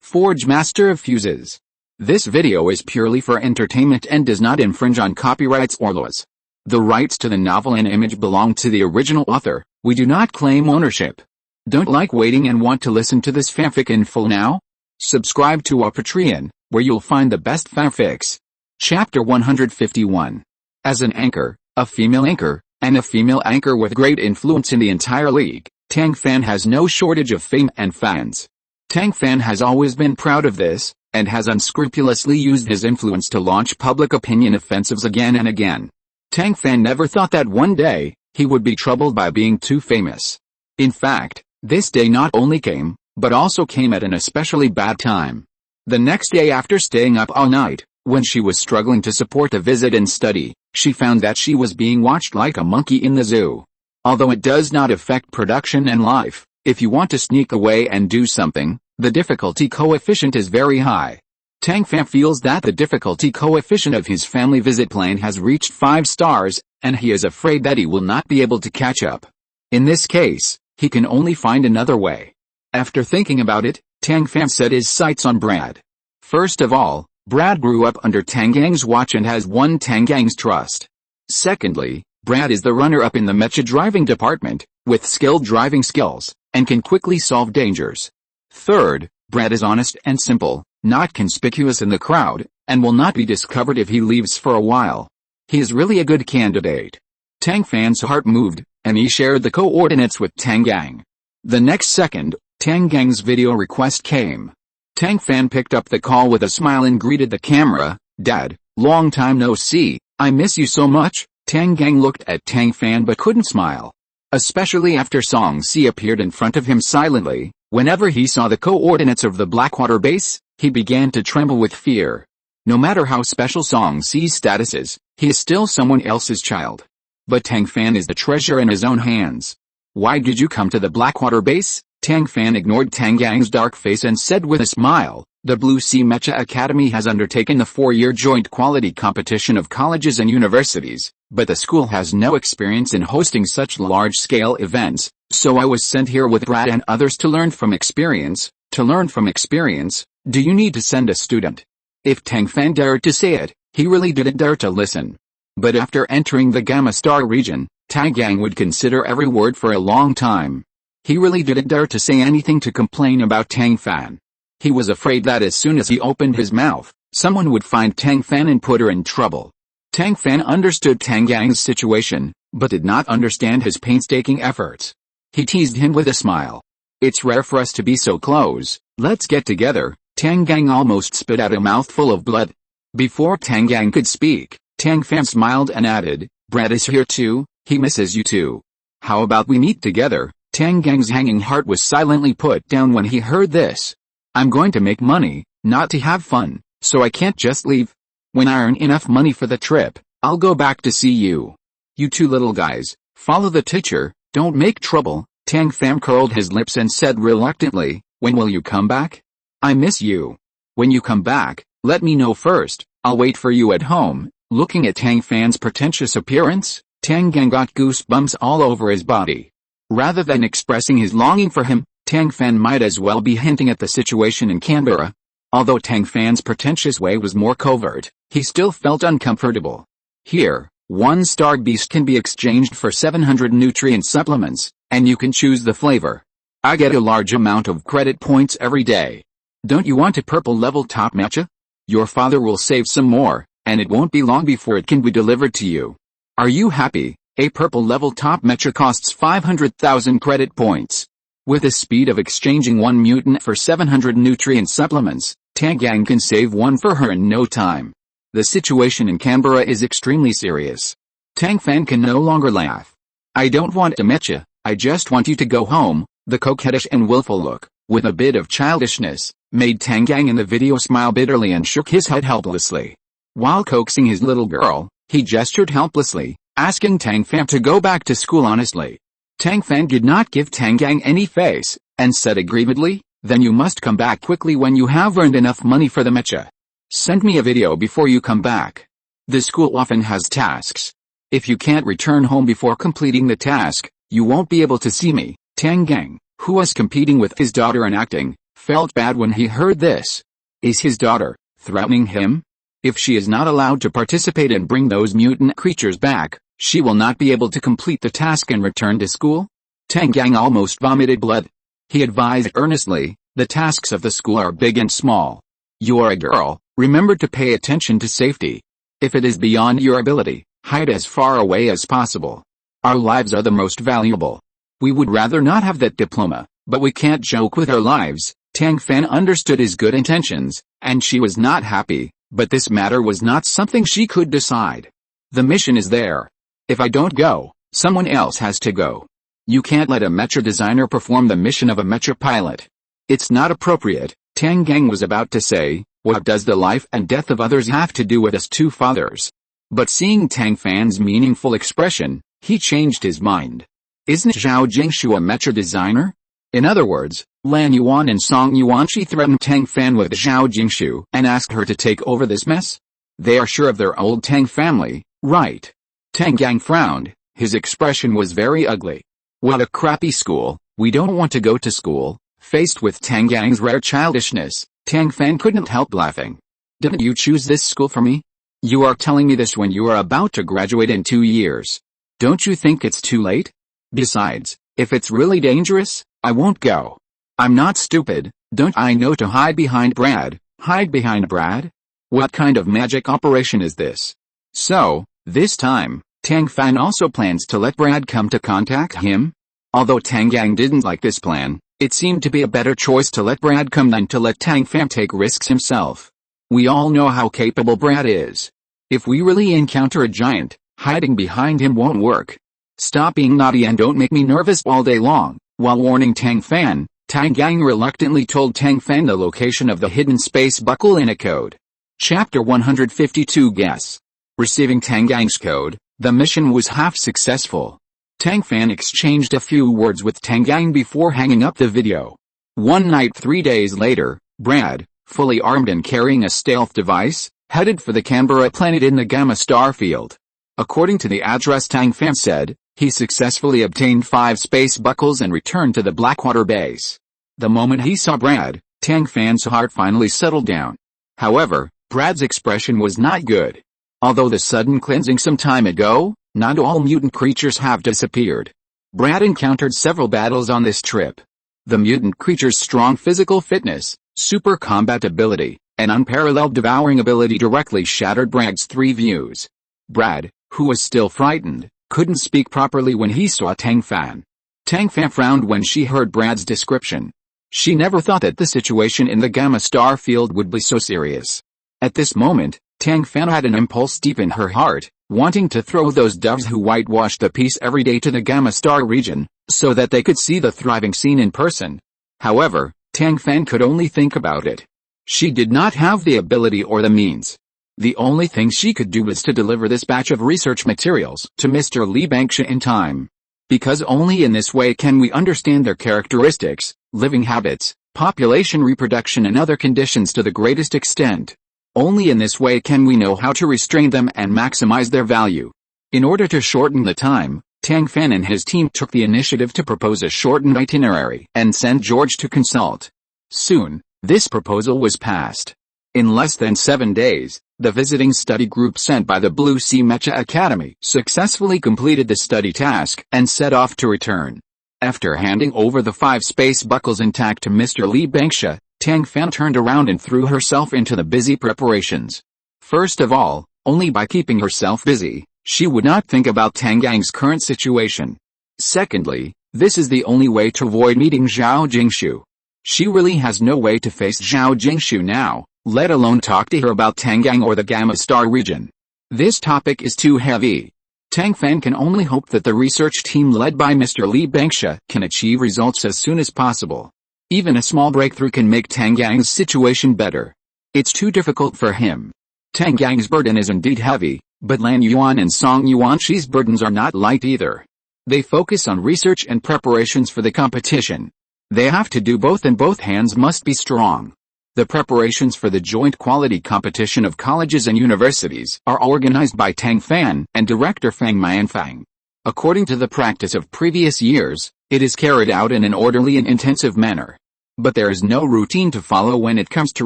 Forge Master of Fuses. This video is purely for entertainment and does not infringe on copyrights or laws. The rights to the novel and image belong to the original author. We do not claim ownership. Don't like waiting and want to listen to this fanfic in full now? Subscribe to our Patreon, where you'll find the best fanfics. Chapter 151. As an anchor, a female anchor, and a female anchor with great influence in the entire league, Tang Fan has no shortage of fame and fans. Tang Fan has always been proud of this, and has unscrupulously used his influence to launch public opinion offensives again and again. Tang Fan never thought that one day, he would be troubled by being too famous. In fact, this day not only came, but also came at an especially bad time. The next day, after staying up all night, when she was struggling to support a visit and study, she found that she was being watched like a monkey in the zoo. Although it does not affect production and life, if you want to sneak away and do something, the difficulty coefficient is very high. Tang Fan feels that the difficulty coefficient of his family visit plan has reached 5 stars, and he is afraid that he will not be able to catch up. In this case, he can only find another way. After thinking about it, Tang Fan set his sights on Brad. First of all, Brad grew up under Tang Gang's watch and has won Tang Gang's trust. Secondly, Brad is the runner-up in the mecha driving department, with skilled driving skills, and can quickly solve dangers. Third, Brad is honest and simple, not conspicuous in the crowd, and will not be discovered if he leaves for a while. He is really a good candidate. Tang Fan's heart moved, and he shared the coordinates with Tang Gang. The next second, Tang Gang's video request came. Tang Fan picked up the call with a smile and greeted the camera. "Dad, long time no see, I miss you so much." Tang Gang looked at Tang Fan but couldn't smile. Especially after Song Si appeared in front of him silently, whenever he saw the coordinates of the Blackwater base, he began to tremble with fear. No matter how special Song Si's status is, he is still someone else's child. But Tang Fan is the treasure in his own hands. "Why did you come to the Blackwater base?" Tang Fan ignored Tang Gang's dark face and said with a smile, "The Blue Sea Mecha Academy has undertaken the 4-year joint quality competition of colleges and universities, but the school has no experience in hosting such large-scale events, so I was sent here with Brad and others to learn from experience." To learn from experience, do you need to send a student? If Tang Fan dared to say it, he really didn't dare to listen. But after entering the Gamma Star region, Tang Gang would consider every word for a long time. He really didn't dare to say anything to complain about Tang Fan. He was afraid that as soon as he opened his mouth, someone would find Tang Fan and put her in trouble. Tang Fan understood Tang Gang's situation, but did not understand his painstaking efforts. He teased him with a smile. "It's rare for us to be so close, let's get together." Tang Gang almost spit out a mouthful of blood. Before Tang Gang could speak, Tang Fan smiled and added, "Brad is here too, he misses you too. How about we meet together?" Tang Gang's hanging heart was silently put down when he heard this. "I'm going to make money, not to have fun, so I can't just leave. When I earn enough money for the trip, I'll go back to see you. You two little guys, follow the teacher, don't make trouble." Tang Fan curled his lips and said reluctantly, "When will you come back? I miss you. When you come back, let me know first, I'll wait for you at home." Looking at Tang Fan's pretentious appearance, Tang Gang got goosebumps all over his body. Rather than expressing his longing for him, Tang Fan might as well be hinting at the situation in Canberra. Although Tang Fan's pretentious way was more covert, he still felt uncomfortable. "Here, 1-star beast can be exchanged for 700 nutrient supplements, and you can choose the flavor. I get a large amount of credit points every day. Don't you want a purple level top mecha? Your father will save some more, and it won't be long before it can be delivered to you. Are you happy? A purple level top mecha costs 500,000 credit points." With the speed of exchanging 1 mutant for 700 nutrient supplements, Tang Gang can save one for her in no time. The situation in Canberra is extremely serious. Tang Fan can no longer laugh. "I don't want a mecha, I just want you to go home." The coquettish and willful look, with a bit of childishness, made Tang Gang in the video smile bitterly and shook his head helplessly. While coaxing his little girl, he gestured helplessly, asking Tang Fan to go back to school honestly. Tang Fan did not give Tang Gang any face, and said aggrievedly, "Then you must come back quickly when you have earned enough money for the mecha. Send me a video before you come back. The school often has tasks. If you can't return home before completing the task, you won't be able to see me." Tang Gang, who was competing with his daughter in acting, felt bad when he heard this. Is his daughter threatening him? If she is not allowed to participate and bring those mutant creatures back, she will not be able to complete the task and return to school? Tang Gang almost vomited blood. He advised earnestly, the tasks of the school are big and small. You are a girl, remember to pay attention to safety. If it is beyond your ability, hide as far away as possible. Our lives are the most valuable. We would rather not have that diploma, but we can't joke with our lives. Tang Fan understood his good intentions, and she was not happy, but this matter was not something she could decide. The mission is there. If I don't go, someone else has to go. You can't let a mecha designer perform the mission of a mecha pilot. It's not appropriate, Tang Gang was about to say. What does the life and death of others have to do with us two fathers? But seeing Tang Fan's meaningful expression, he changed his mind. Isn't Zhao Jingshu a mecha designer? In other words, Lan Yuan and Song Yuanqi threatened Tang Fan with Zhao Jingshu and asked her to take over this mess? They are sure of their old Tang family, right? Tang Gang frowned, his expression was very ugly. What a crappy school, we don't want to go to school. Faced with Tang Gang's rare childishness, Tang Fan couldn't help laughing. Didn't you choose this school for me? You are telling me this when you are about to graduate in 2 years. Don't you think it's too late? Besides, if it's really dangerous, I won't go. I'm not stupid, don't I know to hide behind Brad? Hide behind Brad? What kind of magic operation is this? So, this time, Tang Fan also plans to let Brad come to contact him? Although Tang Gang didn't like this plan, it seemed to be a better choice to let Brad come than to let Tang Fan take risks himself. We all know how capable Brad is. If we really encounter a giant, hiding behind him won't work. Stop being naughty and don't make me nervous all day long. While warning Tang Fan, Tang Gang reluctantly told Tang Fan the location of the hidden space buckle in a code. Chapter 152 Guess. Receiving Tang Gang's code, the mission was half successful. Tang Fan exchanged a few words with Tang Gang before hanging up the video. One night 3 days later, Brad, fully armed and carrying a stealth device, headed for the Canberra planet in the Gamma star field. According to the address Tang Fan said, he successfully obtained 5 space buckles and returned to the Blackwater base. The moment he saw Brad, Tang Fan's heart finally settled down. However, Brad's expression was not good. Although the sudden cleansing some time ago, not all mutant creatures have disappeared. Brad encountered several battles on this trip. The mutant creature's strong physical fitness, super combat ability, and unparalleled devouring ability directly shattered Brad's 3 views. Brad, who was still frightened, couldn't speak properly when he saw Tang Fan. Tang Fan frowned when she heard Brad's description. She never thought that the situation in the Gamma star field would be so serious. At this moment, Tang Fan had an impulse deep in her heart, wanting to throw those doves who whitewashed the piece every day to the Gamma star region, so that they could see the thriving scene in person. However, Tang Fan could only think about it. She did not have the ability or the means. The only thing she could do was to deliver this batch of research materials to Mr. Li Bangsha in time. Because only in this way can we understand their characteristics, living habits, population reproduction and other conditions to the greatest extent. Only in this way can we know how to restrain them and maximize their value. In order to shorten the time, Tang Fan and his team took the initiative to propose a shortened itinerary and sent George to consult. Soon, this proposal was passed. In less than 7 days, the visiting study group sent by the Blue Sea Mecha Academy successfully completed the study task and set off to return. After handing over the 5 space buckles intact to Mr. Li Bangsha, Tang Fan turned around and threw herself into the busy preparations. First of all, only by keeping herself busy, she would not think about Tang Gang's current situation. Secondly, this is the only way to avoid meeting Zhao Jingshu. She really has no way to face Zhao Jingshu now, let alone talk to her about Tang Gang or the Gamma Star region. This topic is too heavy. Tang Fan can only hope that the research team led by Mr. Li Bangsha can achieve results as soon as possible. Even a small breakthrough can make Tang Gang's situation better. It's too difficult for him. Tang Gang's burden is indeed heavy, but Lan Yuan and Song Yuanqi's burdens are not light either. They focus on research and preparations for the competition. They have to do both and both hands must be strong. The preparations for the joint quality competition of colleges and universities are organized by Tang Fan and Director Fang Mianfang. According to the practice of previous years, it is carried out in an orderly and intensive manner. But there is no routine to follow when it comes to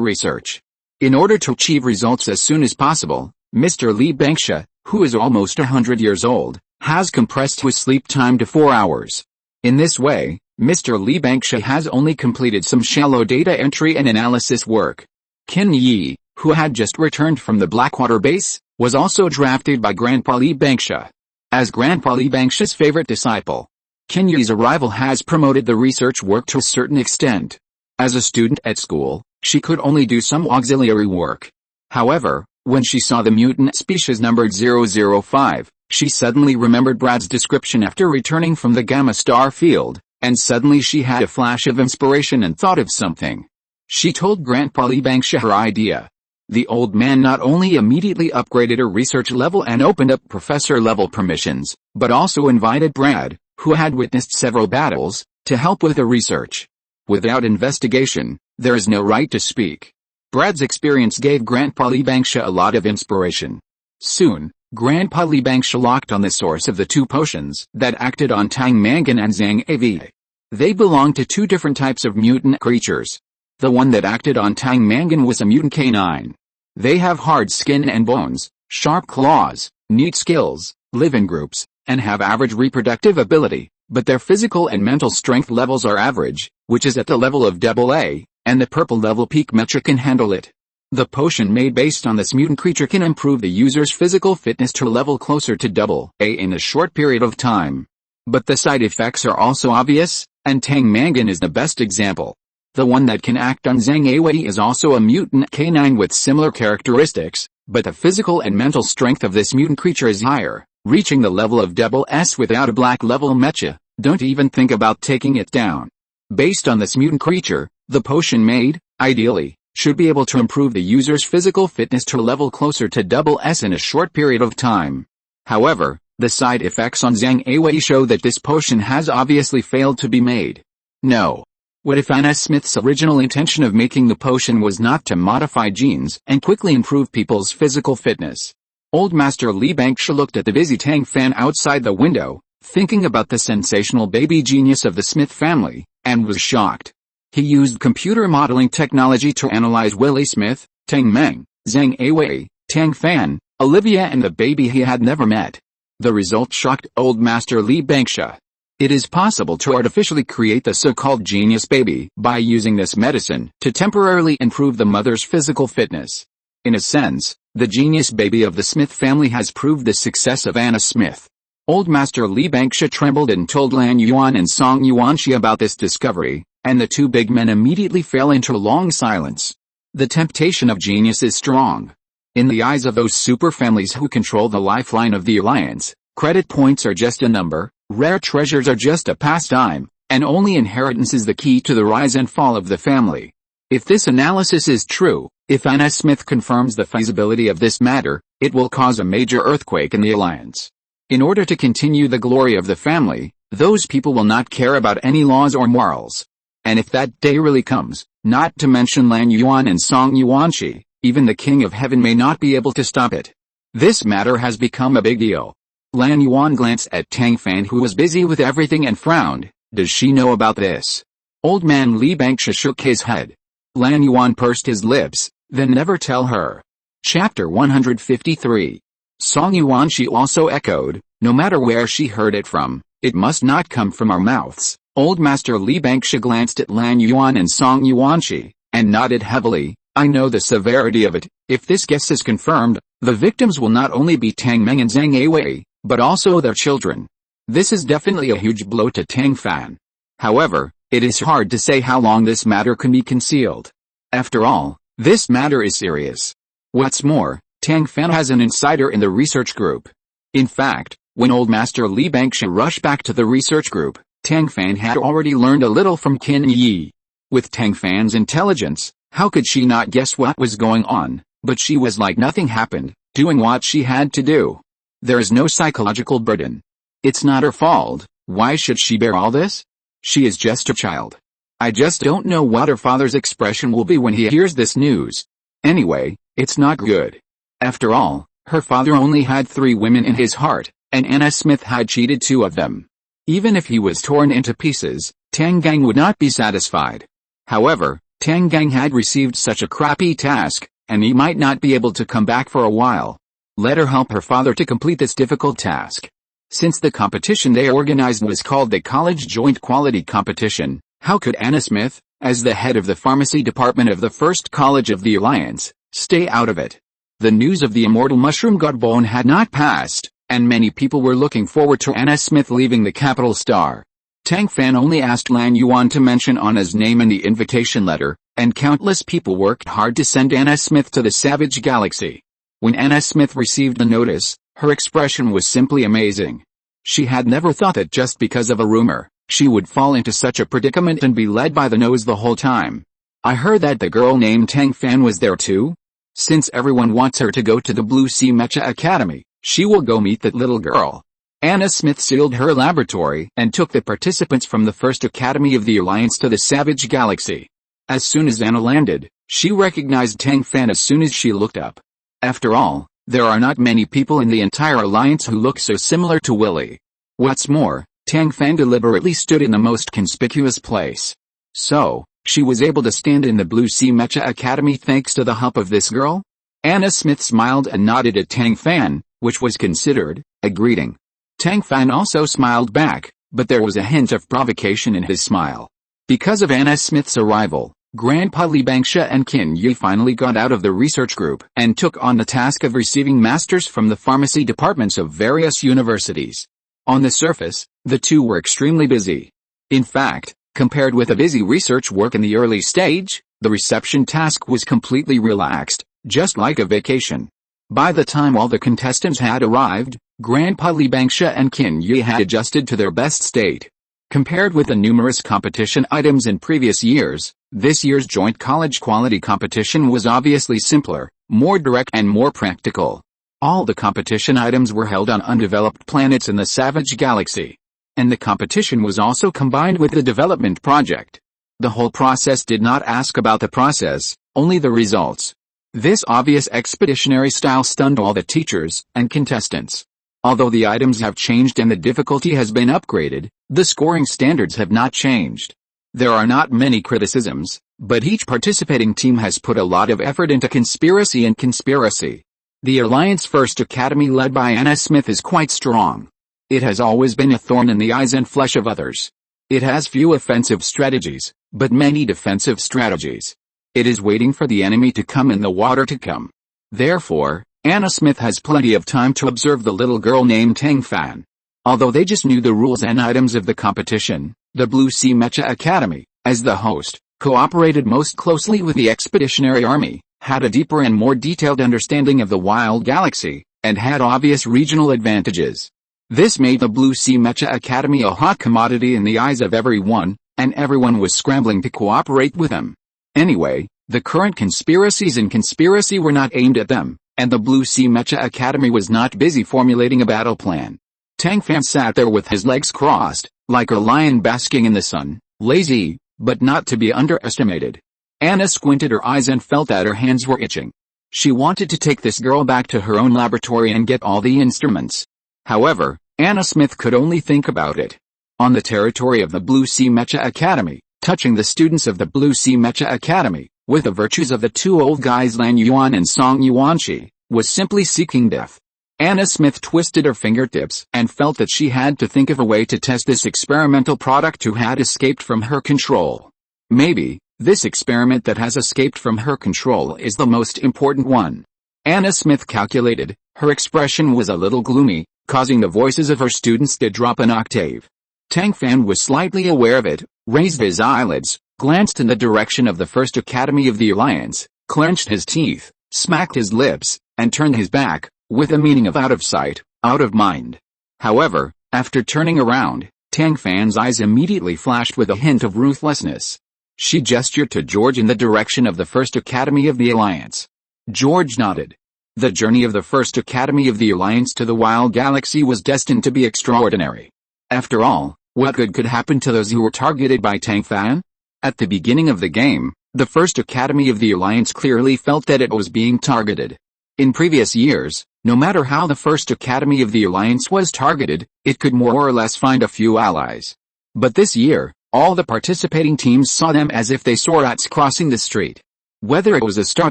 research. In order to achieve results as soon as possible, Mr. Lee Bangsha, who is almost 100 years old, has compressed his sleep time to 4 hours. In this way, Mr. Lee Bangsha has only completed some shallow data entry and analysis work. Qin Yi, who had just returned from the Blackwater base, was also drafted by Grandpa Lee Bangsha. As Grandpa Lee Bangsha's favorite disciple, Qin Yi's arrival has promoted the research work to a certain extent. As a student at school, she could only do some auxiliary work. However, when she saw the mutant species numbered 005, she suddenly remembered Brad's description after returning from the Gamma Star field, and suddenly she had a flash of inspiration and thought of something. She told Grandpa Lee Bangsha her idea. The old man not only immediately upgraded her research level and opened up professor-level permissions, but also invited Brad, who had witnessed several battles, to help with the research. Without investigation, there is no right to speak. Brad's experience gave Grandpa Lee Bangsha a lot of inspiration. Soon, Grandpa Lee Bangsha locked on the source of the two potions that acted on Tang Mangan and Zhang Av. They belonged to two different types of mutant creatures. The one that acted on Tang Mangan was a mutant canine. They have hard skin and bones, sharp claws, neat skills, live in groups, and have average reproductive ability, but their physical and mental strength levels are average, which is at the level of AA, and the purple level peak mecha can handle it. The potion made based on this mutant creature can improve the user's physical fitness to a level closer to AA in a short period of time. But the side effects are also obvious, and Tang Mangan is the best example. The one that can act on Zhang Awei is also a mutant canine with similar characteristics, but the physical and mental strength of this mutant creature is higher, reaching the level of SS without a black level mecha. Don't even think about taking it down. Based on this mutant creature, the potion made, ideally, should be able to improve the user's physical fitness to a level closer to SS in a short period of time. However, the side effects on Zhang Awei show that this potion has obviously failed to be made. No. What if Anna Smith's original intention of making the potion was not to modify genes and quickly improve people's physical fitness? Old Master Lee Bangsha looked at the busy Tang Fan outside the window, thinking about the sensational baby genius of the Smith family, and was shocked. He used computer modeling technology to analyze Willie Smith, Tang Meng, Zhang Awei, Tang Fan, Olivia and the baby he had never met. The result shocked Old Master Lee Bangsha. It is possible to artificially create the so-called genius baby by using this medicine to temporarily improve the mother's physical fitness. In a sense, the genius baby of the Smith family has proved the success of Anna Smith. Old Master Lee Bangsha trembled and told Lan Yuan and Song Yuanxi about this discovery, and the two big men immediately fell into a long silence. The temptation of genius is strong. In the eyes of those super families who control the lifeline of the alliance, credit points are just a number, rare treasures are just a pastime, and only inheritance is the key to the rise and fall of the family. If this analysis is true, if Anna Smith confirms the feasibility of this matter, it will cause a major earthquake in the alliance. In order to continue the glory of the family, those people will not care about any laws or morals. And if that day really comes, not to mention Lan Yuan and Song Yuanxi, even the King of Heaven may not be able to stop it. This matter has become a big deal. Lan Yuan glanced at Tang Fan, who was busy with everything, and frowned. Does she know about this? Old man Lee Bangsha shook his head. Lan Yuan pursed his lips, then never tell her. Chapter 153. Song Yuanxi also echoed, no matter where she heard it from, it must not come from our mouths. Old Master Lee Bangsha glanced at Lan Yuan and Song Yuanxi, and nodded heavily. I know the severity of it. If this guess is confirmed, the victims will not only be Tang Meng and Zhang Awei, but also their children. This is definitely a huge blow to Tang Fan. However, it is hard to say how long this matter can be concealed. After all, this matter is serious. What's more, Tang Fan has an insider in the research group. In fact, when Old Master Lee Bangsha rushed back to the research group, Tang Fan had already learned a little from Qin Yi. With Tang Fan's intelligence, how could she not guess what was going on? But she was like nothing happened, doing what she had to do. There is no psychological burden. It's not her fault. Why should she bear all this? She is just a child. I just don't know what her father's expression will be when he hears this news. Anyway, it's not good. After all, her father only had 3 women in his heart, and Anna Smith had cheated 2 of them. Even if he was torn into pieces, Tang Gang would not be satisfied. However, Tang Gang had received such a crappy task, and he might not be able to come back for a while. Let her help her father to complete this difficult task. Since the competition they organized was called the College Joint Quality Competition, how could Anna Smith, as the head of the pharmacy department of the first college of the Alliance, stay out of it? The news of the immortal mushroom god Bone had not passed, and many people were looking forward to Anna Smith leaving the capital star. Tang Fan only asked Lan Yuan to mention Anna's name in the invitation letter, and countless people worked hard to send Anna Smith to the Savage Galaxy. When Anna Smith received the notice, her expression was simply amazing. She had never thought that just because of a rumor, she would fall into such a predicament and be led by the nose the whole time. I heard that the girl named Tang Fan was there too? Since everyone wants her to go to the Blue Sea Mecha Academy, she will go meet that little girl. Anna Smith sealed her laboratory and took the participants from the first Academy of the Alliance to the Savage Galaxy. As soon as Anna landed, she recognized Tang Fan as soon as she looked up. After all, there are not many people in the entire Alliance who look so similar to Willy. What's more, Tang Fan deliberately stood in the most conspicuous place. So, she was able to stand in the Blue Sea Mecha Academy thanks to the help of this girl? Anna Smith smiled and nodded at Tang Fan, which was considered a greeting. Tang Fan also smiled back, but there was a hint of provocation in his smile. Because of Anna Smith's arrival, Grandpa Li Bangsha and Qin Yi finally got out of the research group and took on the task of receiving masters from the pharmacy departments of various universities. On the surface, the two were extremely busy. In fact, compared with the busy research work in the early stage, the reception task was completely relaxed, just like a vacation. By the time all the contestants had arrived, Grandpa Li Bangsha and Qin Yi had adjusted to their best state. Compared with the numerous competition items in previous years, this year's joint college quality competition was obviously simpler, more direct and more practical. All the competition items were held on undeveloped planets in the Savage Galaxy. And the competition was also combined with the development project. The whole process did not ask about the process, only the results. This obvious expeditionary style stunned all the teachers and contestants. Although the items have changed and the difficulty has been upgraded, the scoring standards have not changed. There are not many criticisms, but each participating team has put a lot of effort into conspiracy and conspiracy. The Alliance First Academy led by Anna Smith is quite strong. It has always been a thorn in the eyes and flesh of others. It has few offensive strategies, but many defensive strategies. It is waiting for the enemy to come and the water to come. Therefore, Anna Smith has plenty of time to observe the little girl named Tang Fan. Although they just knew the rules and items of the competition, the Blue Sea Mecha Academy, as the host, cooperated most closely with the Expeditionary Army, had a deeper and more detailed understanding of the wild galaxy, and had obvious regional advantages. This made the Blue Sea Mecha Academy a hot commodity in the eyes of everyone, and everyone was scrambling to cooperate with them. Anyway, the current conspiracies in conspiracy were not aimed at them, and the Blue Sea Mecha Academy was not busy formulating a battle plan. Tang Fan sat there with his legs crossed, like a lion basking in the sun, lazy, but not to be underestimated. Anna squinted her eyes and felt that her hands were itching. She wanted to take this girl back to her own laboratory and get all the instruments. However, Anna Smith could only think about it. On the territory of the Blue Sea Mecha Academy, touching the students of the Blue Sea Mecha Academy, with the virtues of the two old guys Lan Yuan and Song Yuanqi, was simply seeking death. Anna Smith twisted her fingertips and felt that she had to think of a way to test this experimental product who had escaped from her control. Maybe, this experiment that has escaped from her control is the most important one. Anna Smith calculated, her expression was a little gloomy, causing the voices of her students to drop an octave. Tang Fan was slightly aware of it, raised his eyelids, glanced in the direction of the First Academy of the Alliance, clenched his teeth, smacked his lips, and turned his back, with a meaning of out of sight, out of mind. However, after turning around, Tang Fan's eyes immediately flashed with a hint of ruthlessness. She gestured to George in the direction of the First Academy of the Alliance. George nodded. The journey of the First Academy of the Alliance to the Wild Galaxy was destined to be extraordinary. After all, what good could happen to those who were targeted by Tang Fan? At the beginning of the game, the First Academy of the Alliance clearly felt that it was being targeted. In previous years, no matter how the First Academy of the Alliance was targeted, it could more or less find a few allies. But this year, All the participating teams saw them as if they saw rats crossing the street. Whether it was a star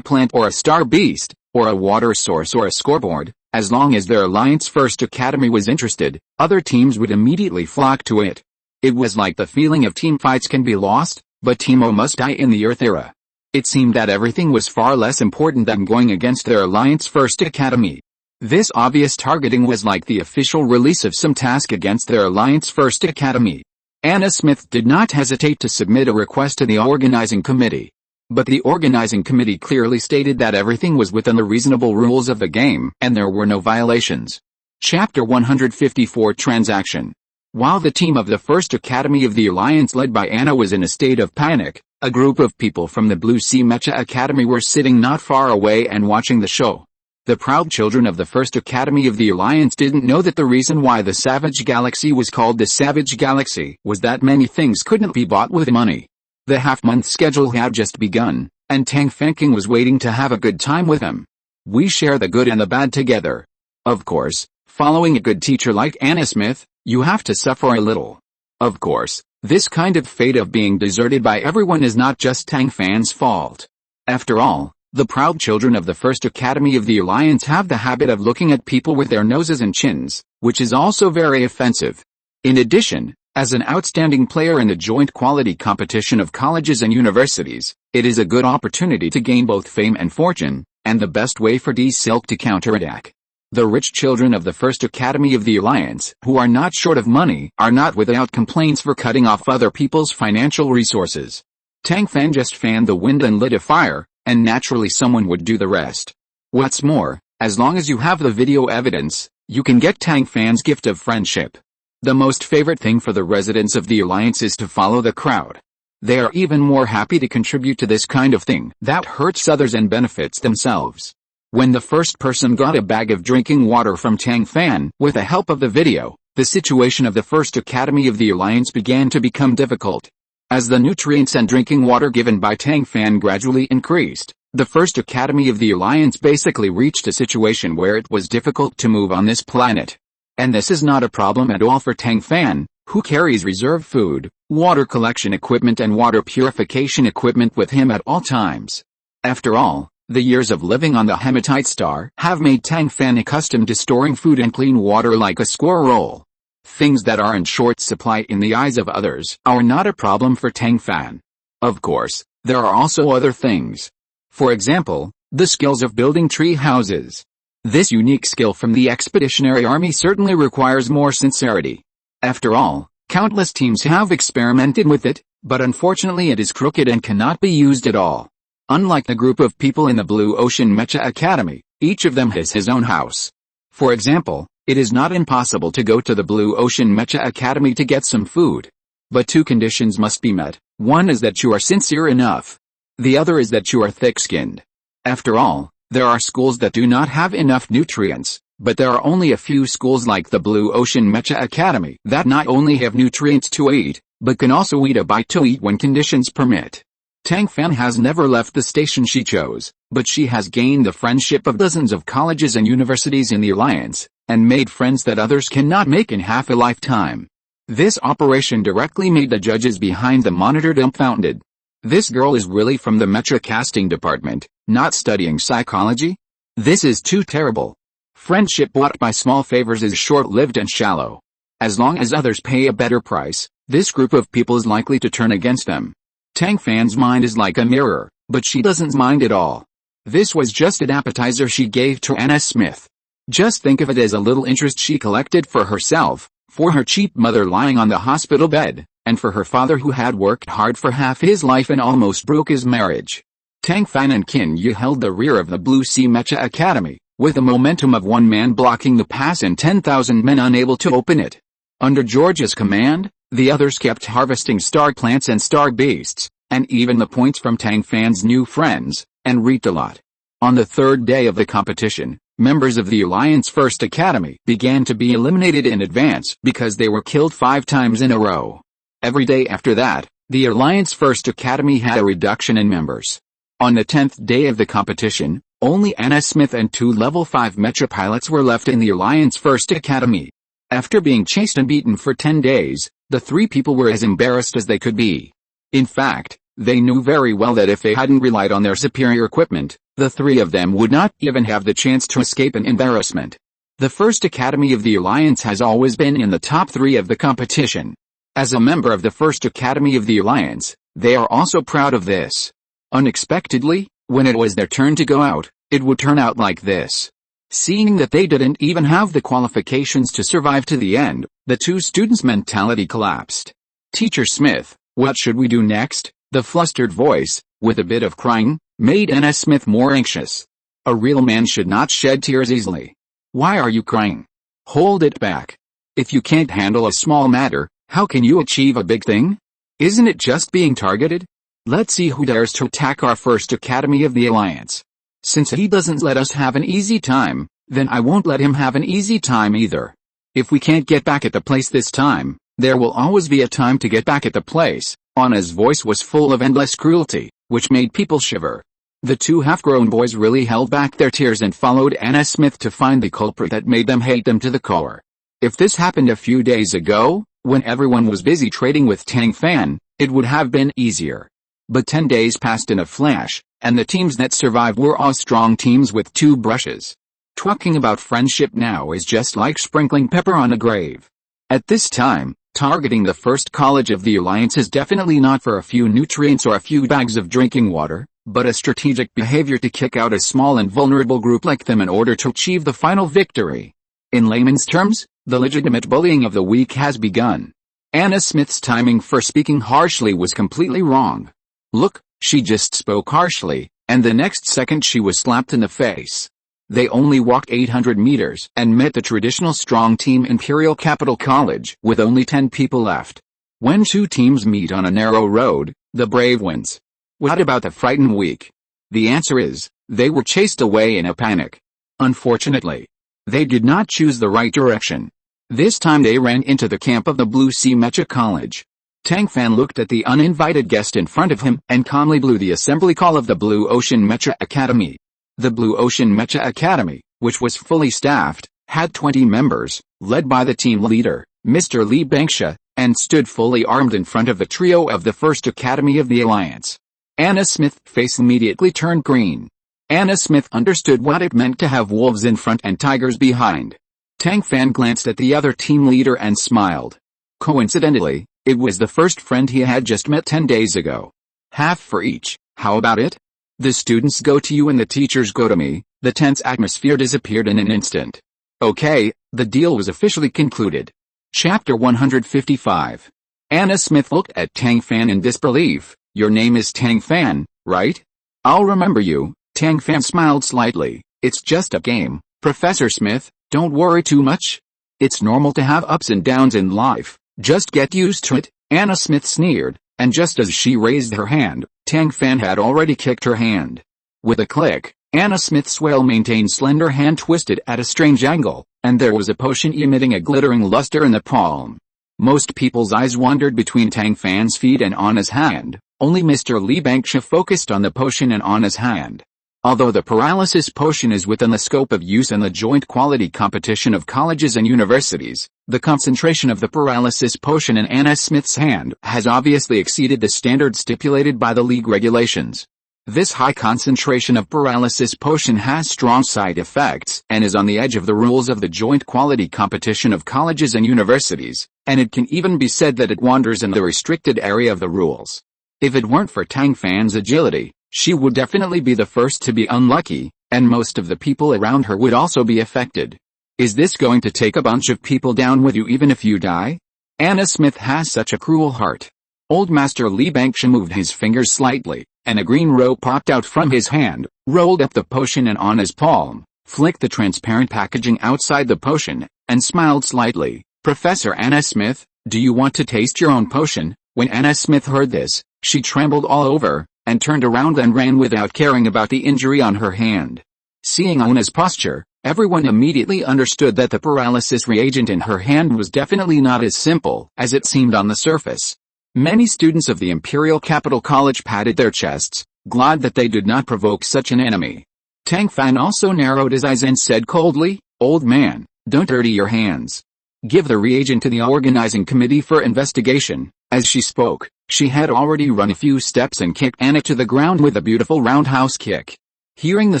plant or a star beast, or a water source or a scoreboard, as long as their Alliance First Academy was interested, other teams would immediately flock to it. It was like the feeling of team fights can be lost, but Team O must die in the Earth era. It seemed that everything was far less important than going against their Alliance First Academy. This obvious targeting was like the official release of some task against their Alliance First Academy. Anna Smith did not hesitate to submit a request to the organizing committee. But the organizing committee clearly stated that everything was within the reasonable rules of the game, and there were no violations. Chapter 154 Transaction. While the team of the First Academy of the Alliance led by Anna was in a state of panic, a group of people from the Blue Sea Mecha Academy were sitting not far away and watching the show. The proud children of the First Academy of the Alliance didn't know that the reason why the Savage Galaxy was called the Savage Galaxy was that many things couldn't be bought with money. The half-month schedule had just begun, and Tang Fan was waiting to have a good time with him. We share the good and the bad together. Of course, following a good teacher like Anna Smith, you have to suffer a little. Of course, this kind of fate of being deserted by everyone is not just Tang Fan's fault. After all, the proud children of the First Academy of the Alliance have the habit of looking at people with their noses and chins, which is also very offensive. In addition, as an outstanding player in the joint quality competition of colleges and universities, it is a good opportunity to gain both fame and fortune, and the best way for D-Silk to counterattack. The rich children of the First Academy of the Alliance, who are not short of money, are not without complaints for cutting off other people's financial resources. Tang Fan just fanned the wind and lit a fire, and naturally someone would do the rest. What's more, as long as you have the video evidence, you can get Tang Fan's gift of friendship. The most favorite thing for the residents of the Alliance is to follow the crowd. They are even more happy to contribute to this kind of thing that hurts others and benefits themselves. When the first person got a bag of drinking water from Tang Fan, with the help of the video, the situation of the First Academy of the Alliance began to become difficult. As the nutrients and drinking water given by Tang Fan gradually increased, the First Academy of the Alliance basically reached a situation where it was difficult to move on this planet. And this is not a problem at all for Tang Fan, who carries reserve food, water collection equipment and water purification equipment with him at all times. After all, the years of living on the hematite star have made Tang Fan accustomed to storing food and clean water like a squirrel. Things that are in short supply in the eyes of others are not a problem for Tang Fan. Of course, there are also other things. For example, the skills of building tree houses. This unique skill from the Expeditionary Army certainly requires more sincerity. After all, countless teams have experimented with it, but unfortunately it is crooked and cannot be used at all. Unlike the group of people in the Blue Ocean Mecha Academy, each of them has his own house. For example, it is not impossible to go to the Blue Ocean Mecha Academy to get some food. But two conditions must be met. One is that you are sincere enough. The other is that you are thick-skinned. After all, there are schools that do not have enough nutrients, but there are only a few schools like the Blue Ocean Mecha Academy that not only have nutrients to eat, but can also eat a bite to eat when conditions permit. Tang Fan has never left the station she chose, but she has gained the friendship of dozens of colleges and universities in the Alliance, and made friends that others cannot make in half a lifetime. This operation directly made the judges behind the monitor dumbfounded. This girl is really from the Mecha casting department, not studying psychology? This is too terrible. Friendship bought by small favors is short-lived and shallow. As long as others pay a better price, this group of people is likely to turn against them. Tang Fan's mind is like a mirror, but she doesn't mind at all. This was just an appetizer she gave to Anna Smith. Just think of it as a little interest she collected for herself, for her cheap mother lying on the hospital bed, and for her father who had worked hard for half his life and almost broke his marriage. Tang Fan and Qin Yu held the rear of the Blue Sea Mecha Academy, with the momentum of one man blocking the pass and 10,000 men unable to open it. Under George's command, the others kept harvesting star plants and star beasts, and even the points from Tang Fan's new friends, and reaped a lot. On the third day of the competition, members of the Alliance First Academy began to be eliminated in advance because they were killed 5 times in a row. Every day after that, the Alliance First Academy had a reduction in members. On the 10th day of the competition, only Anna Smith and 2 level 5 Mecha pilots were left in the Alliance First Academy. After being chased and beaten for 10 days, The three people were as embarrassed as they could be. In fact, they knew very well that if they hadn't relied on their superior equipment, the three of them would not even have the chance to escape an embarrassment. The First Academy of the Alliance has always been in the top 3 of the competition. As a member of the First Academy of the Alliance, they are also proud of this. Unexpectedly, when it was their turn to go out, it would turn out like this. Seeing that they didn't even have the qualifications to survive to the end, the two students' mentality collapsed. "Teacher Smith, what should we do next?" The flustered voice, with a bit of crying, made N.S. Smith more anxious. A real man should not shed tears easily. "Why are you crying? Hold it back. If you can't handle a small matter, how can you achieve a big thing? Isn't it just being targeted? Let's see who dares to attack our First Academy of the Alliance. Since he doesn't let us have an easy time, then I won't let him have an easy time either. If we can't get back at the place this time, there will always be a time to get back at the place." Anna's voice was full of endless cruelty, which made people shiver. The two half-grown boys really held back their tears and followed Anna Smith to find the culprit that made them hate them to the core. If this happened a few days ago, when everyone was busy trading with Tang Fan, it would have been easier. But 10 days passed in a flash, and the teams that survived were all strong teams with 2 brushes. Talking about friendship now is just like sprinkling pepper on a grave. At this time, targeting the First College of the Alliance is definitely not for a few nutrients or a few bags of drinking water, but a strategic behavior to kick out a small and vulnerable group like them in order to achieve the final victory. In layman's terms, the legitimate bullying of the week has begun. Anna Smith's timing for speaking harshly was completely wrong. Look, she just spoke harshly, and the next second she was slapped in the face. They only walked 800 meters and met the traditional strong team Imperial Capital College with only 10 people left. When two teams meet on a narrow road, the brave wins. What about the frightened weak? The answer is, they were chased away in a panic. Unfortunately, they did not choose the right direction. This time they ran into the camp of the Blue Sea Mecha College. Tang Fan looked at the uninvited guest in front of him and calmly blew the assembly call of the Blue Ocean Mecha Academy. The Blue Ocean Mecha Academy, which was fully staffed, had 20 members, led by the team leader, Mr. Lee Banksha, and stood fully armed in front of the trio of the First Academy of the Alliance. Anna Smith's face immediately turned green. Anna Smith understood what it meant to have wolves in front and tigers behind. Tang Fan glanced at the other team leader and smiled. Coincidentally, it was the first friend he had just met 10 days ago. Half for each, how about it? The students go to you and the teachers go to me. The tense atmosphere disappeared in an instant. Okay, the deal was officially concluded. Chapter 155. Anna Smith looked at Tang Fan in disbelief. Your name is Tang Fan, right? I'll remember you. Tang Fan smiled slightly. It's just a game, Professor Smith, don't worry too much. It's normal to have ups and downs in life. Just get used to it, Anna Smith sneered, and just as she raised her hand, Tang Fan had already kicked her hand. With a click, Anna Smith's well-maintained slender hand twisted at a strange angle, and there was a potion emitting a glittering luster in the palm. Most people's eyes wandered between Tang Fan's feet and Anna's hand. Only Mr. Lee Banksha focused on the potion in Anna's hand. Although the paralysis potion is within the scope of use in the joint quality competition of colleges and universities, the concentration of the paralysis potion in Anna Smith's hand has obviously exceeded the standard stipulated by the league regulations. This high concentration of paralysis potion has strong side effects and is on the edge of the rules of the joint quality competition of colleges and universities, and it can even be said that it wanders in the restricted area of the rules. If it weren't for Tang Fan's agility, she would definitely be the first to be unlucky, and most of the people around her would also be affected. Is this going to take a bunch of people down with you even if you die? Anna Smith has such a cruel heart. Old Master Lee Banksha moved his fingers slightly, and a green rope popped out from his hand, rolled up the potion and on his palm, flicked the transparent packaging outside the potion, and smiled slightly. Professor Anna Smith, do you want to taste your own potion? When Anna Smith heard this, she trembled all over, and turned around and ran without caring about the injury on her hand. Seeing Anna's posture, everyone immediately understood that the paralysis reagent in her hand was definitely not as simple as it seemed on the surface. Many students of the Imperial Capital College patted their chests, glad that they did not provoke such an enemy. Tang Fan also narrowed his eyes and said coldly, "Old man, don't dirty your hands. Give the reagent to the organizing committee for investigation." As she spoke, she had already run a few steps and kicked Anna to the ground with a beautiful roundhouse kick. Hearing the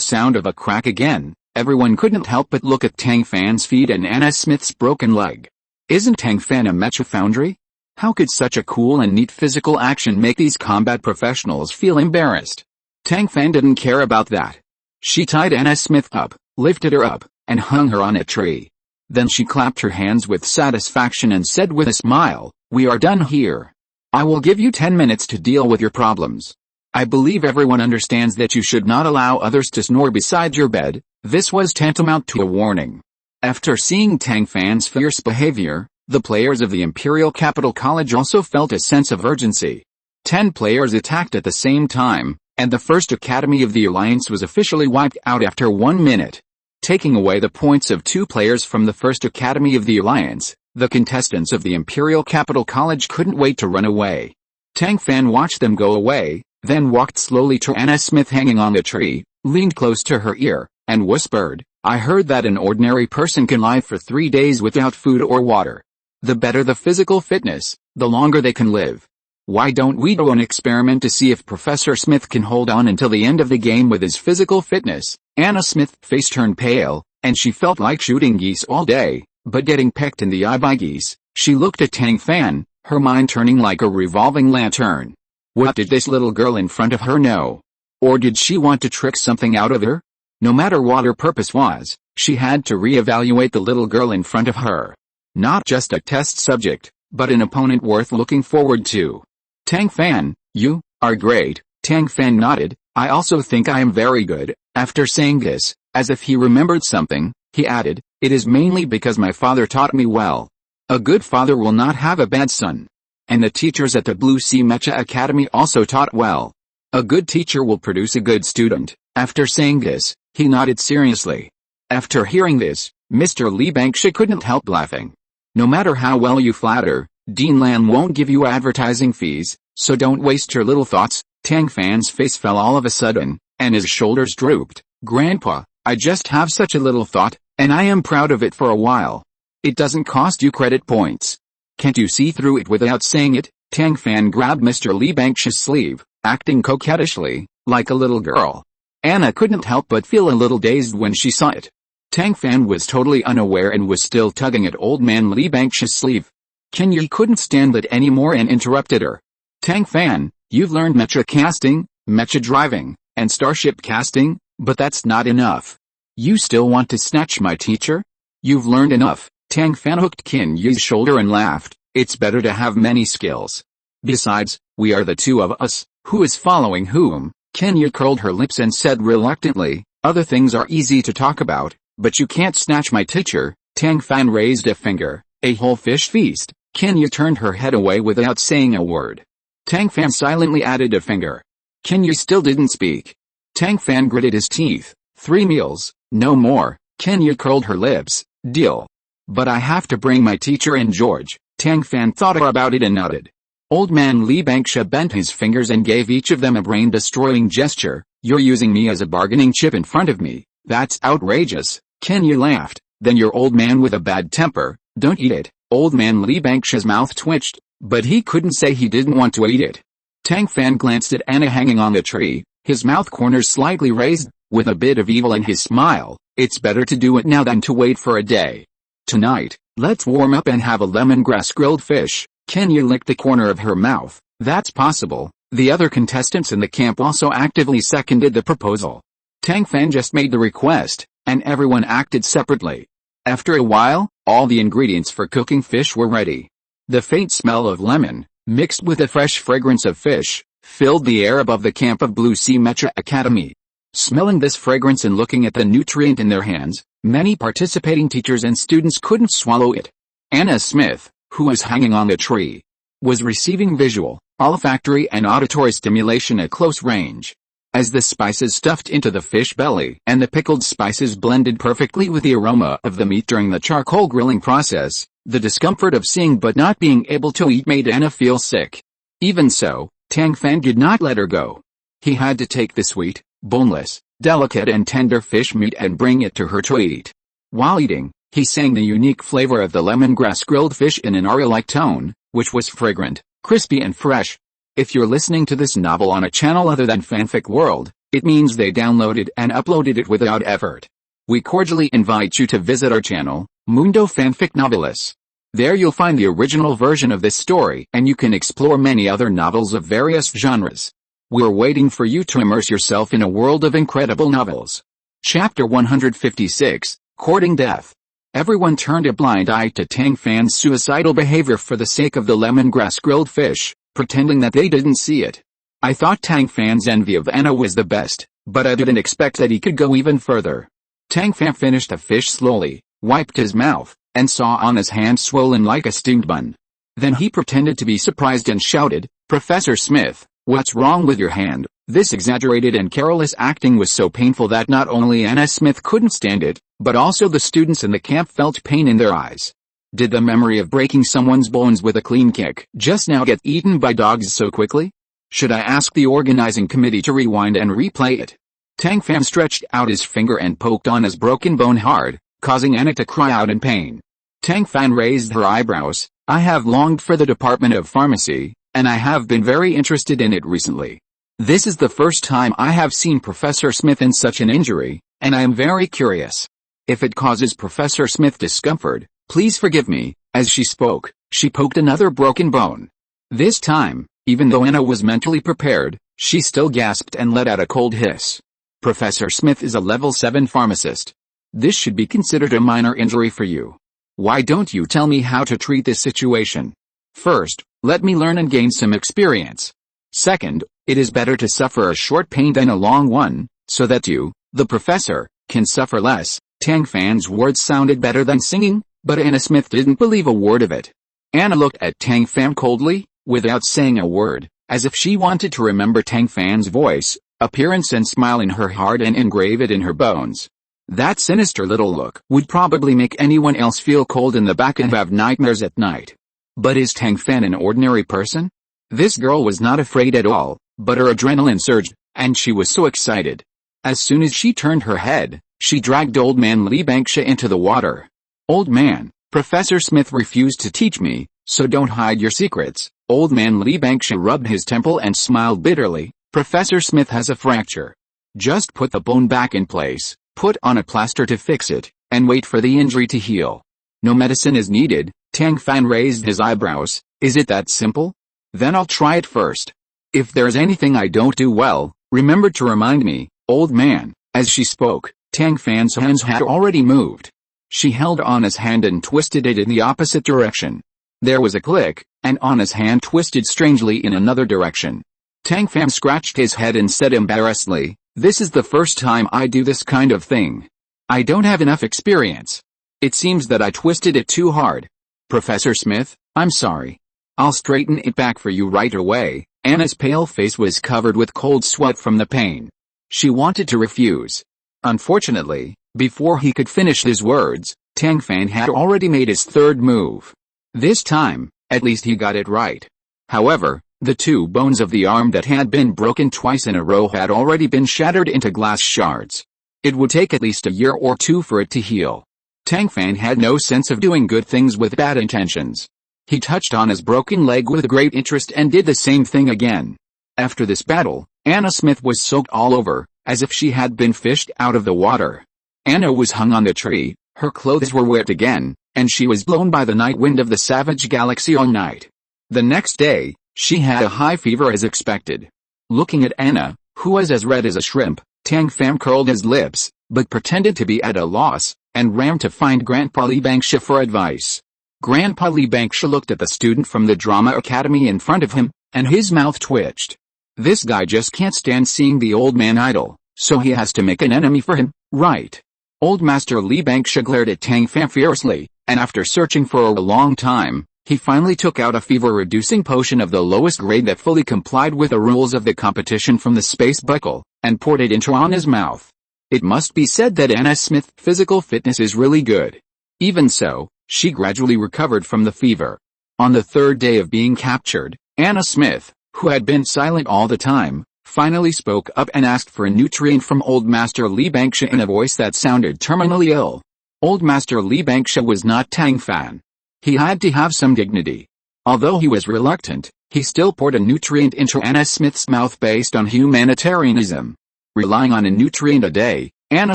sound of a crack again, everyone couldn't help but look at Tang Fan's feet and Anna Smith's broken leg. Isn't Tang Fan a mecha foundry? How could such a cool and neat physical action make these combat professionals feel embarrassed? Tang Fan didn't care about that. She tied Anna Smith up, lifted her up, and hung her on a tree. Then she clapped her hands with satisfaction and said with a smile, "We are done here. I will give you 10 minutes to deal with your problems. I believe everyone understands that you should not allow others to snore beside your bed." This was tantamount to a warning. After seeing Tang Fan's fierce behavior, the players of the Imperial Capital College also felt a sense of urgency. 10 players attacked at the same time, and the First Academy of the Alliance was officially wiped out after 1 minute. Taking away the points of 2 players from the First Academy of the Alliance, the contestants of the Imperial Capital College couldn't wait to run away. Tang Fan watched them go away, then walked slowly to Anna Smith hanging on the tree, leaned close to her ear, and whispered, "I heard that an ordinary person can live for 3 days without food or water. The better the physical fitness, the longer they can live. Why don't we do an experiment to see if Professor Smith can hold on until the end of the game with his physical fitness?" Anna Smith's face turned pale, and she felt like shooting geese all day, but getting pecked in the eye by geese. She looked at Tang Fan, her mind turning like a revolving lantern. What did this little girl in front of her know? Or did she want to trick something out of her? No matter what her purpose was, she had to reevaluate the little girl in front of her. Not just a test subject, but an opponent worth looking forward to. "Tang Fan, you are great." Tang Fan nodded. "I also think I am very good." After saying this, as if he remembered something, he added, "It is mainly because my father taught me well. A good father will not have a bad son. And the teachers at the Blue Sea Mecha Academy also taught well. A good teacher will produce a good student." After saying this, he nodded seriously. After hearing this, Mr. Li Bangsha couldn't help laughing. "No matter how well you flatter, Dean Lan won't give you advertising fees, so don't waste your little thoughts." Tang Fan's face fell all of a sudden, and his shoulders drooped. "Grandpa, I just have such a little thought, and I am proud of it for a while. It doesn't cost you credit points. Can't you see through it without saying it?" Tang Fan grabbed Mr. Li Bangsha's sleeve, acting coquettishly, like a little girl. Anna couldn't help but feel a little dazed when she saw it. Tang Fan was totally unaware and was still tugging at old man Li Bangsha's sleeve. Kenya couldn't stand it anymore and interrupted her. "Tang Fan, you've learned mecha casting, mecha driving, and starship casting, but that's not enough. You still want to snatch my teacher? You've learned enough." Tang Fan hooked Kenya's shoulder and laughed. "It's better to have many skills. Besides, we are the two of us, who is following whom?" Kenya curled her lips and said reluctantly, "Other things are easy to talk about, but you can't snatch my teacher." Tang Fan raised a finger. "A whole fish feast." Kenya turned her head away without saying a word. Tang Fan silently added a finger. Kenya still didn't speak. Tang Fan gritted his teeth. 3 meals, no more. Kenya curled her lips. "Deal. But I have to bring my teacher and George." Tang Fan thought about it and nodded. Old man Li Bangsha bent his fingers and gave each of them a brain-destroying gesture. "You're using me as a bargaining chip in front of me. That's outrageous." Kenya laughed. "Then you're old man with a bad temper. Don't eat it." Old man Li Bangsha's mouth twitched, but he couldn't say he didn't want to eat it. Tang Fan glanced at Anna hanging on the tree, his mouth corners slightly raised, with a bit of evil in his smile. "It's better to do it now than to wait for a day. Tonight, let's warm up and have a lemongrass grilled fish." Kenya licked the corner of her mouth. "That's possible." The other contestants in the camp also actively seconded the proposal. Tang Fan just made the request, and everyone acted separately. After a while, all the ingredients for cooking fish were ready. The faint smell of lemon, mixed with the fresh fragrance of fish, filled the air above the camp of Blue Sea Mecha Academy. Smelling this fragrance and looking at the nutrient in their hands, many participating teachers and students couldn't swallow it. Anna Smith, who was hanging on the tree, was receiving visual, olfactory and auditory stimulation at close range. As the spices stuffed into the fish belly and the pickled spices blended perfectly with the aroma of the meat during the charcoal grilling process, the discomfort of seeing but not being able to eat made Anna feel sick. Even so, Tang Fan did not let her go. He had to take the sweet, boneless, delicate and tender fish meat and bring it to her to eat. While eating, He sang the unique flavor of the lemongrass grilled fish in an aria-like tone, which was fragrant, crispy and fresh. If you're listening to this novel on a channel other than Fanfic World, it means they downloaded and uploaded it without effort. We cordially invite you to visit our channel, Mundo Fanfic Novelis. There you'll find the original version of this story and you can explore many other novels of various genres. We're waiting for you to immerse yourself in a world of incredible novels. Chapter 156, Courting Death. Everyone turned a blind eye to Tang Fan's suicidal behavior for the sake of the lemongrass grilled fish, pretending that they didn't see it. I thought Tang Fan's envy of Anna was the best, but I didn't expect that he could go even further. Tang Fan finished the fish slowly, wiped his mouth, and saw Anna's hand swollen like a steamed bun. Then he pretended to be surprised and shouted, "Professor Smith, what's wrong with your hand?" This exaggerated and careless acting was so painful that not only Anna Smith couldn't stand it, but also the students in the camp felt pain in their eyes. Did the memory of breaking someone's bones with a clean kick just now get eaten by dogs so quickly? Should I ask the organizing committee to rewind and replay it? Tang Fan stretched out his finger and poked Anna's broken bone hard, causing Anna to cry out in pain. Tang Fan raised her eyebrows. "I have longed for the Department of Pharmacy, and I have been very interested in it recently. This is the first time I have seen Professor Smith in such an injury, and I am very curious. If it causes Professor Smith discomfort, please forgive me." As she spoke, she poked another broken bone. This time, even though Anna was mentally prepared, she still gasped and let out a cold hiss. "Professor Smith is a level 7 pharmacist. This should be considered a minor injury for you. Why don't you tell me how to treat this situation? First, let me learn and gain some experience. Second, it is better to suffer a short pain than a long one, so that you, the professor, can suffer less." Tang Fan's words sounded better than singing, but Anna Smith didn't believe a word of it. Anna looked at Tang Fan coldly, without saying a word, as if she wanted to remember Tang Fan's voice, appearance and smile in her heart and engrave it in her bones. That sinister little look would probably make anyone else feel cold in the back and have nightmares at night. But is Tang Fan an ordinary person? This girl was not afraid at all, but her adrenaline surged, and she was so excited. As soon as she turned her head, she dragged Old Man Li Bangsha into the water. "Old man, Professor Smith refused to teach me, so don't hide your secrets." Old Man Li Bangsha rubbed his temple and smiled bitterly. "Professor Smith has a fracture. Just put the bone back in place, put on a plaster to fix it, and wait for the injury to heal. No medicine is needed." Tang Fan raised his eyebrows. "Is it that simple? Then I'll try it first. If there's anything I don't do well, remember to remind me, old man." As she spoke, Tang Fan's hands had already moved. She held Anna's hand and twisted it in the opposite direction. There was a click, and Anna's hand twisted strangely in another direction. Tang Fan scratched his head and said embarrassedly, "This is the first time I do this kind of thing. I don't have enough experience. It seems that I twisted it too hard. Professor Smith, I'm sorry. I'll straighten it back for you right away." Anna's pale face was covered with cold sweat from the pain. She wanted to refuse. Unfortunately, before he could finish his words, Tang Fan had already made his third move. This time, at least he got it right. However, the two bones of the arm that had been broken twice in a row had already been shattered into glass shards. It would take at least a year or two for it to heal. Tang Fan had no sense of doing good things with bad intentions. He touched on his broken leg with great interest and did the same thing again. After this battle, Anna Smith was soaked all over, as if she had been fished out of the water. Anna was hung on the tree, her clothes were wet again, and she was blown by the night wind of the savage galaxy all night. The next day, she had a high fever as expected. Looking at Anna, who was as red as a shrimp, Tang Fan curled his lips, but pretended to be at a loss, and ran to find Grandpa Li Bangsha for advice. Grandpa Li Bangsha looked at the student from the drama academy in front of him, and his mouth twitched. This guy just can't stand seeing the old man idle, so he has to make an enemy for him, right? Old Master Li Bangsha glared at Tang Fan fiercely, and after searching for a long time, he finally took out a fever-reducing potion of the lowest grade that fully complied with the rules of the competition from the space buckle, and poured it into Anna's mouth. It must be said that Anna Smith's physical fitness is really good. Even so, she gradually recovered from the fever. On the third day of being captured, Anna Smith, who had been silent all the time, finally spoke up and asked for a nutrient from Old Master Li Bangsha in a voice that sounded terminally ill. Old Master Li Bangsha was not Tang Fan. He had to have some dignity. Although he was reluctant, he still poured a nutrient into Anna Smith's mouth based on humanitarianism. Relying on a nutrient a day, Anna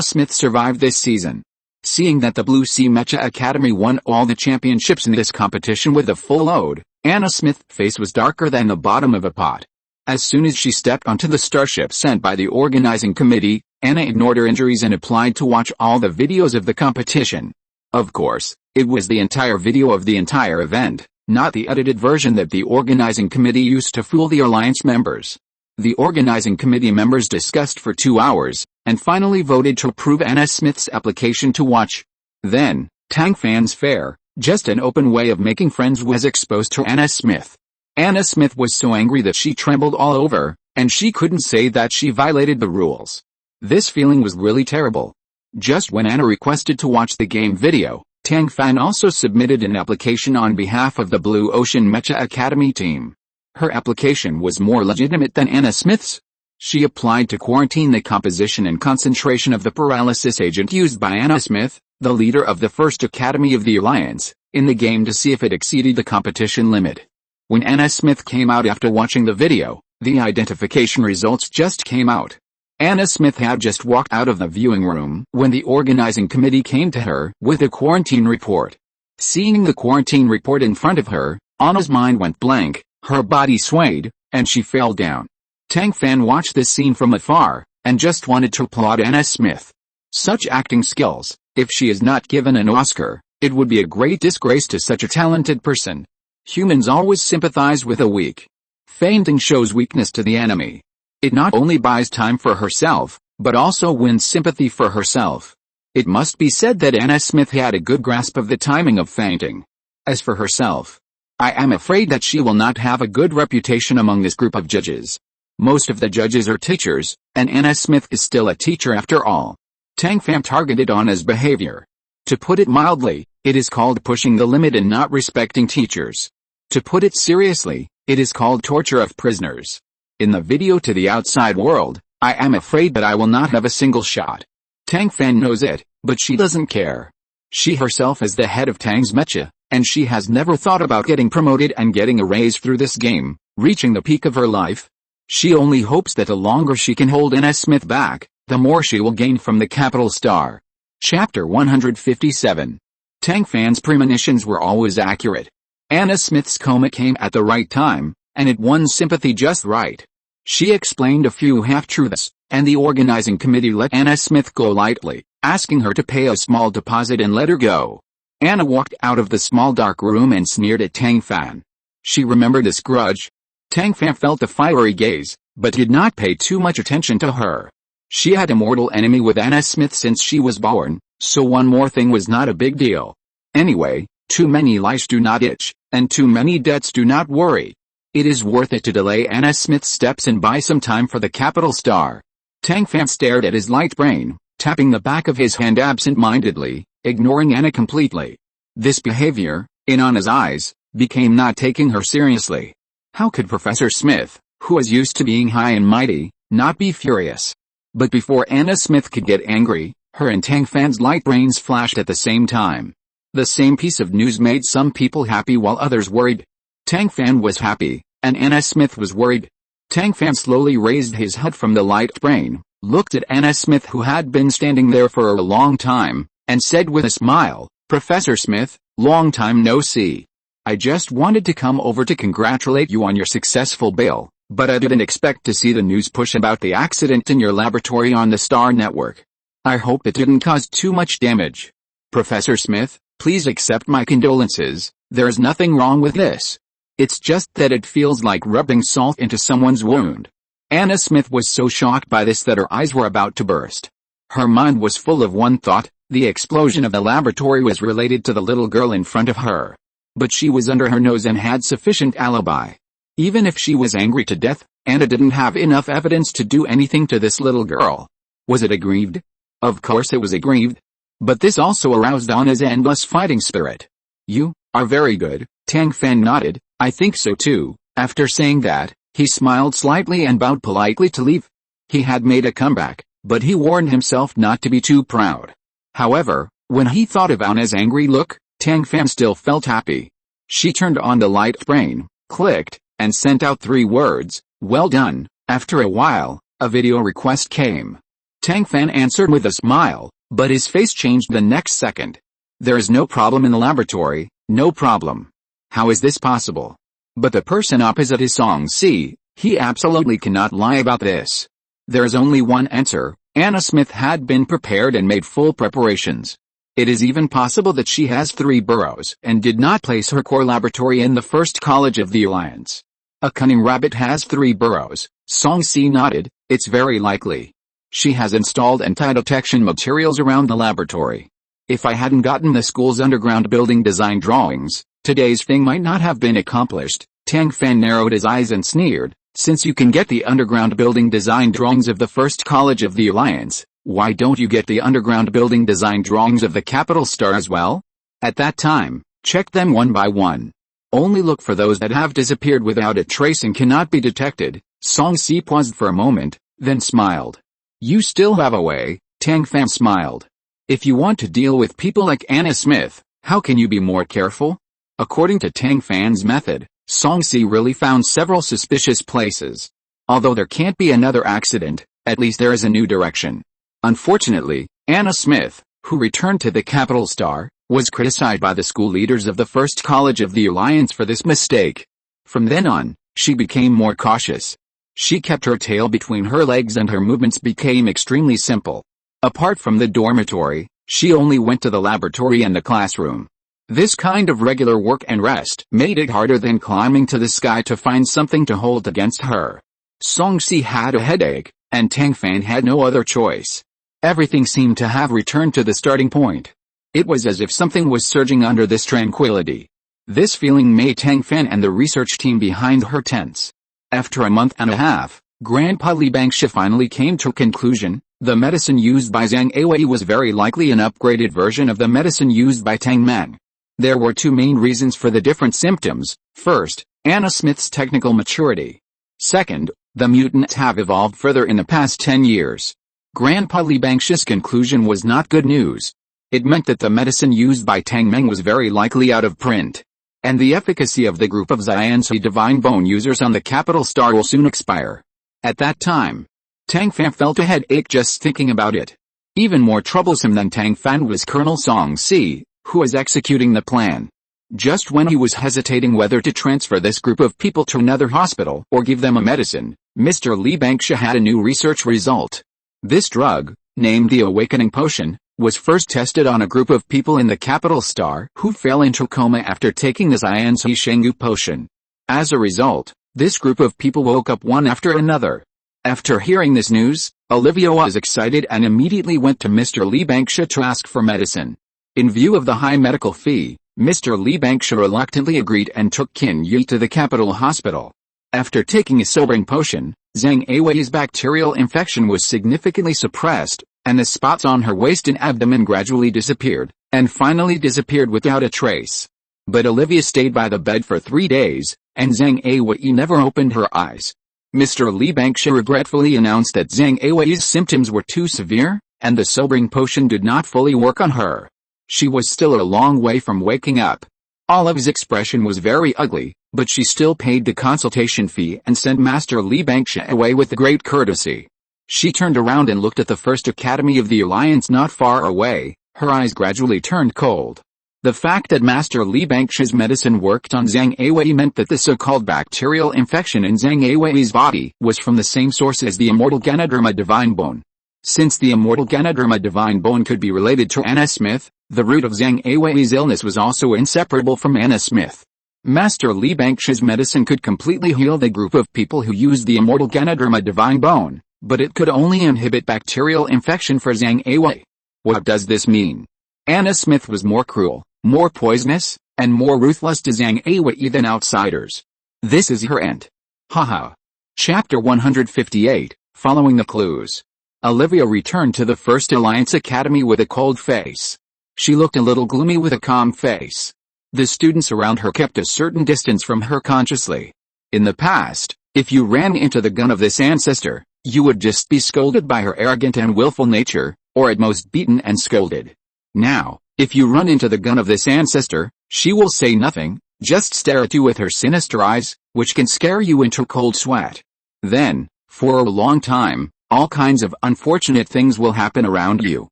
Smith survived this season. Seeing that the Blue Sea Mecha Academy won all the championships in this competition with a full load, Anna Smith's face was darker than the bottom of a pot. As soon as she stepped onto the starship sent by the organizing committee, Anna ignored her injuries and applied to watch all the videos of the competition. Of course, it was the entire video of the entire event, not the edited version that the organizing committee used to fool the alliance members. The organizing committee members discussed for 2 hours, and finally voted to approve Anna Smith's application to watch. Then, Tang Fan's fair, just an open way of making friends was exposed to Anna Smith. Anna Smith was so angry that she trembled all over, and she couldn't say that she violated the rules. This feeling was really terrible. Just when Anna requested to watch the game video, Tang Fan also submitted an application on behalf of the Blue Ocean Mecha Academy team. Her application was more legitimate than Anna Smith's. She applied to quarantine the composition and concentration of the paralysis agent used by Anna Smith, the leader of the first Academy of the Alliance, in the game to see if it exceeded the competition limit. When Anna Smith came out after watching the video, the identification results just came out. Anna Smith had just walked out of the viewing room when the organizing committee came to her with a quarantine report. Seeing the quarantine report in front of her, Anna's mind went blank, her body swayed, and she fell down. Tang Fan watched this scene from afar, and just wanted to applaud Anna Smith. Such acting skills, if she is not given an Oscar, it would be a great disgrace to such a talented person. Humans always sympathize with the weak. Fainting shows weakness to the enemy. It not only buys time for herself, but also wins sympathy for herself. It must be said that Anna Smith had a good grasp of the timing of fainting. As for herself, I am afraid that she will not have a good reputation among this group of judges. Most of the judges are teachers, and Anna Smith is still a teacher after all. Tang Fan targeted Anna's behavior. To put it mildly, it is called pushing the limit and not respecting teachers. To put it seriously, it is called torture of prisoners. In the video to the outside world, I am afraid that I will not have a single shot. Tang Fan knows it, but she doesn't care. She herself is the head of Tang's Mecha, and she has never thought about getting promoted and getting a raise through this game, reaching the peak of her life. She only hopes that the longer she can hold Anna Smith back, the more she will gain from the capital star. Chapter 157. Tang Fan's premonitions were always accurate. Anna Smith's coma came at the right time, and it won sympathy just right. She explained a few half-truths, and the organizing committee let Anna Smith go lightly, asking her to pay a small deposit and let her go. Anna walked out of the small dark room and sneered at Tang Fan. She remembered this grudge. Tang Fan felt the fiery gaze, but did not pay too much attention to her. She had a mortal enemy with Anna Smith since she was born, so one more thing was not a big deal. Anyway, too many lice do not itch, and too many debts do not worry. It is worth it to delay Anna Smith's steps and buy some time for the capital star. Tang Fan stared at his light brain, tapping the back of his hand absent-mindedly, ignoring Anna completely. This behavior, in Anna's eyes, became not taking her seriously. How could Professor Smith, who was used to being high and mighty, not be furious? But before Anna Smith could get angry, her and Tang Fan's light brains flashed at the same time. The same piece of news made some people happy while others worried. Tang Fan was happy, and Anna Smith was worried. Tang Fan slowly raised his head from the light brain, looked at Anna Smith who had been standing there for a long time, and said with a smile, "Professor Smith, long time no see. I just wanted to come over to congratulate you on your successful bail, but I didn't expect to see the news push about the accident in your laboratory on the Star Network. I hope it didn't cause too much damage. Professor Smith, please accept my condolences, there's nothing wrong with this. It's just that it feels like rubbing salt into someone's wound." Anna Smith was so shocked by this that her eyes were about to burst. Her mind was full of one thought: the explosion of the laboratory was related to the little girl in front of her. But she was under her nose and had sufficient alibi. Even if she was angry to death, Anna didn't have enough evidence to do anything to this little girl. Was it aggrieved? Of course it was aggrieved. But this also aroused Anna's endless fighting spirit. "You are very good," Tang Fan nodded. "I think so too." After saying that, he smiled slightly and bowed politely to leave. He had made a comeback, but he warned himself not to be too proud. However, When he thought of Anna's angry look, Tang Fan still felt happy. She turned on the light brain, clicked, and sent out 3 words, "Well done." After a while, a video request came. Tang Fan answered with a smile, but his face changed the next second. "There is no problem in the laboratory, no problem. How is this possible?" But the person opposite is SYNOPSIS. He absolutely cannot lie about this. There is only one answer. Anna Smith had been prepared and made full preparations. It is even possible that she has 3 burrows and did not place her core laboratory in the first college of the Alliance. A cunning rabbit has 3 burrows. SYNOPSIS nodded. It's very likely. She has installed anti-detection materials around the laboratory. If I hadn't gotten the school's underground building design drawings, today's thing might not have been accomplished. Tang Fan narrowed his eyes and sneered. Since you can get the underground building design drawings of the first college of the Alliance, why don't you get the underground building design drawings of the capital star as well? At that time, check them one by one. Only look for those that have disappeared without a trace and cannot be detected. SYNOPSIS paused for a moment, then smiled. You still have a way, Tang Fan smiled. If you want to deal with people like Anna Smith, how can you be more careful? According to Tang Fan's method, SYNOPSIS really found several suspicious places. Although there can't be another accident, at least there is a new direction. Unfortunately, Anna Smith, who returned to the capital star, was criticized by the school leaders of the first college of the Alliance for this mistake. From then on, she became more cautious. She kept her tail between her legs and her movements became extremely simple. Apart from the dormitory, she only went to the laboratory and the classroom. This kind of regular work and rest made it harder than climbing to the sky to find something to hold against her. SYNOPSIS had a headache, and Tang Fan had no other choice. Everything seemed to have returned to the starting point. It was as if something was surging under this tranquility. This feeling made Tang Fan and the research team behind her tense. After a month and a half, Grandpa Li Bangxia finally came to a conclusion. The medicine used by Zhang Awei was very likely an upgraded version of the medicine used by Tang Man. There were 2 main reasons for the different symptoms. First, Anna Smith's technical maturity. Second, the mutants have evolved further in the past 10 years. Grandpa Li Bangxia's conclusion was not good news. It meant that the medicine used by Tang Meng was very likely out of print. And the efficacy of the group of Xianxi Divine Bone users on the capital star will soon expire. At that time, Tang Fan felt a headache just thinking about it. Even more troublesome than Tang Fan was Colonel SYNOPSIS, who was executing the plan. Just when he was hesitating whether to transfer this group of people to another hospital or give them a medicine, Mr. Li Bangxia had a new research result. This drug, named the Awakening Potion, was first tested on a group of people in the capital star who fell into coma after taking the Xianxi Shengu potion. As a result, this group of people woke up one after another. After hearing this news, Olivia was excited and immediately went to Mr. Li Bangxia to ask for medicine. In view of the high medical fee, Mr. Li Bangxia reluctantly agreed and took Qin Yi to the capital hospital. After taking a sobering potion, Zhang Awei's bacterial infection was significantly suppressed, and the spots on her waist and abdomen gradually disappeared, and finally disappeared without a trace. But Olivia stayed by the bed for 3 days, and Zhang Awei never opened her eyes. Mr. Li Bangxia regretfully announced that Zhang Awei's symptoms were too severe, and the sobering potion did not fully work on her. She was still a long way from waking up. Olive's expression was very ugly, but she still paid the consultation fee and sent Master Li Bangxia away with great courtesy. She turned around and looked at the first academy of the Alliance not far away. Her eyes gradually turned cold. The fact that Master Li Bangxia's medicine worked on Zhang Awei meant that the so-called bacterial infection in Zhang Awei's body was from the same source as the immortal Ganoderma Divine Bone. Since the immortal Ganoderma Divine Bone could be related to Anna Smith, the root of Zhang Awei's illness was also inseparable from Anna Smith. Master Li Bangxia's medicine could completely heal the group of people who used the immortal Ganoderma Divine Bone, but it could only inhibit bacterial infection for Zhang Awei. What does this mean? Anna Smith was more cruel, more poisonous, and more ruthless to Zhang Awei than outsiders. This is her end. Haha. Chapter 158, Following the Clues. Olivia returned to the First Alliance Academy with a cold face. She looked a little gloomy with a calm face. The students around her kept a certain distance from her consciously. In the past, if you ran into the gun of this ancestor, you would just be scolded by her arrogant and willful nature, or at most beaten and scolded. Now, if you run into the gun of this ancestor, she will say nothing, just stare at you with her sinister eyes, which can scare you into cold sweat. Then, for a long time, all kinds of unfortunate things will happen around you.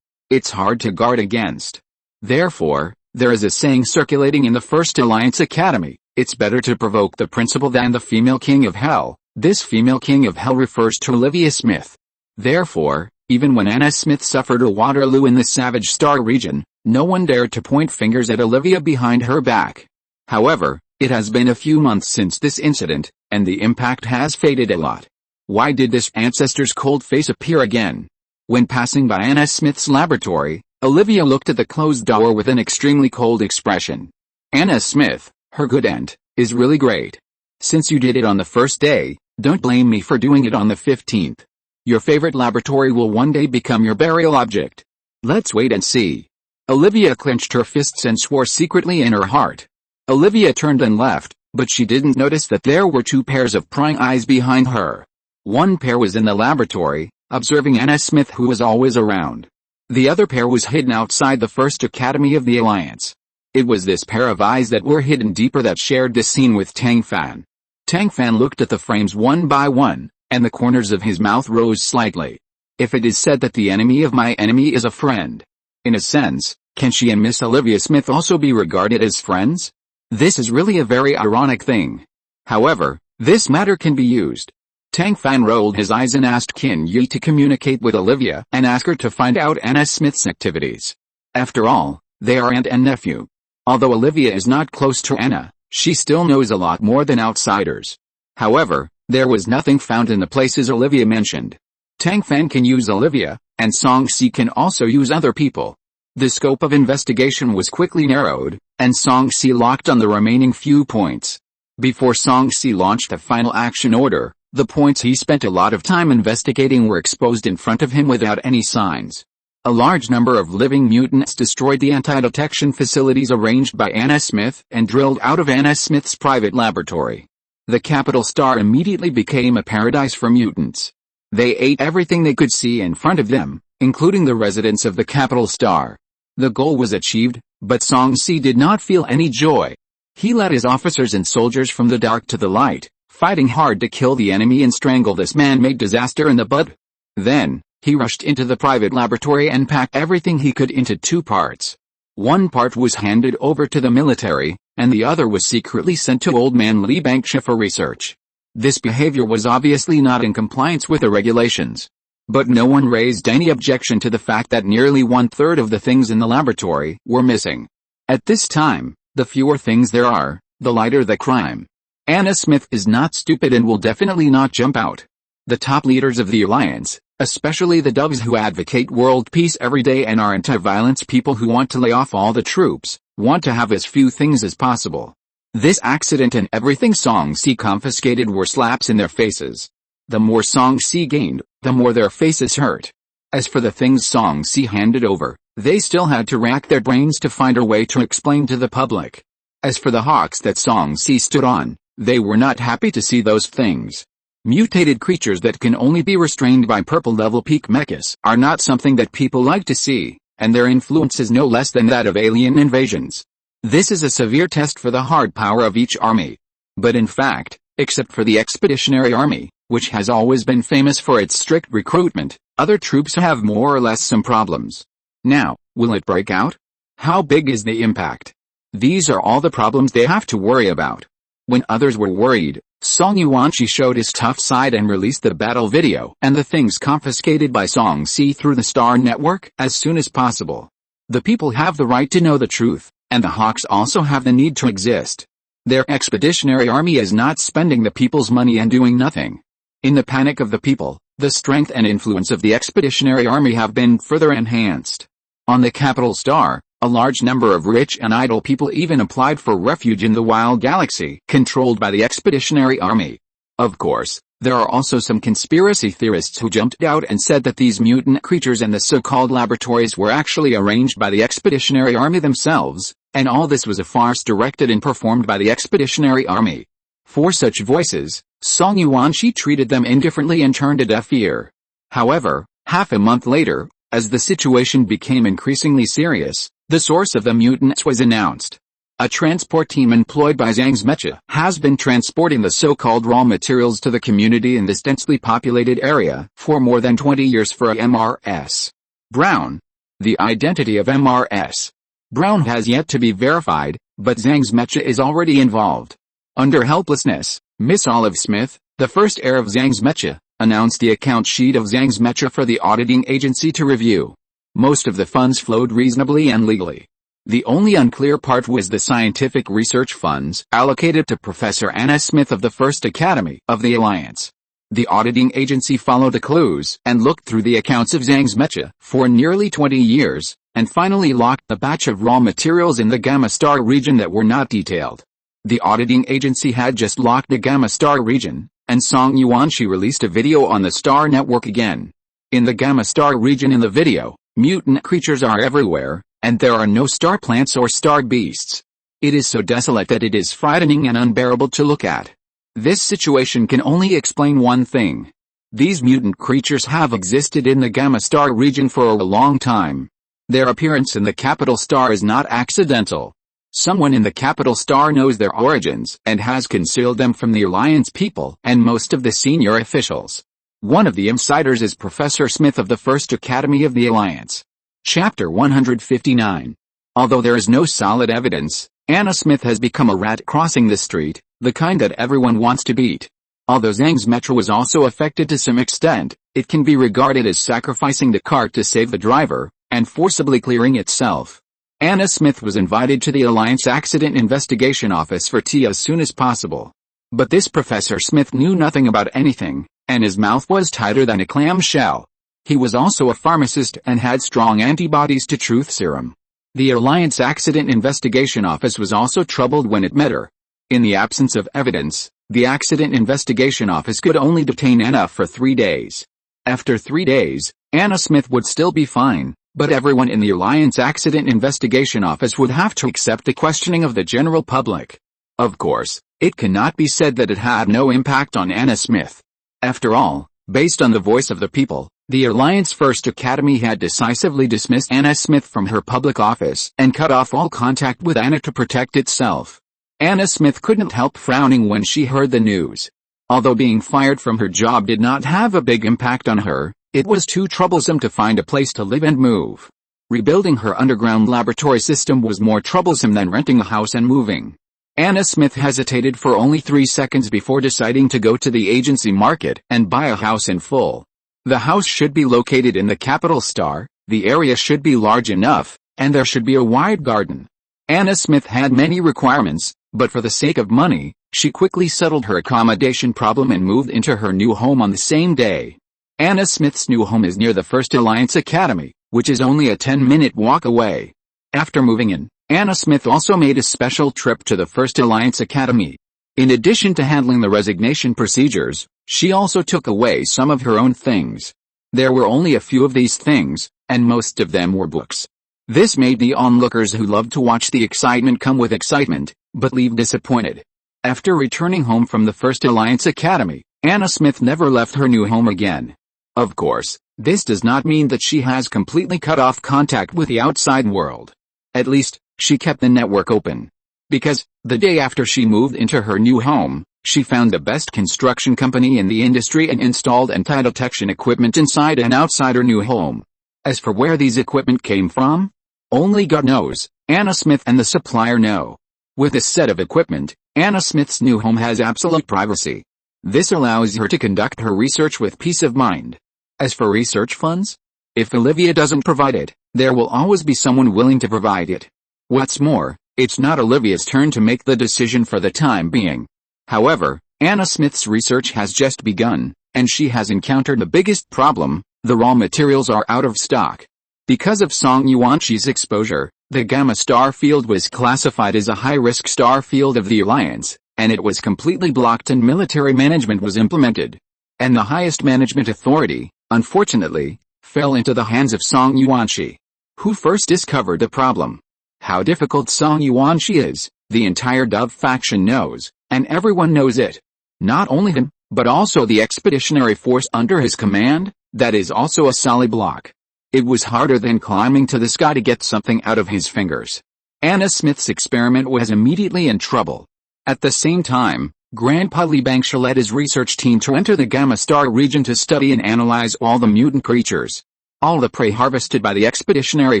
It's hard to guard against. Therefore, there is a saying circulating in the First Alliance Academy: it's better to provoke the principal than the female king of hell. This female king of hell refers to Olivia Smith. Therefore, even when Anna Smith suffered a Waterloo in the Savage Star region, no one dared to point fingers at Olivia behind her back. However, it has been a few months since this incident, and the impact has faded a lot. Why did this ancestor's cold face appear again? When passing by Anna Smith's laboratory, Olivia looked at the closed door with an extremely cold expression. Anna Smith, her good aunt, is really great. Since you did it on the first day, don't blame me for doing it on the 15th. Your favorite laboratory will one day become your burial object. Let's wait and see. Olivia clenched her fists and swore secretly in her heart. Olivia turned and left, but she didn't notice that there were two pairs of prying eyes behind her. One pair was in the laboratory, observing Anna Smith, who was always around. The other pair was hidden outside the First Academy of the Alliance. It was this pair of eyes that were hidden deeper that shared this scene with Tang Fan. Tang Fan looked at the frames one by one, and the corners of his mouth rose slightly. If it is said that the enemy of my enemy is a friend, in a sense, can she and Miss Olivia Smith also be regarded as friends? This is really a very ironic thing. However, this matter can be used. Tang Fan rolled his eyes and asked Qin Yi to communicate with Olivia and ask her to find out Anna Smith's activities. After all, they are aunt and nephew. Although Olivia is not close to Anna, she still knows a lot more than outsiders. However, there was nothing found in the places Olivia mentioned. Tang Fan can use Olivia, and Song Si can also use other people. The scope of investigation was quickly narrowed, and Song Si locked on the remaining few points. Before Song Si launched a final action order, the points he spent a lot of time investigating were exposed in front of him without any signs. A large number of living mutants destroyed the anti-detection facilities arranged by Anna Smith and drilled out of Anna Smith's private laboratory. The capital star immediately became a paradise for mutants. They ate everything they could see in front of them, including the residents of the capital star. The goal was achieved, but Song Si did not feel any joy. He led his officers and soldiers from the dark to the light, fighting hard to kill the enemy and strangle this man-made disaster in the bud. Then, he rushed into the private laboratory and packed everything he could into two parts. One part was handed over to the military, and the other was secretly sent to Old Man Li Bangsha for research. This behavior was obviously not in compliance with the regulations. But no one raised any objection to the fact that nearly one-third of the things in the laboratory were missing. At this time, the fewer things there are, the lighter the crime. Anna Smith is not stupid and will definitely not jump out. The top leaders of the Alliance, especially the doves who advocate world peace every day and are anti-violence people who want to lay off all the troops, want to have as few things as possible. This accident and everything Song Si confiscated were slaps in their faces. The more Song Si gained, the more their faces hurt. As for the things Song Si handed over, they still had to rack their brains to find a way to explain to the public. As for the hawks that Song Si stood on, they were not happy to see those things. Mutated creatures that can only be restrained by purple-level peak mechas are not something that people like to see, and their influence is no less than that of alien invasions. This is a severe test for the hard power of each army. But in fact, except for the Expeditionary Army, which has always been famous for its strict recruitment, other troops have more or less some problems. Now, will it break out? How big is the impact? These are all the problems they have to worry about. When others were worried, Song Yuanqi showed his tough side and released the battle video and the things confiscated by Song Si through the Star Network as soon as possible. The people have the right to know the truth, and the Hawks also have the need to exist. Their expeditionary army is not spending the people's money and doing nothing. In the panic of the people, the strength and influence of the expeditionary army have been further enhanced. On the capital star, a large number of rich and idle people even applied for refuge in the wild galaxy controlled by the expeditionary army. Of course, there are also some conspiracy theorists who jumped out and said that these mutant creatures and the so-called laboratories were actually arranged by the expeditionary army themselves, and all this was a farce directed and performed by the expeditionary army. For such voices, Song Yuanqi treated them indifferently and turned a deaf ear. However, half a month later, As the situation became increasingly serious, the source of the mutants was announced. A transport team employed by Zhang's Mecha has been transporting the so-called raw materials to the community in this densely populated area for more than 20 years for MRS Brown. The identity of MRS Brown has yet to be verified, but Zhang's Mecha is already involved. Under helplessness, Miss Olive Smith, the first heir of Zhang's Mecha, announced the account sheet of Zhang's Mecha for the auditing agency to review. Most of the funds flowed reasonably and legally. The only unclear part was the scientific research funds allocated to Professor Anna Smith of the First Academy of the Alliance. The auditing agency followed the clues and looked through the accounts of Zhang's Mecha for nearly 20 years, and finally locked the batch of raw materials in the Gamma Star region that were not detailed. The auditing agency had just locked the Gamma Star region, and Song Yuanqi released a video on the Star Network again. In the Gamma Star region in the video, mutant creatures are everywhere, and there are no star plants or star beasts. It is so desolate that it is frightening and unbearable to look at. This situation can only explain one thing. These mutant creatures have existed in the Gamma Star region for a long time. Their appearance in the capital star is not accidental. Someone in the capital star knows their origins and has concealed them from the Alliance people and most of the senior officials. One of the insiders is Professor Smith of the First Academy of the Alliance. Chapter 159. Although there is no solid evidence, Anna Smith has become a rat crossing the street, the kind that everyone wants to beat. Although Zhang's Mecha was also affected to some extent, it can be regarded as sacrificing the cart to save the driver, and forcibly clearing itself. Anna Smith was invited to the Alliance Accident Investigation Office for tea as soon as possible. But this Professor Smith knew nothing about anything, and his mouth was tighter than a clam shell. He was also a pharmacist and had strong antibodies to truth serum. The Alliance Accident Investigation Office was also troubled when it met her. In the absence of evidence, the Accident Investigation Office could only detain Anna for 3 days. After 3 days, Anna Smith would still be fine, but everyone in the Alliance Accident Investigation Office would have to accept the questioning of the general public. Of course, it cannot be said that it had no impact on Anna Smith. After all, based on the voice of the people, the Alliance First Academy had decisively dismissed Anna Smith from her public office and cut off all contact with Anna to protect itself. Anna Smith couldn't help frowning when she heard the news. Although being fired from her job did not have a big impact on her, it was too troublesome to find a place to live and move. Rebuilding her underground laboratory system was more troublesome than renting a house and moving. Anna Smith hesitated for only 3 seconds before deciding to go to the agency market and buy a house in full. The house should be located in the capital star, the area should be large enough, and there should be a wide garden. Anna Smith had many requirements, but for the sake of money, she quickly settled her accommodation problem and moved into her new home on the same day. Anna Smith's new home is near the First Alliance Academy, which is only a 10-minute walk away. After moving in, Anna Smith also made a special trip to the First Alliance Academy. In addition to handling the resignation procedures, she also took away some of her own things. There were only a few of these things, and most of them were books. This made the onlookers who loved to watch the excitement come with excitement, but leave disappointed. After returning home from the First Alliance Academy, Anna Smith never left her new home again. Of course, this does not mean that she has completely cut off contact with the outside world. At least, she kept the network open. Because, the day after she moved into her new home, she found the best construction company in the industry and installed anti-detection equipment inside and outside her new home. As for where these equipment came from, only God knows. Anna Smith and the supplier know. With this set of equipment, Anna Smith's new home has absolute privacy. This allows her to conduct her research with peace of mind. As for research funds, if Olivia doesn't provide it, there will always be someone willing to provide it. What's more, it's not Olivia's turn to make the decision for the time being. However, Anna Smith's research has just begun, and she has encountered the biggest problem: the raw materials are out of stock. Because of Song Yuanqi's exposure, the Gamma Star field was classified as a high-risk star field of the Alliance, and it was completely blocked and military management was implemented. And the highest management authority, unfortunately, fell into the hands of Song Yuanqi, who first discovered the problem. How difficult Song Yuanqi is, the entire Dove faction knows, and everyone knows it. Not only him, but also the expeditionary force under his command, that is also a solid block. It was harder than climbing to the sky to get something out of his fingers. Anna Smith's experiment was immediately in trouble. At the same time, Grandpa Li Bangsha led his research team to enter the Gamma Star region to study and analyze all the mutant creatures. All the prey harvested by the expeditionary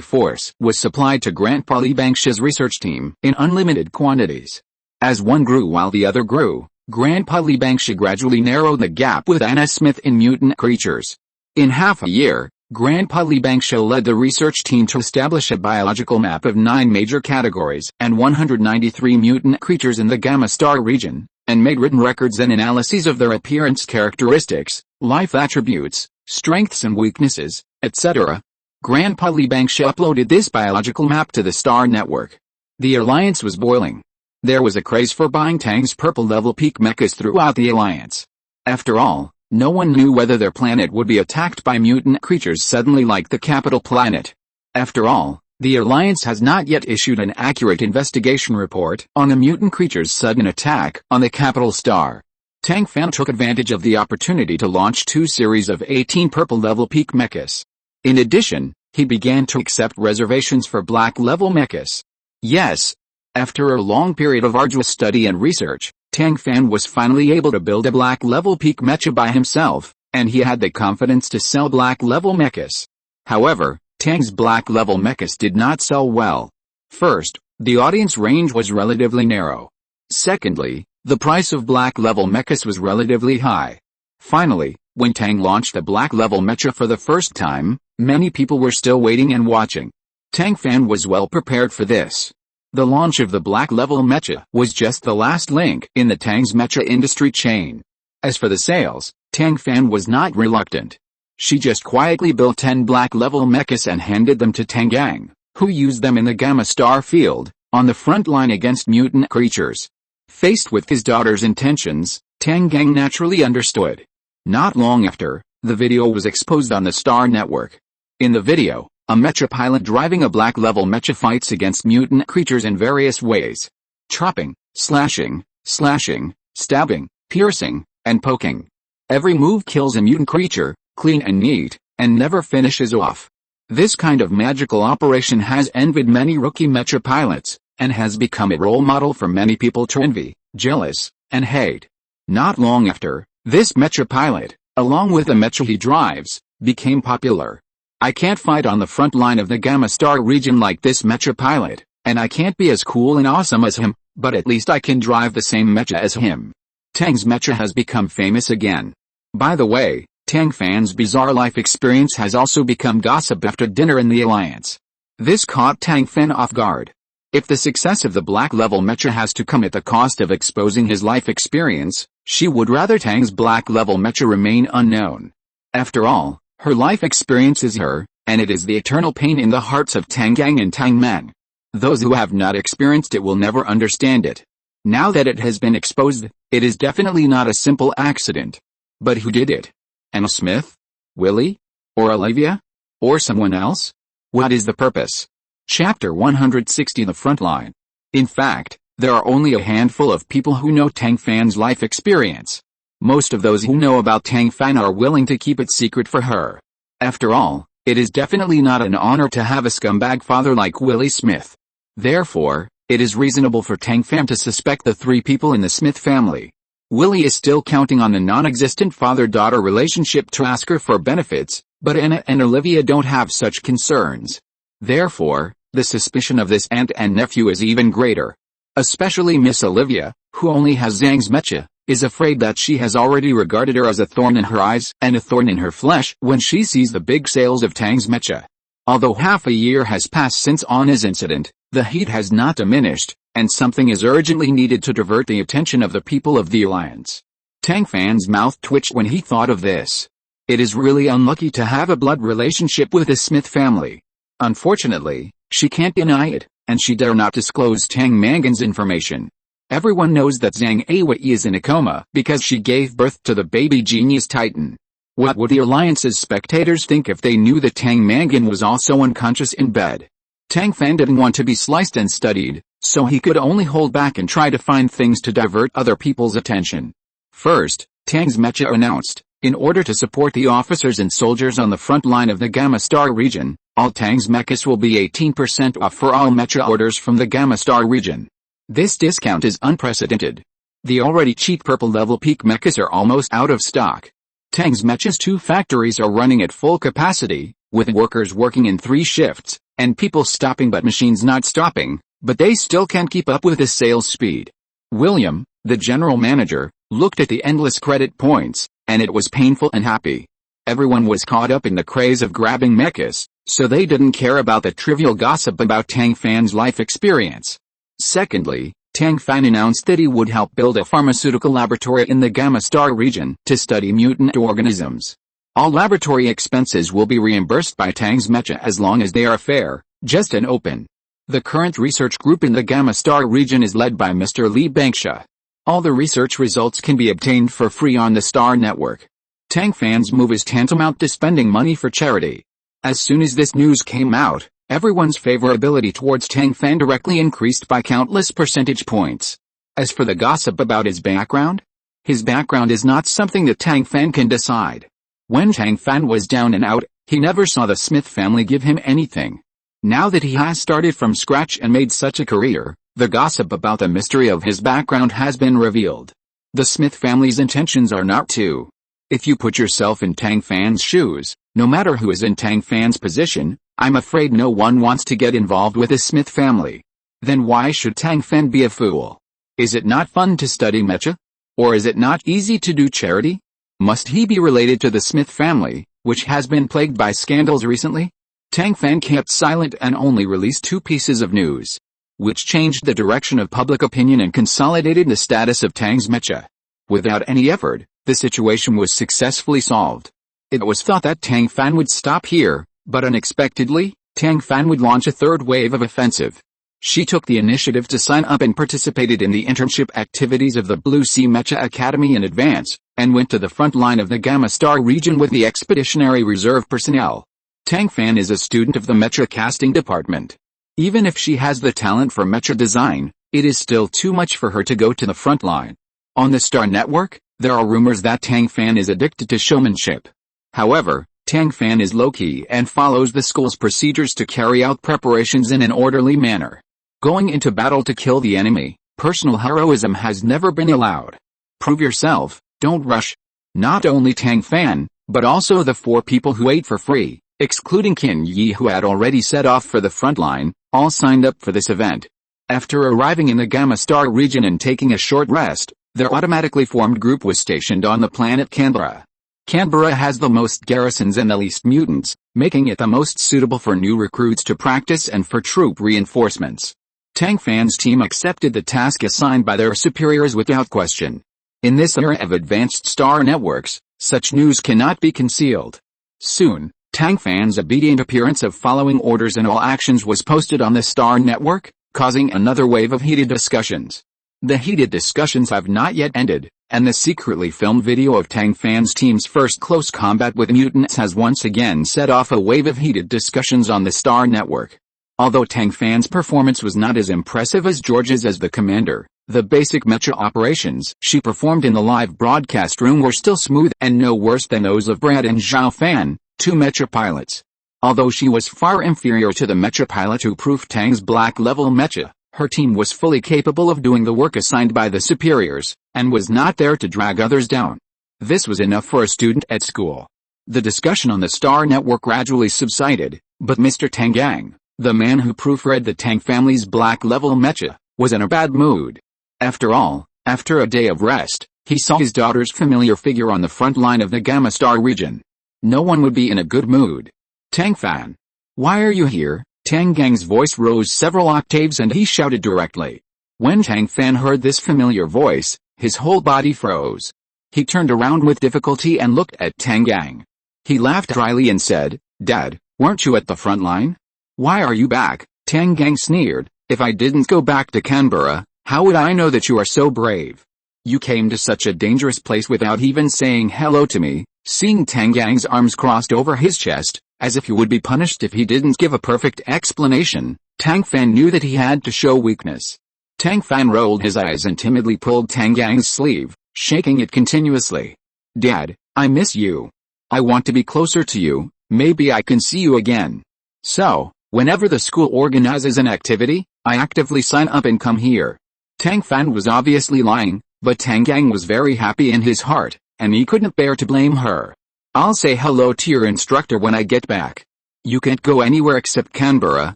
force was supplied to Grandpa Li Bangsha's research team in unlimited quantities. As one grew while the other grew, Grandpa Li Bangsha gradually narrowed the gap with Anna Smith in mutant creatures. In half a year, Grandpa Li Bangsha led the research team to establish a biological map of 9 major categories and 193 mutant creatures in the Gamma Star region, and made written records and analyses of their appearance characteristics, life attributes, strengths and weaknesses, etc. Grandpa Li Bangsha uploaded this biological map to the Star Network. The Alliance was boiling. There was a craze for buying Tang's purple-level peak mechas throughout the Alliance. After all, no one knew whether their planet would be attacked by mutant creatures suddenly like the capital planet. After all, the Alliance has not yet issued an accurate investigation report on a mutant creature's sudden attack on the capital star. Tang Fan took advantage of the opportunity to launch 2 series of 18 purple-level peak mechas. In addition, he began to accept reservations for black-level mechas. Yes, after a long period of arduous study and research, Tang Fan was finally able to build a black-level peak mecha by himself, and he had the confidence to sell black-level mechas. However, Tang's black-level mechas did not sell well. First, the audience range was relatively narrow. Secondly, the price of black-level mechas was relatively high. Finally, when Tang launched the black-level mecha for the first time, many people were still waiting and watching. Tang Fan was well prepared for this. The launch of the black-level mecha was just the last link in the Tang's mecha industry chain. As for the sales, Tang Fan was not reluctant. She just quietly built 10 black-level mechas and handed them to Tang Gang, who used them in the Gamma Star field, on the front line against mutant creatures. Faced with his daughter's intentions, Tang Gang naturally understood. Not long after, the video was exposed on the Star Network. In the video, a mecha pilot driving a black-level mecha fights against mutant creatures in various ways. Chopping, slashing, stabbing, piercing, and poking. Every move kills a mutant creature, clean and neat, and never finishes off. This kind of magical operation has envied many rookie mecha pilots, and has become a role model for many people to envy, jealous, and hate. Not long after, this mecha pilot, along with the mecha he drives, became popular. I can't fight on the front line of the Gamma Star region like this mecha pilot, and I can't be as cool and awesome as him, but at least I can drive the same mecha as him. Tang's mecha has become famous again. By the way, Tang Fan's bizarre life experience has also become gossip after dinner in the Alliance. This caught Tang Fan off guard. If the success of the black-level mecha has to come at the cost of exposing his life experience, she would rather Tang's black-level mecha remain unknown. After all, her life experience is her, and it is the eternal pain in the hearts of Tang Gang and Tang Men. Those who have not experienced it will never understand it. Now that it has been exposed, it is definitely not a simple accident. But who did it? Anna Smith? Willie? Or Olivia? Or someone else? What is the purpose? Chapter 160 The Frontline. In fact, there are only a handful of people who know Tang Fan's life experience. Most of those who know about Tang Fan are willing to keep it secret for her. After all, it is definitely not an honor to have a scumbag father like Willie Smith. Therefore, it is reasonable for Tang Fan to suspect the 3 people in the Smith family. Willie is still counting on the non-existent father-daughter relationship to ask her for benefits, but Anna and Olivia don't have such concerns. Therefore, the suspicion of this aunt and nephew is even greater. Especially Miss Olivia, who only has Zhang's mecha, is afraid that she has already regarded her as a thorn in her eyes and a thorn in her flesh when she sees the big sales of Tang's mecha. Although half a year has passed since Anna's incident, the heat has not diminished, and something is urgently needed to divert the attention of the people of the Alliance. Tang Fan's mouth twitched when he thought of this. It is really unlucky to have a blood relationship with the Smith family. Unfortunately, she can't deny it, and she dare not disclose Tang Mangan's information. Everyone knows that Zhang Awei is in a coma because she gave birth to the baby genius Titan. What would the Alliance's spectators think if they knew that Tang Mangan was also unconscious in bed? Tang Fan didn't want to be sliced and studied, so he could only hold back and try to find things to divert other people's attention. First, Tang's mecha announced, In order to support the officers and soldiers on the front line of the Gamma Star region, all Tang's mechas will be 18% off for all mecha orders from the Gamma Star region. This discount is unprecedented. The already cheap purple level peak mechas are almost out of stock. Tang's Mecha's 2 factories are running at full capacity, with workers working in 3 shifts, and people stopping but machines not stopping, but they still can't keep up with the sales speed. William, the general manager, looked at the endless credit points, and it was painful and happy. Everyone was caught up in the craze of grabbing mechas, so they didn't care about the trivial gossip about Tang Fan's life experience. Secondly, Tang Fan announced that he would help build a pharmaceutical laboratory in the Gamma Star region to study mutant organisms. All laboratory expenses will be reimbursed by Tang's Mecha as long as they are fair, just and open. The current research group in the Gamma Star region is led by Mr. Lee Bangsha. All the research results can be obtained for free on the Star Network. Tang Fan's move is tantamount to spending money for charity. As soon as this news came out, everyone's favorability towards Tang Fan directly increased by countless percentage points. As for the gossip about his background is not something that Tang Fan can decide. When Tang Fan was down and out, he never saw the Smith family give him anything. Now that he has started from scratch and made such a career, the gossip about the mystery of his background has been revealed. The Smith family's intentions are not to. If you put yourself in Tang Fan's shoes, no matter who is in Tang Fan's position, I'm afraid no one wants to get involved with the Smith family. Then why should Tang Fan be a fool? Is it not fun to study mecha? Or is it not easy to do charity? Must he be related to the Smith family, which has been plagued by scandals recently? Tang Fan kept silent and only released 2 pieces of news, which changed the direction of public opinion and consolidated the status of Tang's Mecha. Without any effort, the situation was successfully solved. It was thought that Tang Fan would stop here, but unexpectedly, Tang Fan would launch a 3rd wave of offensive. She took the initiative to sign up and participated in the internship activities of the Blue Sea Mecha Academy in advance, and went to the front line of the Gamma Star region with the Expeditionary Reserve personnel. Tang Fan is a student of the Mecha casting department. Even if she has the talent for mecha design, it is still too much for her to go to the front line. On the Star Network, there are rumors that Tang Fan is addicted to showmanship. However, Tang Fan is low-key and follows the school's procedures to carry out preparations in an orderly manner. Going into battle to kill the enemy, personal heroism has never been allowed. Prove yourself, don't rush. Not only Tang Fan, but also the 4 people who ate for free, excluding Qin Yi who had already set off for the front line, all signed up for this event. After arriving in the Gamma Star region and taking a short rest, their automatically formed group was stationed on the planet Canberra. Canberra has the most garrisons and the least mutants, making it the most suitable for new recruits to practice and for troop reinforcements. Tang Fan's team accepted the task assigned by their superiors without question. In this era of advanced star networks, such news cannot be concealed. Soon, Tang Fan's obedient appearance of following orders and all actions was posted on the Star Network, causing another wave of heated discussions. The heated discussions have not yet ended, and the secretly filmed video of Tang Fan's team's first close combat with mutants has once again set off a wave of heated discussions on the Star Network. Although Tang Fan's performance was not as impressive as George's as the commander, the basic mecha operations she performed in the live broadcast room were still smooth and no worse than those of Brad and Zhao Fan, 2 mecha pilots. Although she was far inferior to the mecha pilot who proved Tang's black-level mecha, her team was fully capable of doing the work assigned by the superiors, and was not there to drag others down. This was enough for a student at school. The discussion on the Star Network gradually subsided, but Mr. Tang Gang, the man who proofread the Tang family's black-level mecha, was in a bad mood. After all, after a day of rest, he saw his daughter's familiar figure on the front line of the Gamma Star region. No one would be in a good mood. Tang Fan. Why are you here? Tang Gang's voice rose several octaves and he shouted directly. When Tang Fan heard this familiar voice, his whole body froze. He turned around with difficulty and looked at Tang Gang. He laughed dryly and said, Dad, weren't you at the front line? Why are you back? Tang Gang sneered. If I didn't go back to Canberra, how would I know that you are so brave? You came to such a dangerous place without even saying hello to me. Seeing Tang Gang's arms crossed over his chest, as if he would be punished if he didn't give a perfect explanation, Tang Fan knew that he had to show weakness. Tang Fan rolled his eyes and timidly pulled Tang Gang's sleeve, shaking it continuously. Dad, I miss you. I want to be closer to you, maybe I can see you again. So, whenever the school organizes an activity, I actively sign up and come here. Tang Fan was obviously lying, but Tang Gang was very happy in his heart, and he couldn't bear to blame her. I'll say hello to your instructor when I get back. You can't go anywhere except Canberra.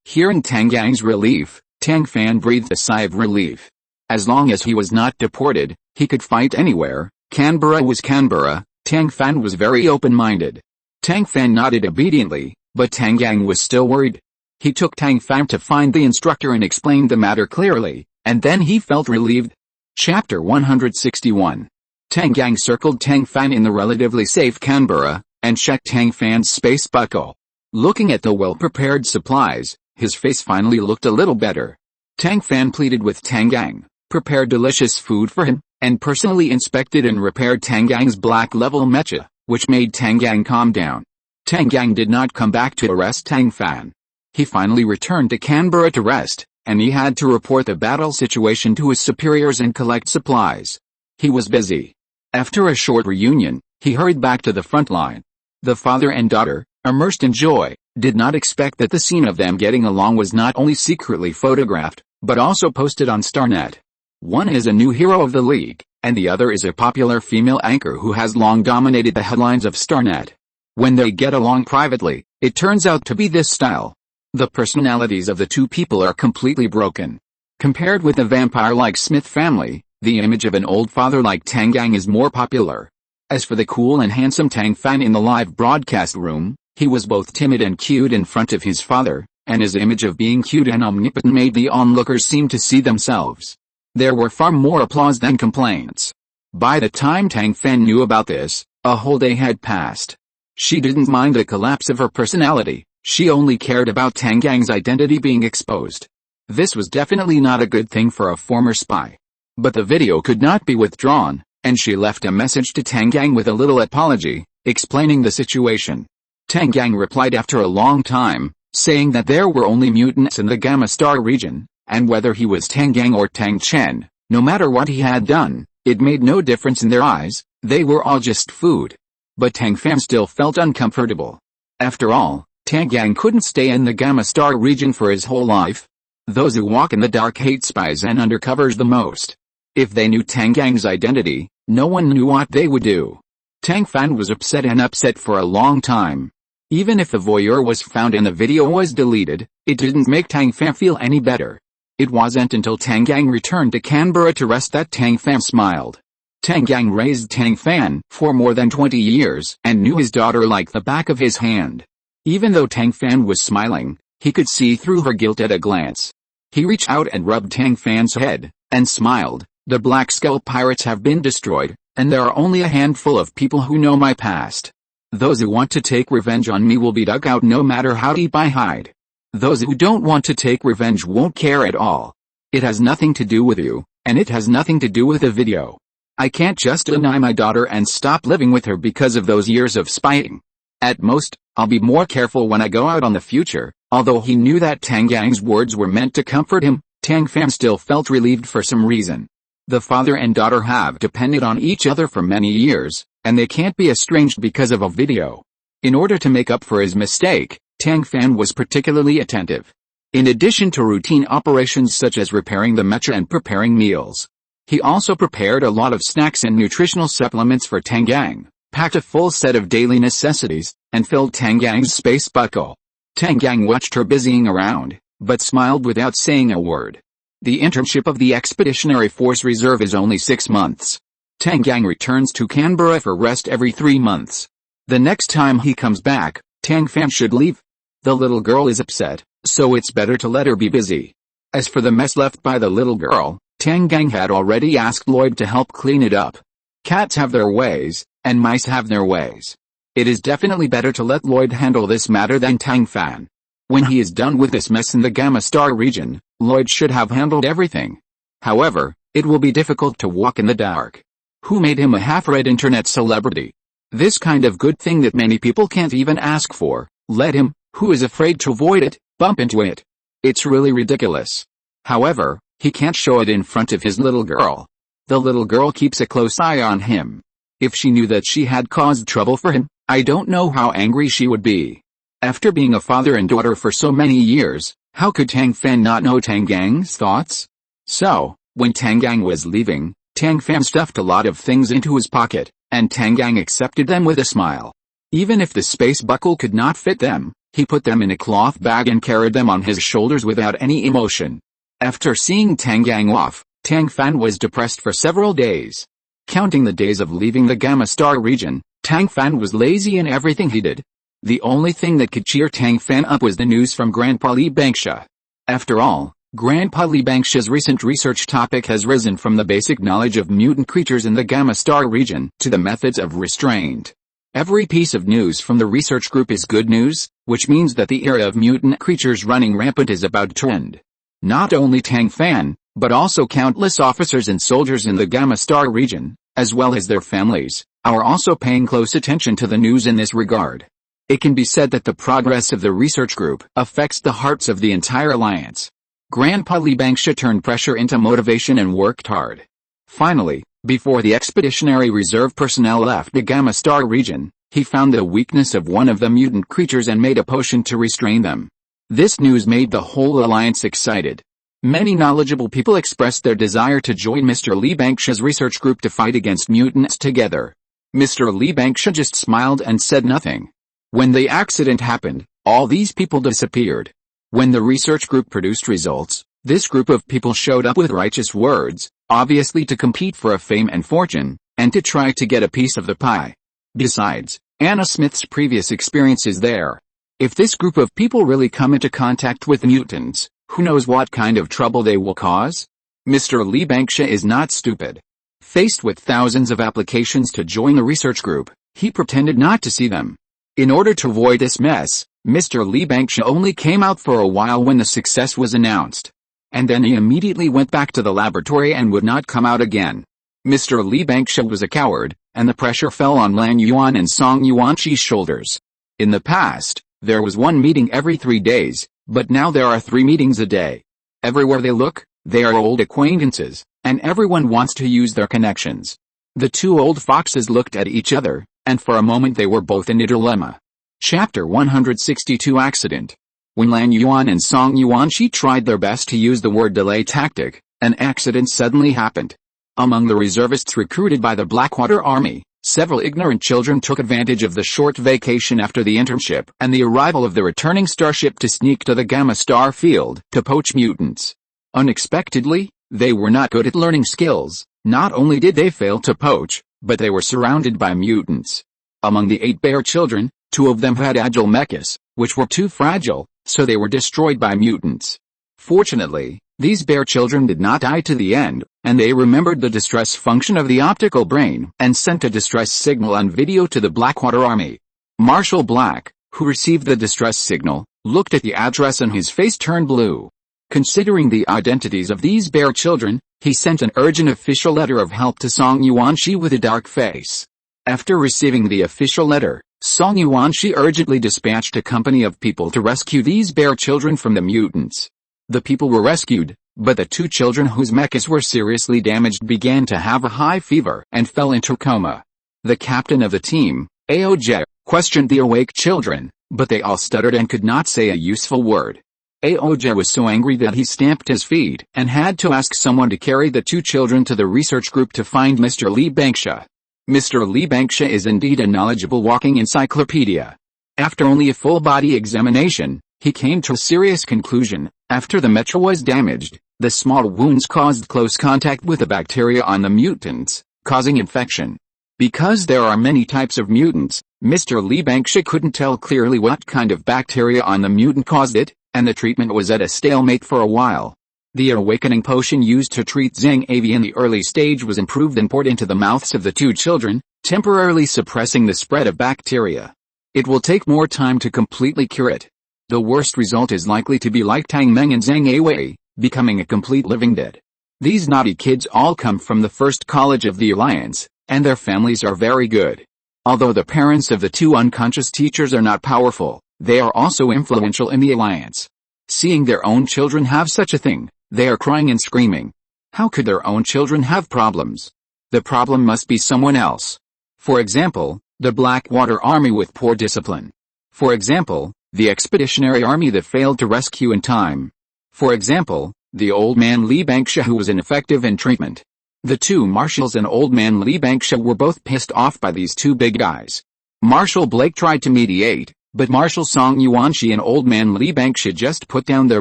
Hearing Tang Gang's relief, Tang Fan breathed a sigh of relief. As long as he was not deported, he could fight anywhere. Canberra was Canberra. Tang Fan was very open-minded. Tang Fan nodded obediently, but Tang Gang was still worried. He took Tang Fan to find the instructor and explained the matter clearly, and then he felt relieved. Chapter 161. Tang Gang circled Tang Fan in the relatively safe Canberra, and checked Tang Fan's space buckle. Looking at the well-prepared supplies, his face finally looked a little better. Tang Fan pleaded with Tang Gang, prepared delicious food for him, and personally inspected and repaired Tang Gang's black-level mecha, which made Tang Gang calm down. Tang Gang did not come back to arrest Tang Fan. He finally returned to Canberra to rest, and he had to report the battle situation to his superiors and collect supplies. He was busy. After a short reunion, he hurried back to the front line. The father and daughter, immersed in joy, did not expect that the scene of them getting along was not only secretly photographed, but also posted on Starnet. One is a new hero of the league, and the other is a popular female anchor who has long dominated the headlines of Starnet. When they get along privately, it turns out to be this style. The personalities of the two people are completely broken. Compared with the vampire-like Smith family, the image of an old father like Tang Gang is more popular. As for the cool and handsome Tang Fan in the live broadcast room, he was both timid and cute in front of his father, and his image of being cute and omnipotent made the onlookers seem to see themselves. There were far more applause than complaints. By the time Tang Fan knew about this, a whole day had passed. She didn't mind the collapse of her personality, she only cared about Tang Gang's identity being exposed. This was definitely not a good thing for a former spy. But the video could not be withdrawn, and she left a message to Tang Gang with a little apology, explaining the situation. Tang Gang replied after a long time, saying that there were only mutants in the Gamma Star region, and whether he was Tang Gang or Tang Chen, no matter what he had done, it made no difference in their eyes, they were all just food. But Tang Fan still felt uncomfortable. After all, Tang Gang couldn't stay in the Gamma Star region for his whole life. Those who walk in the dark hate spies and undercovers the most. If they knew Tang Gang's identity, no one knew what they would do. Tang Fan was upset for a long time. Even if the voyeur was found and the video was deleted, it didn't make Tang Fan feel any better. It wasn't until Tang Gang returned to Canberra to rest that Tang Fan smiled. Tang Gang raised Tang Fan for more than 20 years and knew his daughter like the back of his hand. Even though Tang Fan was smiling, he could see through her guilt at a glance. He reached out and rubbed Tang Fan's head, and smiled. The Black Skull pirates have been destroyed, and there are only a handful of people who know my past. Those who want to take revenge on me will be dug out no matter how deep I hide. Those who don't want to take revenge won't care at all. It has nothing to do with you, and it has nothing to do with the video. I can't just deny my daughter and stop living with her because of those years of spying. At most, I'll be more careful when I go out on the future. Although he knew that Tang Gang's words were meant to comfort him, Tang Fan still felt relieved for some reason. The father and daughter have depended on each other for many years, and they can't be estranged because of a video. In order to make up for his mistake, Tang Fan was particularly attentive. In addition to routine operations such as repairing the mecha and preparing meals, he also prepared a lot of snacks and nutritional supplements for Tang Gang, packed a full set of daily necessities, and filled Tang Gang's space buckle. Tang Gang watched her busying around, but smiled without saying a word. The internship of the Expeditionary Force Reserve is only 6 months. Tang Gang returns to Canberra for rest every 3 months. The next time he comes back, Tang Fan should leave. The little girl is upset, so it's better to let her be busy. As for the mess left by the little girl, Tang Gang had already asked Lloyd to help clean it up. Cats have their ways, and mice have their ways. It is definitely better to let Lloyd handle this matter than Tang Fan. When he is done with this mess in the Gamma Star region, Lloyd should have handled everything. However, it will be difficult to walk in the dark. Who made him a half-read internet celebrity? This kind of good thing that many people can't even ask for, let him, who is afraid to avoid it, bump into it. It's really ridiculous. However, he can't show it in front of his little girl. The little girl keeps a close eye on him. If she knew that she had caused trouble for him, I don't know how angry she would be. After being a father and daughter for so many years, how could Tang Fan not know Tang Gang's thoughts? So, when Tang Gang was leaving, Tang Fan stuffed a lot of things into his pocket, and Tang Gang accepted them with a smile. Even if the space buckle could not fit them, he put them in a cloth bag and carried them on his shoulders without any emotion. After seeing Tang Gang off, Tang Fan was depressed for several days. Counting the days of leaving the Gamma Star region, Tang Fan was lazy in everything he did. The only thing that could cheer Tang Fan up was the news from Grandpa Li Bangsha. After all, Grandpa Li Bangsha's recent research topic has risen from the basic knowledge of mutant creatures in the Gamma Star region to the methods of restraint. Every piece of news from the research group is good news, which means that the era of mutant creatures running rampant is about to end. Not only Tang Fan, but also countless officers and soldiers in the Gamma Star region, as well as their families, are also paying close attention to the news in this regard. It can be said that the progress of the research group affects the hearts of the entire alliance. Grandpa Li Bangsha turned pressure into motivation and worked hard. Finally, before the Expeditionary Reserve personnel left the Gamma Star region, he found the weakness of one of the mutant creatures and made a potion to restrain them. This news made the whole alliance excited. Many knowledgeable people expressed their desire to join Mr. Li Bangsha's research group to fight against mutants together. Mr. Li Bangsha just smiled and said nothing. When the accident happened, all these people disappeared. When the research group produced results, this group of people showed up with righteous words, obviously to compete for a fame and fortune, and to try to get a piece of the pie. Besides, Anna Smith's previous experience is there. If this group of people really come into contact with mutants, who knows what kind of trouble they will cause? Mr. Li Bangsha is not stupid. Faced with thousands of applications to join the research group, he pretended not to see them. In order to avoid this mess, Mr. Li Bangsha only came out for a while when the success was announced. And then he immediately went back to the laboratory and would not come out again. Mr. Li Bangsha was a coward, and the pressure fell on Lan Yuan and Song Yuanqi's shoulders. In the past, there was one meeting every 3 days, but now there are 3 meetings a day. Everywhere they look, they are old acquaintances, and everyone wants to use their connections. The two old foxes looked at each other, and for a moment they were both in a dilemma. Chapter 162 Accident. When Lan Yuan and Song Yuanqi tried their best to use the word delay tactic, an accident suddenly happened. Among the reservists recruited by the Blackwater Army, several ignorant children took advantage of the short vacation after the internship and the arrival of the returning starship to sneak to the Gamma Star field to poach mutants. Unexpectedly, they were not good at learning skills. Not only did they fail to poach, but they were surrounded by mutants. Among the 8 bear children, 2 of them had agile mechas, which were too fragile, so they were destroyed by mutants. Fortunately, these bear children did not die to the end, and they remembered the distress function of the optical brain and sent a distress signal on video to the Blackwater Army. Marshal Black, who received the distress signal, looked at the address and his face turned blue. Considering the identities of these bear children, he sent an urgent official letter of help to Song Yuanqi with a dark face. After receiving the official letter, Song Yuanqi urgently dispatched a company of people to rescue these bear children from the mutants. The people were rescued, but the 2 children whose mechas were seriously damaged began to have a high fever and fell into coma. The captain of the team, Aoj, questioned the awake children, but they all stuttered and could not say a useful word. Aoj was so angry that he stamped his feet and had to ask someone to carry the 2 children to the research group to find Mr. Li Bangsha. Mr. Li Bangsha is indeed a knowledgeable walking encyclopedia. After only a full-body examination, he came to a serious conclusion. After the mecha was damaged, the small wounds caused close contact with the bacteria on the mutants, causing infection. Because there are many types of mutants, Mr. Li Bangsha couldn't tell clearly what kind of bacteria on the mutant caused it, and the treatment was at a stalemate for a while. The awakening potion used to treat Zhang Avi in the early stage was improved and poured into the mouths of the 2 children, temporarily suppressing the spread of bacteria. It will take more time to completely cure it. The worst result is likely to be like Tang Meng and Zhang Awei, becoming a complete living dead. These naughty kids all come from the first college of the Alliance, and their families are very good. Although the parents of the 2 unconscious teachers are not powerful, they are also influential in the Alliance. Seeing their own children have such a thing, they are crying and screaming. How could their own children have problems? The problem must be someone else. For example, the Blackwater Army with poor discipline. For example, the Expeditionary Army that failed to rescue in time. For example, the Old Man Lee Bangsha who was ineffective in treatment. The two marshals and Old Man Lee Bangsha were both pissed off by these two big guys. Marshal Blake tried to mediate, but Marshal Song Yuanshi and Old Man Lee Bangsha just put down their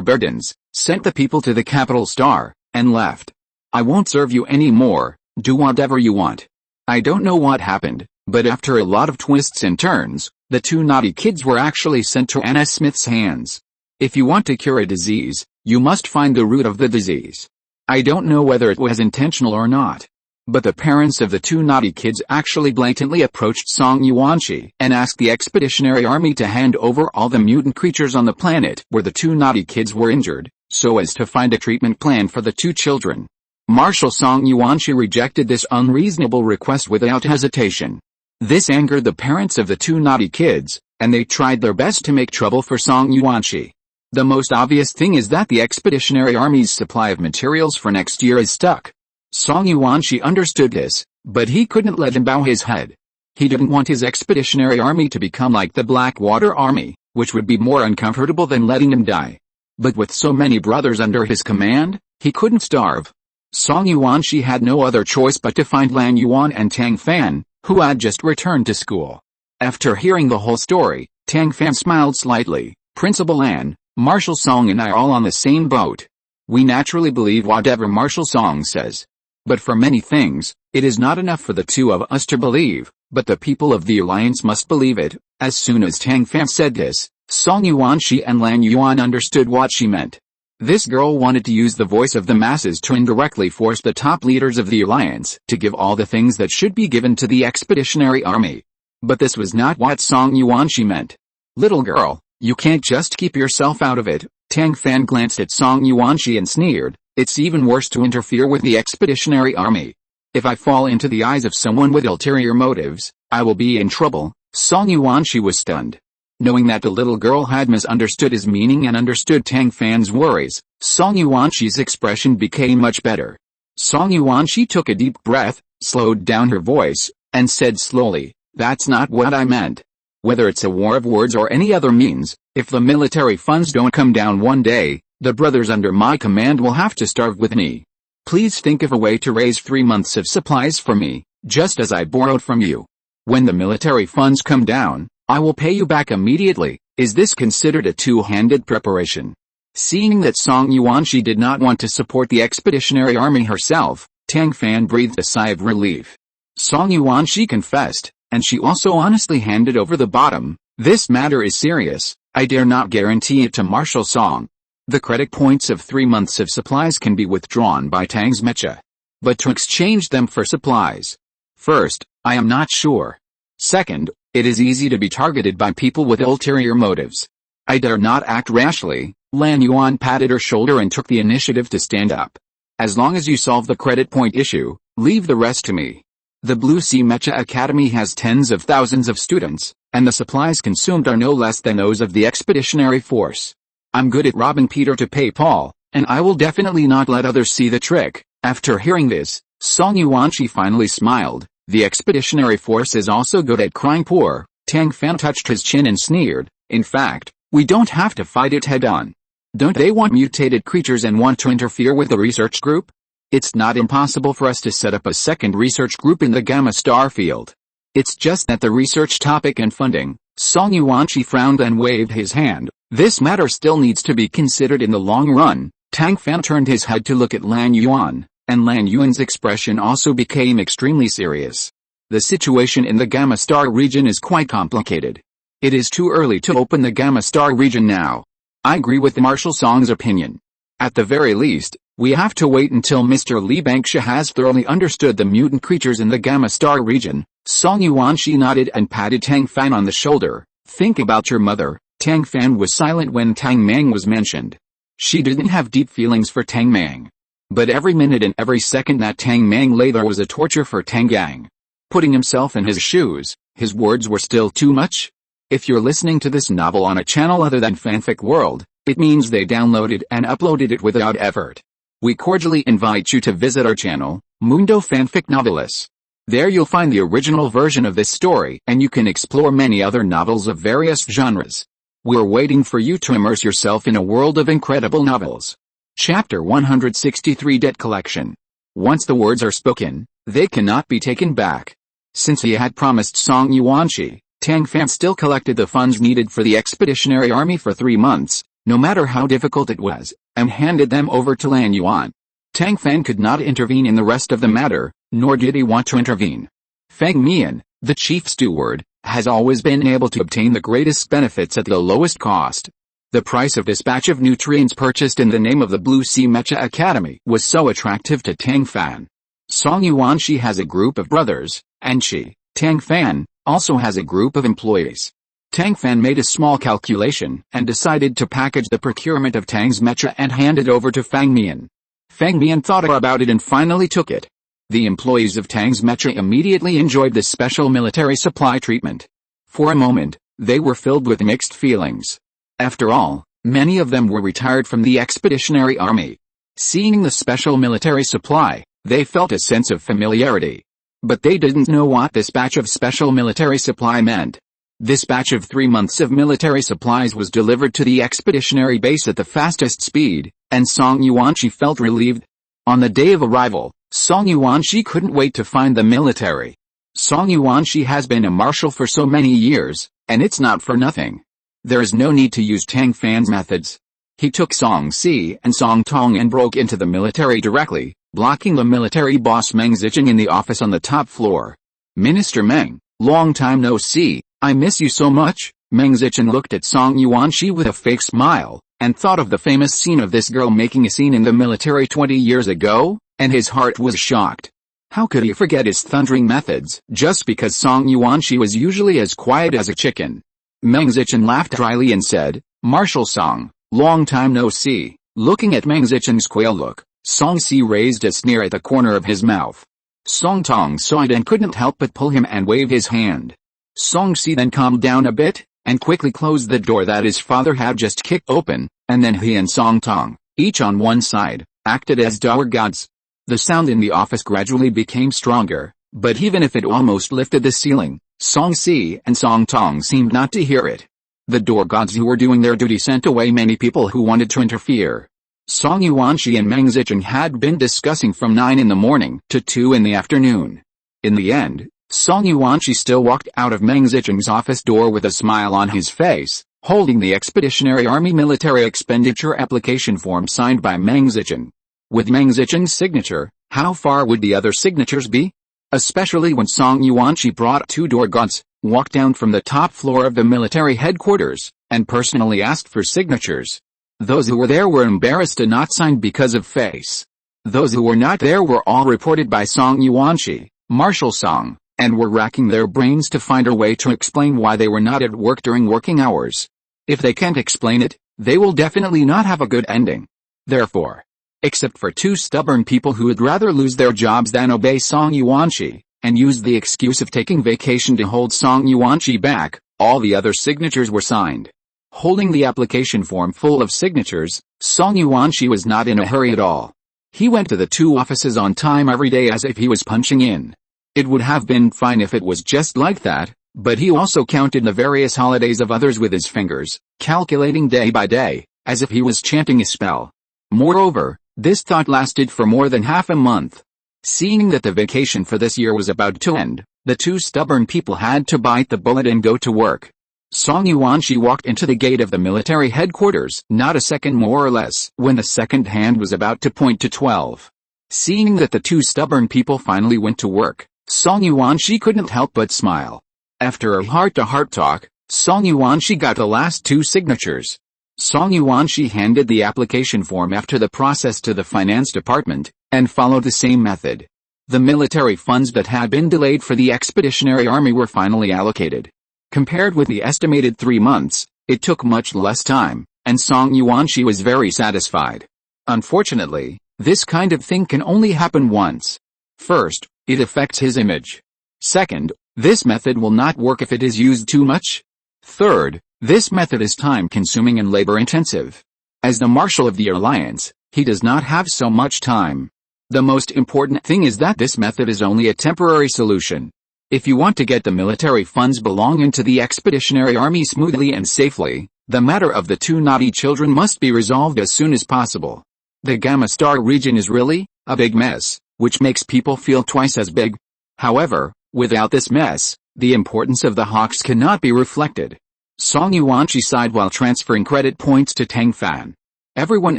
burdens, sent the people to the capital star, and left. I won't serve you anymore, do whatever you want. I don't know what happened, but after a lot of twists and turns, the two naughty kids were actually sent to Anna Smith's hands. If you want to cure a disease, you must find the root of the disease. I don't know whether it was intentional or not. But the parents of the two naughty kids actually blatantly approached Song Yuanshi and asked the Expeditionary Army to hand over all the mutant creatures on the planet where the two naughty kids were injured, so as to find a treatment plan for the two children. Marshal Song Yuanshi rejected this unreasonable request without hesitation. This angered the parents of the two naughty kids, and they tried their best to make trouble for Song Yuanshi. The most obvious thing is that the Expeditionary Army's supply of materials for next year is stuck. Song Yuanshi understood this, but he couldn't let him bow his head. He didn't want his Expeditionary Army to become like the Blackwater Army, which would be more uncomfortable than letting him die. But with so many brothers under his command, he couldn't starve. Song Yuanshi had no other choice but to find Lan Yuan and Tang Fan, who had just returned to school. After hearing the whole story, Tang Fan smiled slightly. Principal Lan, Marshal Song and I are all on the same boat. We naturally believe whatever Marshal Song says. But for many things, it is not enough for the two of us to believe, but the people of the Alliance must believe it. As soon as Tang Fan said this, Song Yuanshi and Lan Yuan understood what she meant. This girl wanted to use the voice of the masses to indirectly force the top leaders of the Alliance to give all the things that should be given to the Expeditionary Army. But this was not what Song Yuanshi meant. Little girl, you can't just keep yourself out of it. Tang Fan glanced at Song Yuanshi and sneered. It's even worse to interfere with the Expeditionary Army. If I fall into the eyes of someone with ulterior motives, I will be in trouble. Song Yuanshi was stunned. Knowing that the little girl had misunderstood his meaning and understood Tang Fan's worries, Song Yuanshi's expression became much better. Song Yuanshi took a deep breath, slowed down her voice, and said slowly, "That's not what I meant. Whether it's a war of words or any other means, if the military funds don't come down one day, the brothers under my command will have to starve with me. Please think of a way to raise 3 months of supplies for me, just as I borrowed from you. When the military funds come down, I will pay you back immediately." Is this considered a two-handed preparation? Seeing that Song Yuanshi did not want to support the Expeditionary Army herself, Tang Fan breathed a sigh of relief. Song Yuanshi confessed, and she also honestly handed over the bottom. This matter is serious. I dare not guarantee it to Marshal Song. The credit points of 3 months of supplies can be withdrawn by Tang's mecha. But to exchange them for supplies. First, I am not sure. Second, it is easy to be targeted by people with ulterior motives. I dare not act rashly. Lan Yuan patted her shoulder and took the initiative to stand up. As long as you solve the credit point issue, leave the rest to me. The Blue Sea Mecha Academy has tens of thousands of students, and the supplies consumed are no less than those of the Expeditionary Force. I'm good at robbing Peter to pay Paul, and I will definitely not let others see the trick. After hearing this, Song Yuanshi finally smiled. The Expeditionary Force is also good at crying poor. Tang Fan touched his chin and sneered. In fact, we don't have to fight it head-on. Don't they want mutated creatures and want to interfere with the research group? It's not impossible for us to set up a second research group in the Gamma Star field. It's just that the research topic and funding. Song Yuanshi frowned and waved his hand. This matter still needs to be considered in the long run. Tang Fan turned his head to look at Lan Yuan, and Lan Yuan's expression also became extremely serious. The situation in the Gamma Star region is quite complicated. It is too early to open the Gamma Star region now. I agree with Marshal Song's opinion. At the very least, we have to wait until Mr. Lee Bangsha has thoroughly understood the mutant creatures in the Gamma Star region. Song Yuanshi nodded and patted Tang Fan on the shoulder. Think about your mother. Tang Fan was silent when Tang Mang was mentioned. She didn't have deep feelings for Tang Mang. But every minute and every second that Tang Mang lay there was a torture for Tang Gang. Putting himself in his shoes, his words were still too much. If you're listening to this novel on a channel other than Fanfic World, it means they downloaded and uploaded it without effort. We cordially invite you to visit our channel, Mundo Fanfic Novelis. There you'll find the original version of this story, and you can explore many other novels of various genres. We're waiting for you to immerse yourself in a world of incredible novels. Chapter 163 Debt Collection. Once the words are spoken, they cannot be taken back. Since he had promised Song Yuanqi, Tang Fan still collected the funds needed for the expeditionary army for 3 months, no matter how difficult it was, and handed them over to Lan Yuan. Tang Fan could not intervene in the rest of the matter, nor did he want to intervene. Feng Mian, the chief steward, has always been able to obtain the greatest benefits at the lowest cost. The price of dispatch of nutrients purchased in the name of the Blue Sea Mecha Academy was so attractive to Tang Fan. Song Yuanqi has a group of brothers, and she, Tang Fan, also has a group of employees. Tang Fan made a small calculation and decided to package the procurement of Tang's mecha and hand it over to Feng Mian. Feng Mian thought about it and finally took it. The employees of Tang's mecha immediately enjoyed this special military supply treatment. For a moment, they were filled with mixed feelings. After all, many of them were retired from the expeditionary army. Seeing the special military supply, they felt a sense of familiarity. But they didn't know what this batch of special military supply meant. This batch of 3 months of military supplies was delivered to the expeditionary base at the fastest speed, and Song Yuanqi felt relieved. On the day of arrival, Song Yuanqi couldn't wait to find the military. Song Yuanqi has been a marshal for so many years, and it's not for nothing. There is no need to use Tang Fan's methods. He took Song Si and Song Tong and broke into the military directly, blocking the military boss Meng Zicheng in the office on the top floor. Minister Meng, long time no see, I miss you so much. Meng Zicheng looked at Song Yuanqi with a fake smile, and thought of the famous scene of this girl making a scene in the military 20 years ago, and his heart was shocked. How could he forget his thundering methods, just because Song Yuanqi was usually as quiet as a chicken? Meng Zicheng laughed dryly and said, Marshal Song, long time no see. Looking at Meng Zicheng's quail look, Song Si raised a sneer at the corner of his mouth. Song Tong saw it and couldn't help but pull him and wave his hand. Song Si then calmed down a bit, and quickly closed the door that his father had just kicked open, and then he and Song Tong, each on one side, acted as dour gods. The sound in the office gradually became stronger, but even if it almost lifted the ceiling, Song Si and Song Tong seemed not to hear it. The door gods who were doing their duty sent away many people who wanted to interfere. Song Yuanqi and Meng Zicheng had been discussing from 9 in the morning to 2 in the afternoon. In the end, Song Yuanqi still walked out of Meng Zicheng's office door with a smile on his face, holding the Expeditionary Army Military Expenditure Application form signed by Meng Zicheng. With Meng Zicheng's signature, how far would the other signatures be? Especially when Song Yuanqi brought 2 door gods, walked down from the top floor of the military headquarters, and personally asked for signatures. Those who were there were embarrassed to not sign because of face. Those who were not there were all reported by Song Yuanqi, Marshal Song, and were racking their brains to find a way to explain why they were not at work during working hours. If they can't explain it, they will definitely not have a good ending. Therefore, except for 2 stubborn people who would rather lose their jobs than obey Song Yuanqi, and used the excuse of taking vacation to hold Song Yuanqi back, all the other signatures were signed. Holding the application form full of signatures, Song Yuanqi was not in a hurry at all. He went to the 2 offices on time every day as if he was punching in. It would have been fine if it was just like that, but he also counted the various holidays of others with his fingers, calculating day by day, as if he was chanting a spell. Moreover, this thought lasted for more than half a month. Seeing that the vacation for this year was about to end, the 2 stubborn people had to bite the bullet and go to work. Song Yuanqi walked into the gate of the military headquarters, not a second more or less, when the second hand was about to point to 12. Seeing that the 2 stubborn people finally went to work, Song Yuanqi couldn't help but smile. After a heart-to-heart talk, Song Yuanqi got the last 2 signatures. Song Yuanqi handed the application form after the process to the finance department, and followed the same method. The military funds that had been delayed for the expeditionary army were finally allocated. Compared with the estimated 3 months, it took much less time, and Song Yuanqi was very satisfied. Unfortunately, this kind of thing can only happen once. First, it affects his image. Second, this method will not work if it is used too much. Third, this method is time-consuming and labor-intensive. As the Marshal of the Alliance, he does not have so much time. The most important thing is that this method is only a temporary solution. If you want to get the military funds belonging to the expeditionary army smoothly and safely, the matter of the two naughty children must be resolved as soon as possible. The Gamma Star region is really a big mess, which makes people feel twice as big. However, without this mess, the importance of the Hawks cannot be reflected. Song Yuanqi sighed while transferring credit points to Tang Fan. Everyone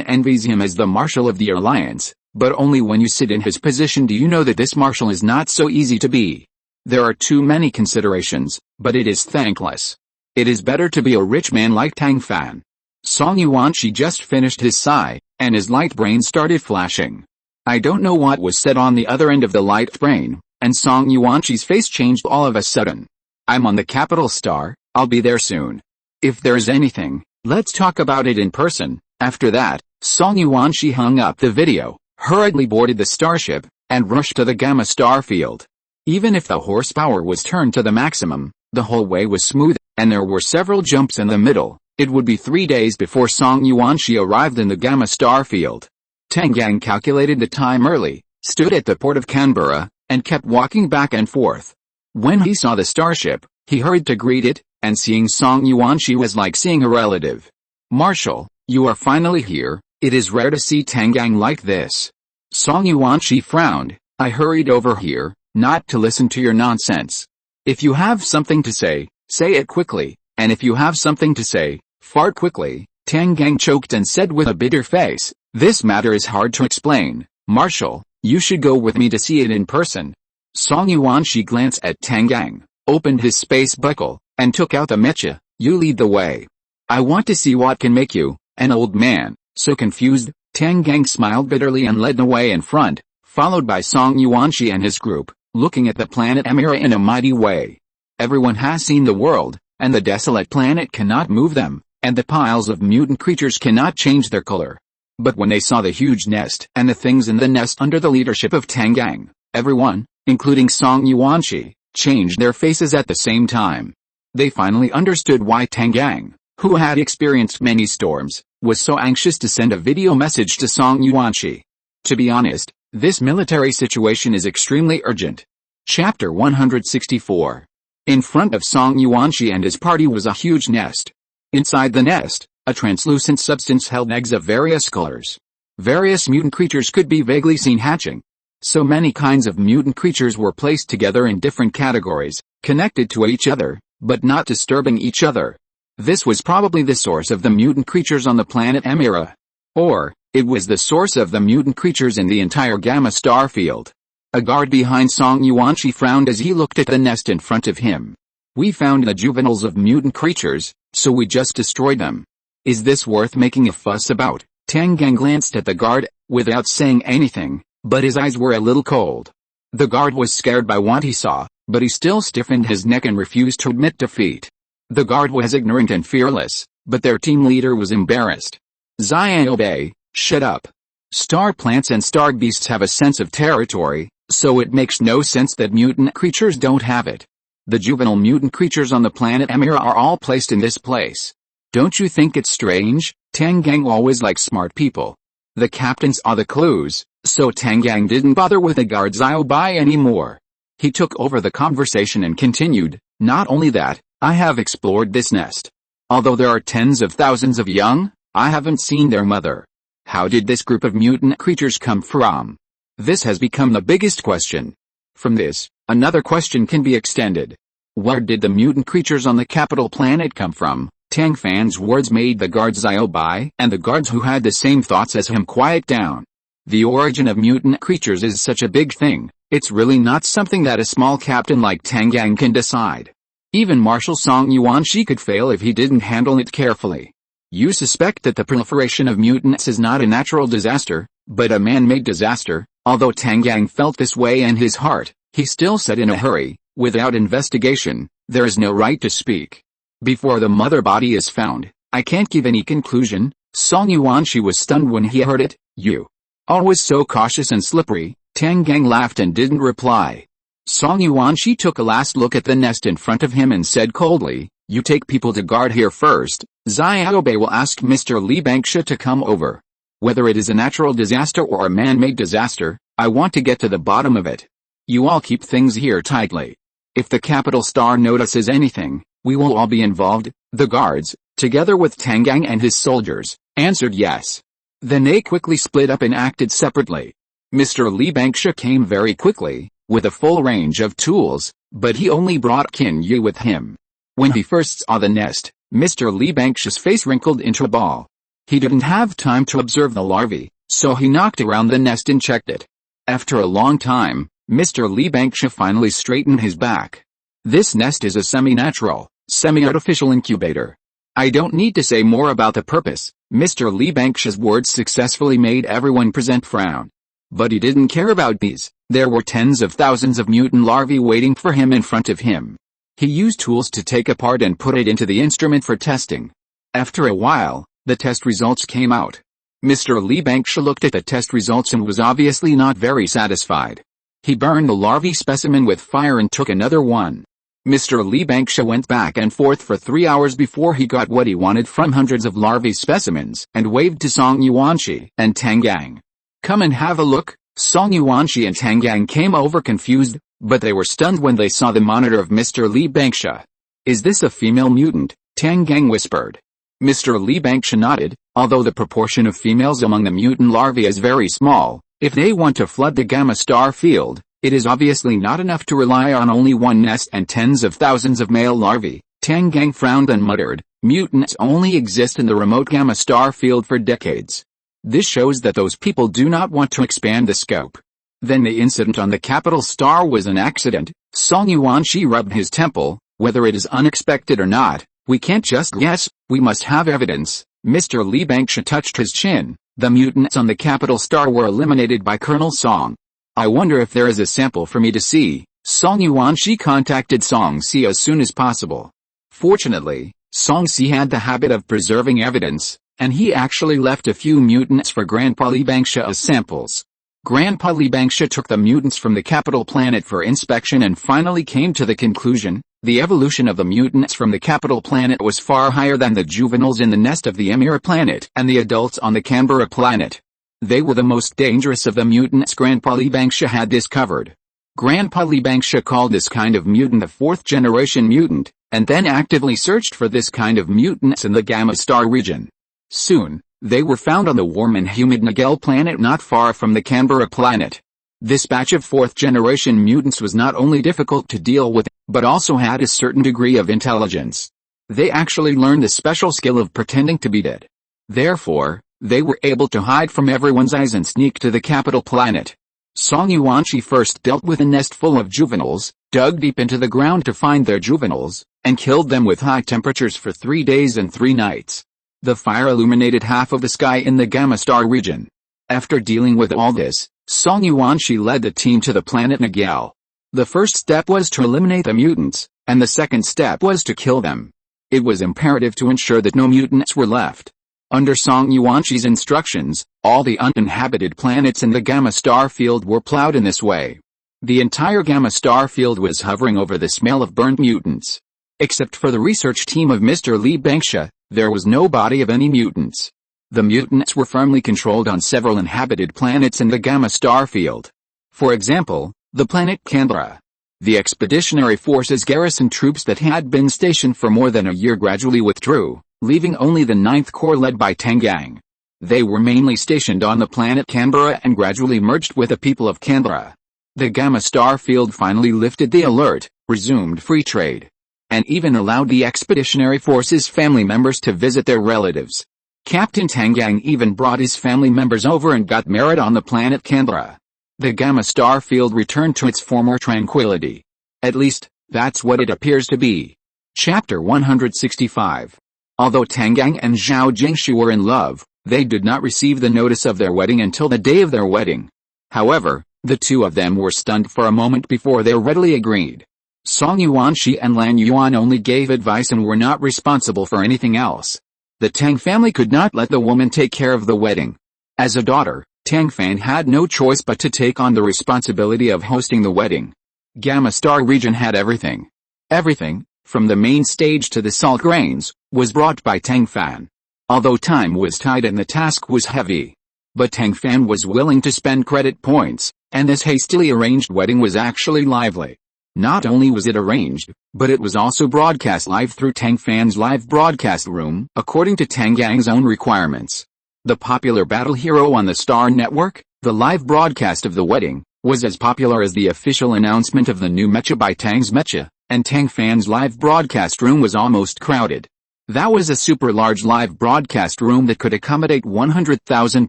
envies him as the Marshal of the Alliance, but only when you sit in his position do you know that this Marshal is not so easy to be. There are too many considerations, but it is thankless. It is better to be a rich man like Tang Fan. Song Yuanqi just finished his sigh, and his light brain started flashing. I don't know what was said on the other end of the light brain, and Song Yuanqi's face changed all of a sudden. I'm on the capital star, I'll be there soon. If there's anything, let's talk about it in person. After that, Song Yuanqi hung up the video, hurriedly boarded the starship, and rushed to the Gamma Star field. Even if the horsepower was turned to the maximum, the whole way was smooth, and there were several jumps in the middle. It would be 3 days before Song Yuanqi arrived in the Gamma Star field. Tang Gang calculated the time early, stood at the port of Canberra, and kept walking back and forth. When he saw the starship, he hurried to greet it, and seeing Song Yuanqi was like seeing a relative. Marshal, you are finally here. It is rare to see Tang Gang like this. Song Yuanqi frowned. I hurried over here, not to listen to your nonsense. If you have something to say it quickly, and if you have something to say, fart quickly. Tang Gang choked and said with a bitter face, this matter is hard to explain. Marshal, you should go with me to see it in person. Song Yuanqi glanced at Tang Gang, opened his space buckle, and took out the mecha. You lead the way. I want to see what can make you, an old man, so confused. Tang Gang smiled bitterly and led the way in front, followed by Song Yuanqi and his group, looking at the planet Emira in a mighty way. Everyone has seen the world, and the desolate planet cannot move them, and the piles of mutant creatures cannot change their color. But when they saw the huge nest and the things in the nest under the leadership of Tang Gang, everyone, including Song Yuanqi, changed their faces at the same time. They finally understood why Tang Gang, who had experienced many storms, was so anxious to send a video message to Song Yuanqi. To be honest, this military situation is extremely urgent. Chapter 164. In front of Song Yuanqi and his party was a huge nest. Inside the nest, a translucent substance held eggs of various colors. Various mutant creatures could be vaguely seen hatching. So many kinds of mutant creatures were placed together in different categories, connected to each other, but not disturbing each other. This was probably the source of the mutant creatures on the planet Emira. Or, it was the source of the mutant creatures in the entire Gamma Star field. A guard behind Song Yuanqi frowned as he looked at the nest in front of him. We found the juveniles of mutant creatures, so we just destroyed them. Is this worth making a fuss about? Tang Gang glanced at the guard, without saying anything, but his eyes were a little cold. The guard was scared by what he saw, but he still stiffened his neck and refused to admit defeat. The guard was ignorant and fearless, but their team leader was embarrassed. Xiaobei, shut up. Star plants and star beasts have a sense of territory, so it makes no sense that mutant creatures don't have it. The juvenile mutant creatures on the planet Emira are all placed in this place. Don't you think it's strange? Tang Gang always likes smart people. The captains are the clues, so Tang Gang didn't bother with the guard Xiaobei anymore. He took over the conversation and continued, not only that, I have explored this nest. Although there are tens of thousands of young, I haven't seen their mother. How did this group of mutant creatures come from? This has become the biggest question. From this, another question can be extended. Where did the mutant creatures on the capital planet come from? Tang Fan's words made the guard Xiaobei and the guards who had the same thoughts as him quiet down. The origin of mutant creatures is such a big thing, it's really not something that a small captain like Tang Gang can decide. Even Marshal Song Yuanqi could fail if he didn't handle it carefully. You suspect that the proliferation of mutants is not a natural disaster, but a man-made disaster. Although Tang Gang felt this way in his heart, he still said in a hurry, without investigation, there is no right to speak. Before the mother body is found, I can't give any conclusion. Song Yuanqi was stunned when he heard it. You. Always so cautious and slippery. Tang Gang laughed and didn't reply. Song Yuanqi took a last look at the nest in front of him and said coldly, you take people to guard here first. Xiaobei will ask Mr. Li Bangsha to come over. Whether it is a natural disaster or a man-made disaster, I want to get to the bottom of it. You all keep things here tightly. If the capital star notices anything, we will all be involved." The guards, together with Tang Fan and his soldiers, answered yes. Then they quickly split up and acted separately. Mr. Li Bangsha came very quickly, with a full range of tools, but he only brought Qin Yu with him. When he first saw the nest, Mr. Li Bangsha's face wrinkled into a ball. He didn't have time to observe the larvae, so he knocked around the nest and checked it. After a long time, Mr. Li Bangsha finally straightened his back. This nest is a semi-natural, semi-artificial incubator. I don't need to say more about the purpose. Mr. Li Bangsha's words successfully made everyone present frown. But he didn't care about these. There were tens of thousands of mutant larvae waiting for him in front of him. He used tools to take apart and put it into the instrument for testing. After a while, the test results came out. Mr. Li Bangsha looked at the test results and was obviously not very satisfied. He burned the larvae specimen with fire and took another one. Mr. Li Bangsha went back and forth for 3 hours before he got what he wanted from hundreds of larvae specimens and waved to Song Yuanqi and Tang Fan. "Come and have a look." Song Yuanqi and Tang Fan came over confused, but they were stunned when they saw the monitor of Mr. Li Bangsha. "Is this a female mutant?" Tang Fan whispered. Mr. Li Bangsha nodded. Although the proportion of females among the mutant larvae is very small, if they want to flood the gamma star field, it is obviously not enough to rely on only one nest and tens of thousands of male larvae. Tang Fan frowned and muttered, "Mutants only exist in the remote gamma star field for decades. This shows that those people do not want to expand the scope." Then the incident on the capital star was an accident. Song Yuanqi rubbed his temple. "Whether it is unexpected or not, we can't just guess, we must have evidence." Mr. Li Bangsha touched his chin. "The mutants on the capital star were eliminated by Colonel Song. I wonder if there is a sample for me to see." Song Yuanqi contacted Song Si as soon as possible. Fortunately, Song Si had the habit of preserving evidence, and he actually left a few mutants for Grandpa Li Bangsha as samples. Grandpa Li Bangsha took the mutants from the capital planet for inspection and finally came to the conclusion, the evolution of the mutants from the capital planet was far higher than the juveniles in the nest of the Emira planet and the adults on the Canberra planet. They were the most dangerous of the mutants Grandpa Li Bangsha had discovered. Grandpa Li Bangsha called this kind of mutant a fourth-generation mutant, and then actively searched for this kind of mutants in the Gamma Star region. Soon, they were found on the warm and humid Nagel planet not far from the Canberra planet. This batch of fourth-generation mutants was not only difficult to deal with, but also had a certain degree of intelligence. They actually learned the special skill of pretending to be dead. Therefore, they were able to hide from everyone's eyes and sneak to the capital planet. Song Yuanqi first dealt with a nest full of juveniles, dug deep into the ground to find their juveniles, and killed them with high temperatures for 3 days and 3 nights. The fire illuminated half of the sky in the Gamma Star region. After dealing with all this, Song Yuanqi led the team to the planet Nagel. The first step was to eliminate the mutants, and the second step was to kill them. It was imperative to ensure that no mutants were left. Under Song Yuanqi's instructions, all the uninhabited planets in the Gamma Star field were plowed in this way. The entire Gamma Star field was hovering over the smell of burnt mutants. Except for the research team of Mr. Li Bangsha, there was no body of any mutants. The mutants were firmly controlled on several inhabited planets in the Gamma Star field. For example, the planet Canberra. The expeditionary forces garrison troops that had been stationed for more than a year gradually withdrew, leaving only the 9th Corps led by Tang Fan. They were mainly stationed on the planet Canberra and gradually merged with the people of Canberra. The Gamma Star field finally lifted the alert, resumed free trade, and even allowed the expeditionary forces' family members to visit their relatives. Captain Tang Fan even brought his family members over and got married on the planet Canberra. The Gamma Star field returned to its former tranquility. At least, that's what it appears to be. Chapter 165. Although Tang Fan and Zhao Jingshu were in love, they did not receive the notice of their wedding until the day of their wedding. However, the two of them were stunned for a moment before they readily agreed. Song Yuanqi and Lan Yuan only gave advice and were not responsible for anything else. The Tang family could not let the woman take care of the wedding. As a daughter, Tang Fan had no choice but to take on the responsibility of hosting the wedding. Gamma Star region had everything. Everything, from the main stage to the salt grains, was brought by Tang Fan. Although time was tight and the task was heavy, but Tang Fan was willing to spend credit points, And this hastily arranged wedding was actually lively. Not only was it arranged, but it was also broadcast live through Tang Fan's live broadcast room, according to Tang Gang's own requirements. The popular battle hero on the Star Network, the live broadcast of the wedding, was as popular as the official announcement of the new mecha by Tang's Mecha, and Tang Fan's live broadcast room was almost crowded. That was a super large live broadcast room that could accommodate 100,000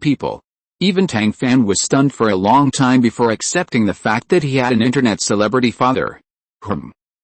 people. Even Tang Fan was stunned for a long time before accepting the fact that he had an internet celebrity father.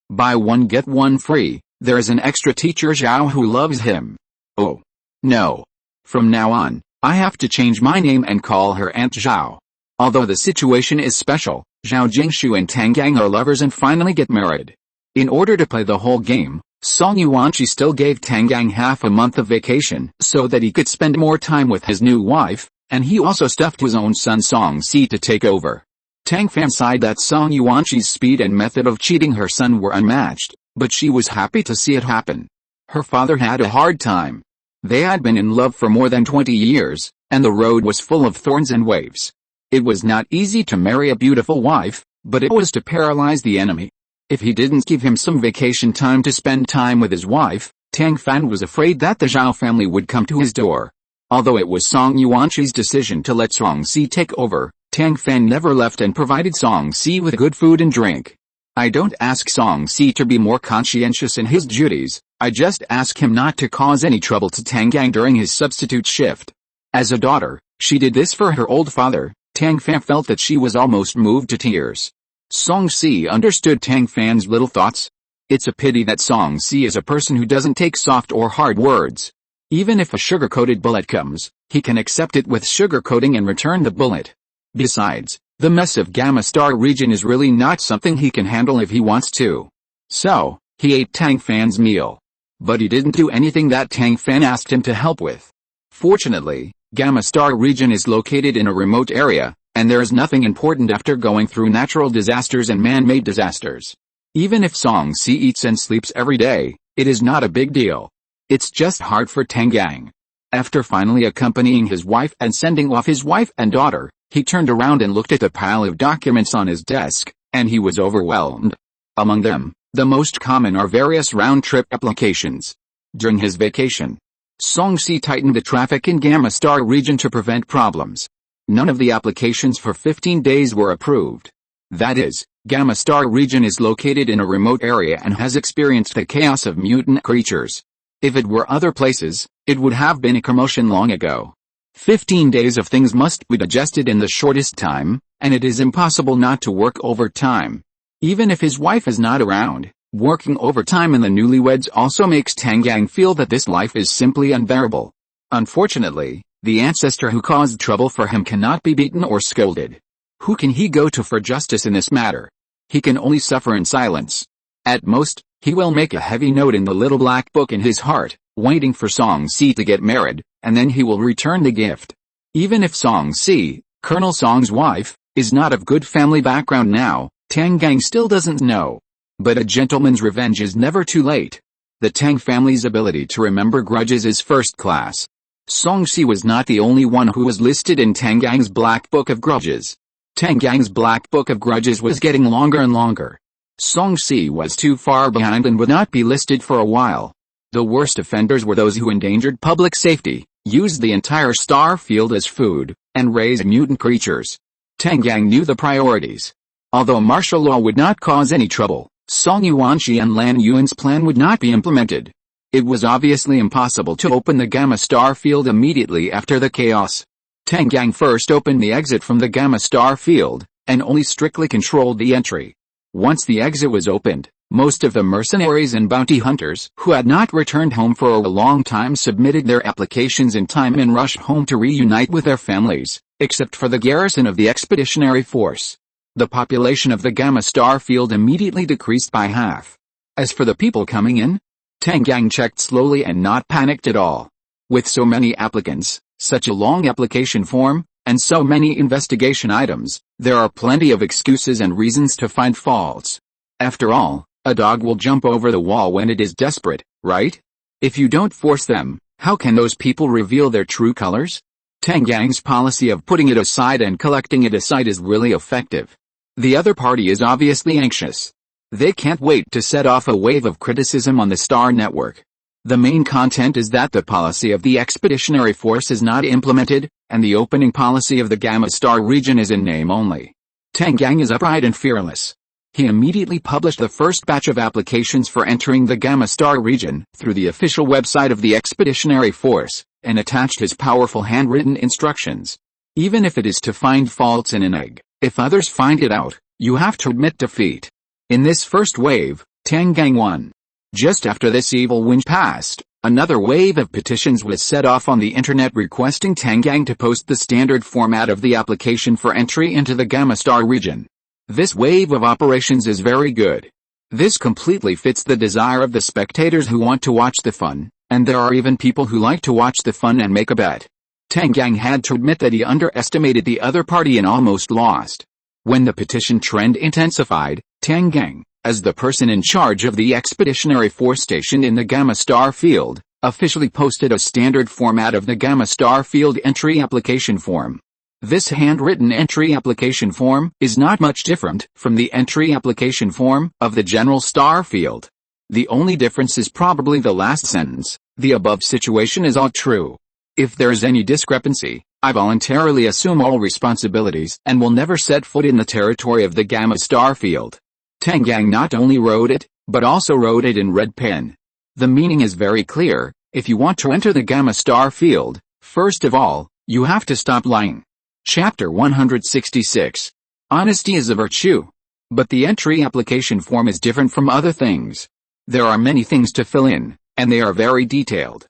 Buy one get one free, there is an extra teacher Zhao who loves him. Oh. No. From now on, I have to change my name and call her Aunt Zhao. Although the situation is special, Zhao Jingshu and Tang Gang are lovers and finally get married. In order to play the whole game, Song Yuanqi still gave Tang Gang half a month of vacation so that he could spend more time with his new wife, and he also stuffed his own son Song Si to take over. Tang Fan sighed that Song Yuanqi's speed and method of cheating her son were unmatched, but she was happy to see it happen. Her father had a hard time. They had been in love for more than 20 years, and the road was full of thorns and waves. It was not easy to marry a beautiful wife, but it was to paralyze the enemy. If he didn't give him some vacation time to spend time with his wife, Tang Fan was afraid that the Zhao family would come to his door. Although it was Song Yuanqi's decision to let Song Si take over, Tang Fan never left and provided Song Si with good food and drink. I don't ask Song Si to be more conscientious in his duties, I just ask him not to cause any trouble to Tang Gang during his substitute shift. As a daughter, she did this for her old father. Tang Fan felt that she was almost moved to tears. Song Si understood Tang Fan's little thoughts. It's a pity that Song Si is a person who doesn't take soft or hard words. Even if a sugar-coated bullet comes, he can accept it with sugar-coating and return the bullet. Besides, the mess of Gamma Star region is really not something he can handle if he wants to. So, he ate Tang Fan's meal. But he didn't do anything that Tang Fan asked him to help with. Fortunately, Gamma Star region is located in a remote area, and there is nothing important after going through natural disasters and man-made disasters. Even if Song Si eats and sleeps every day, it is not a big deal. It's just hard for Tang Gang. After finally accompanying his wife and sending off his wife and daughter, he turned around and looked at the pile of documents on his desk, and he was overwhelmed. Among them, the most common are various round-trip applications. During his vacation, Song Si tightened the traffic in Gamma Star region to prevent problems. None of the applications for 15 days were approved. That is, Gamma Star region is located in a remote area and has experienced the chaos of mutant creatures. If it were other places, it would have been a commotion long ago. 15 days of things must be digested in the shortest time, and it is impossible not to work overtime. Even if his wife is not around, working overtime in the newlyweds also makes Tang Gang feel that this life is simply unbearable. Unfortunately, the ancestor who caused trouble for him cannot be beaten or scolded. Who can he go to for justice in this matter? He can only suffer in silence. At most, he will make a heavy note in the little black book in his heart, waiting for Song Si to get married, and then he will return the gift. Even if Song Si, Colonel Song's wife, is not of good family background now, Tang Gang still doesn't know. But a gentleman's revenge is never too late. The Tang family's ability to remember grudges is first class. Song Si was not the only one who was listed in Tang Gang's Black Book of Grudges. Tang Gang's Black Book of Grudges was getting longer and longer. Song Si was too far behind and would not be listed for a while. The worst offenders were those who endangered public safety, used the entire star field as food, and raised mutant creatures. Tang Gang knew the priorities. Although martial law would not cause any trouble, Song Yuanqi and Lan Yuan's plan would not be implemented. It was obviously impossible to open the Gamma Star field immediately after the chaos. Tang Gang first opened the exit from the Gamma Star field, and only strictly controlled the entry. Once the exit was opened, most of the mercenaries and bounty hunters who had not returned home for a long time submitted their applications in time and rushed home to reunite with their families, except for the garrison of the expeditionary force. The population of the Gamma Star field immediately decreased by half. As for the people coming in, Tang Gang checked slowly and not panicked at all. With so many applicants, such a long application form, and so many investigation items, there are plenty of excuses and reasons to find faults. After all, a dog will jump over the wall when it is desperate, right? If you don't force them, how can those people reveal their true colors? Tang Gang's policy of putting it aside and collecting it aside is really effective. The other party is obviously anxious. They can't wait to set off a wave of criticism on the Star Network. The main content is that the policy of the expeditionary force is not implemented, and the opening policy of the Gamma Star region is in name only. Tang Gang is upright and fearless. He immediately published the first batch of applications for entering the Gamma Star region through the official website of the expeditionary force, and attached his powerful handwritten instructions. Even if it is to find faults in an egg, if others find it out, you have to admit defeat. In this first wave, Tang Gang won. Just after this evil wind passed, another wave of petitions was set off on the internet requesting Tang Gang to post the standard format of the application for entry into the Gamma Star region. This wave of operations is very good. This completely fits the desire of the spectators who want to watch the fun, and there are even people who like to watch the fun and make a bet. Tang Gang had to admit that he underestimated the other party and almost lost. When the petition trend intensified, Tang Gang, as the person in charge of the expeditionary force stationed in the Gamma Star field, officially posted a standard format of the Gamma Star field entry application form. This handwritten entry application form is not much different from the entry application form of the general star field. The only difference is probably the last sentence: the above situation is all true. If there is any discrepancy, I voluntarily assume all responsibilities and will never set foot in the territory of the Gamma Star field. Tang Gang not only wrote it, but also wrote it in red pen. The meaning is very clear: if you want to enter the Gamma Star field, first of all, you have to stop lying. Chapter 166. Honesty is a virtue. But the entry application form is different from other things. There are many things to fill in, and they are very detailed.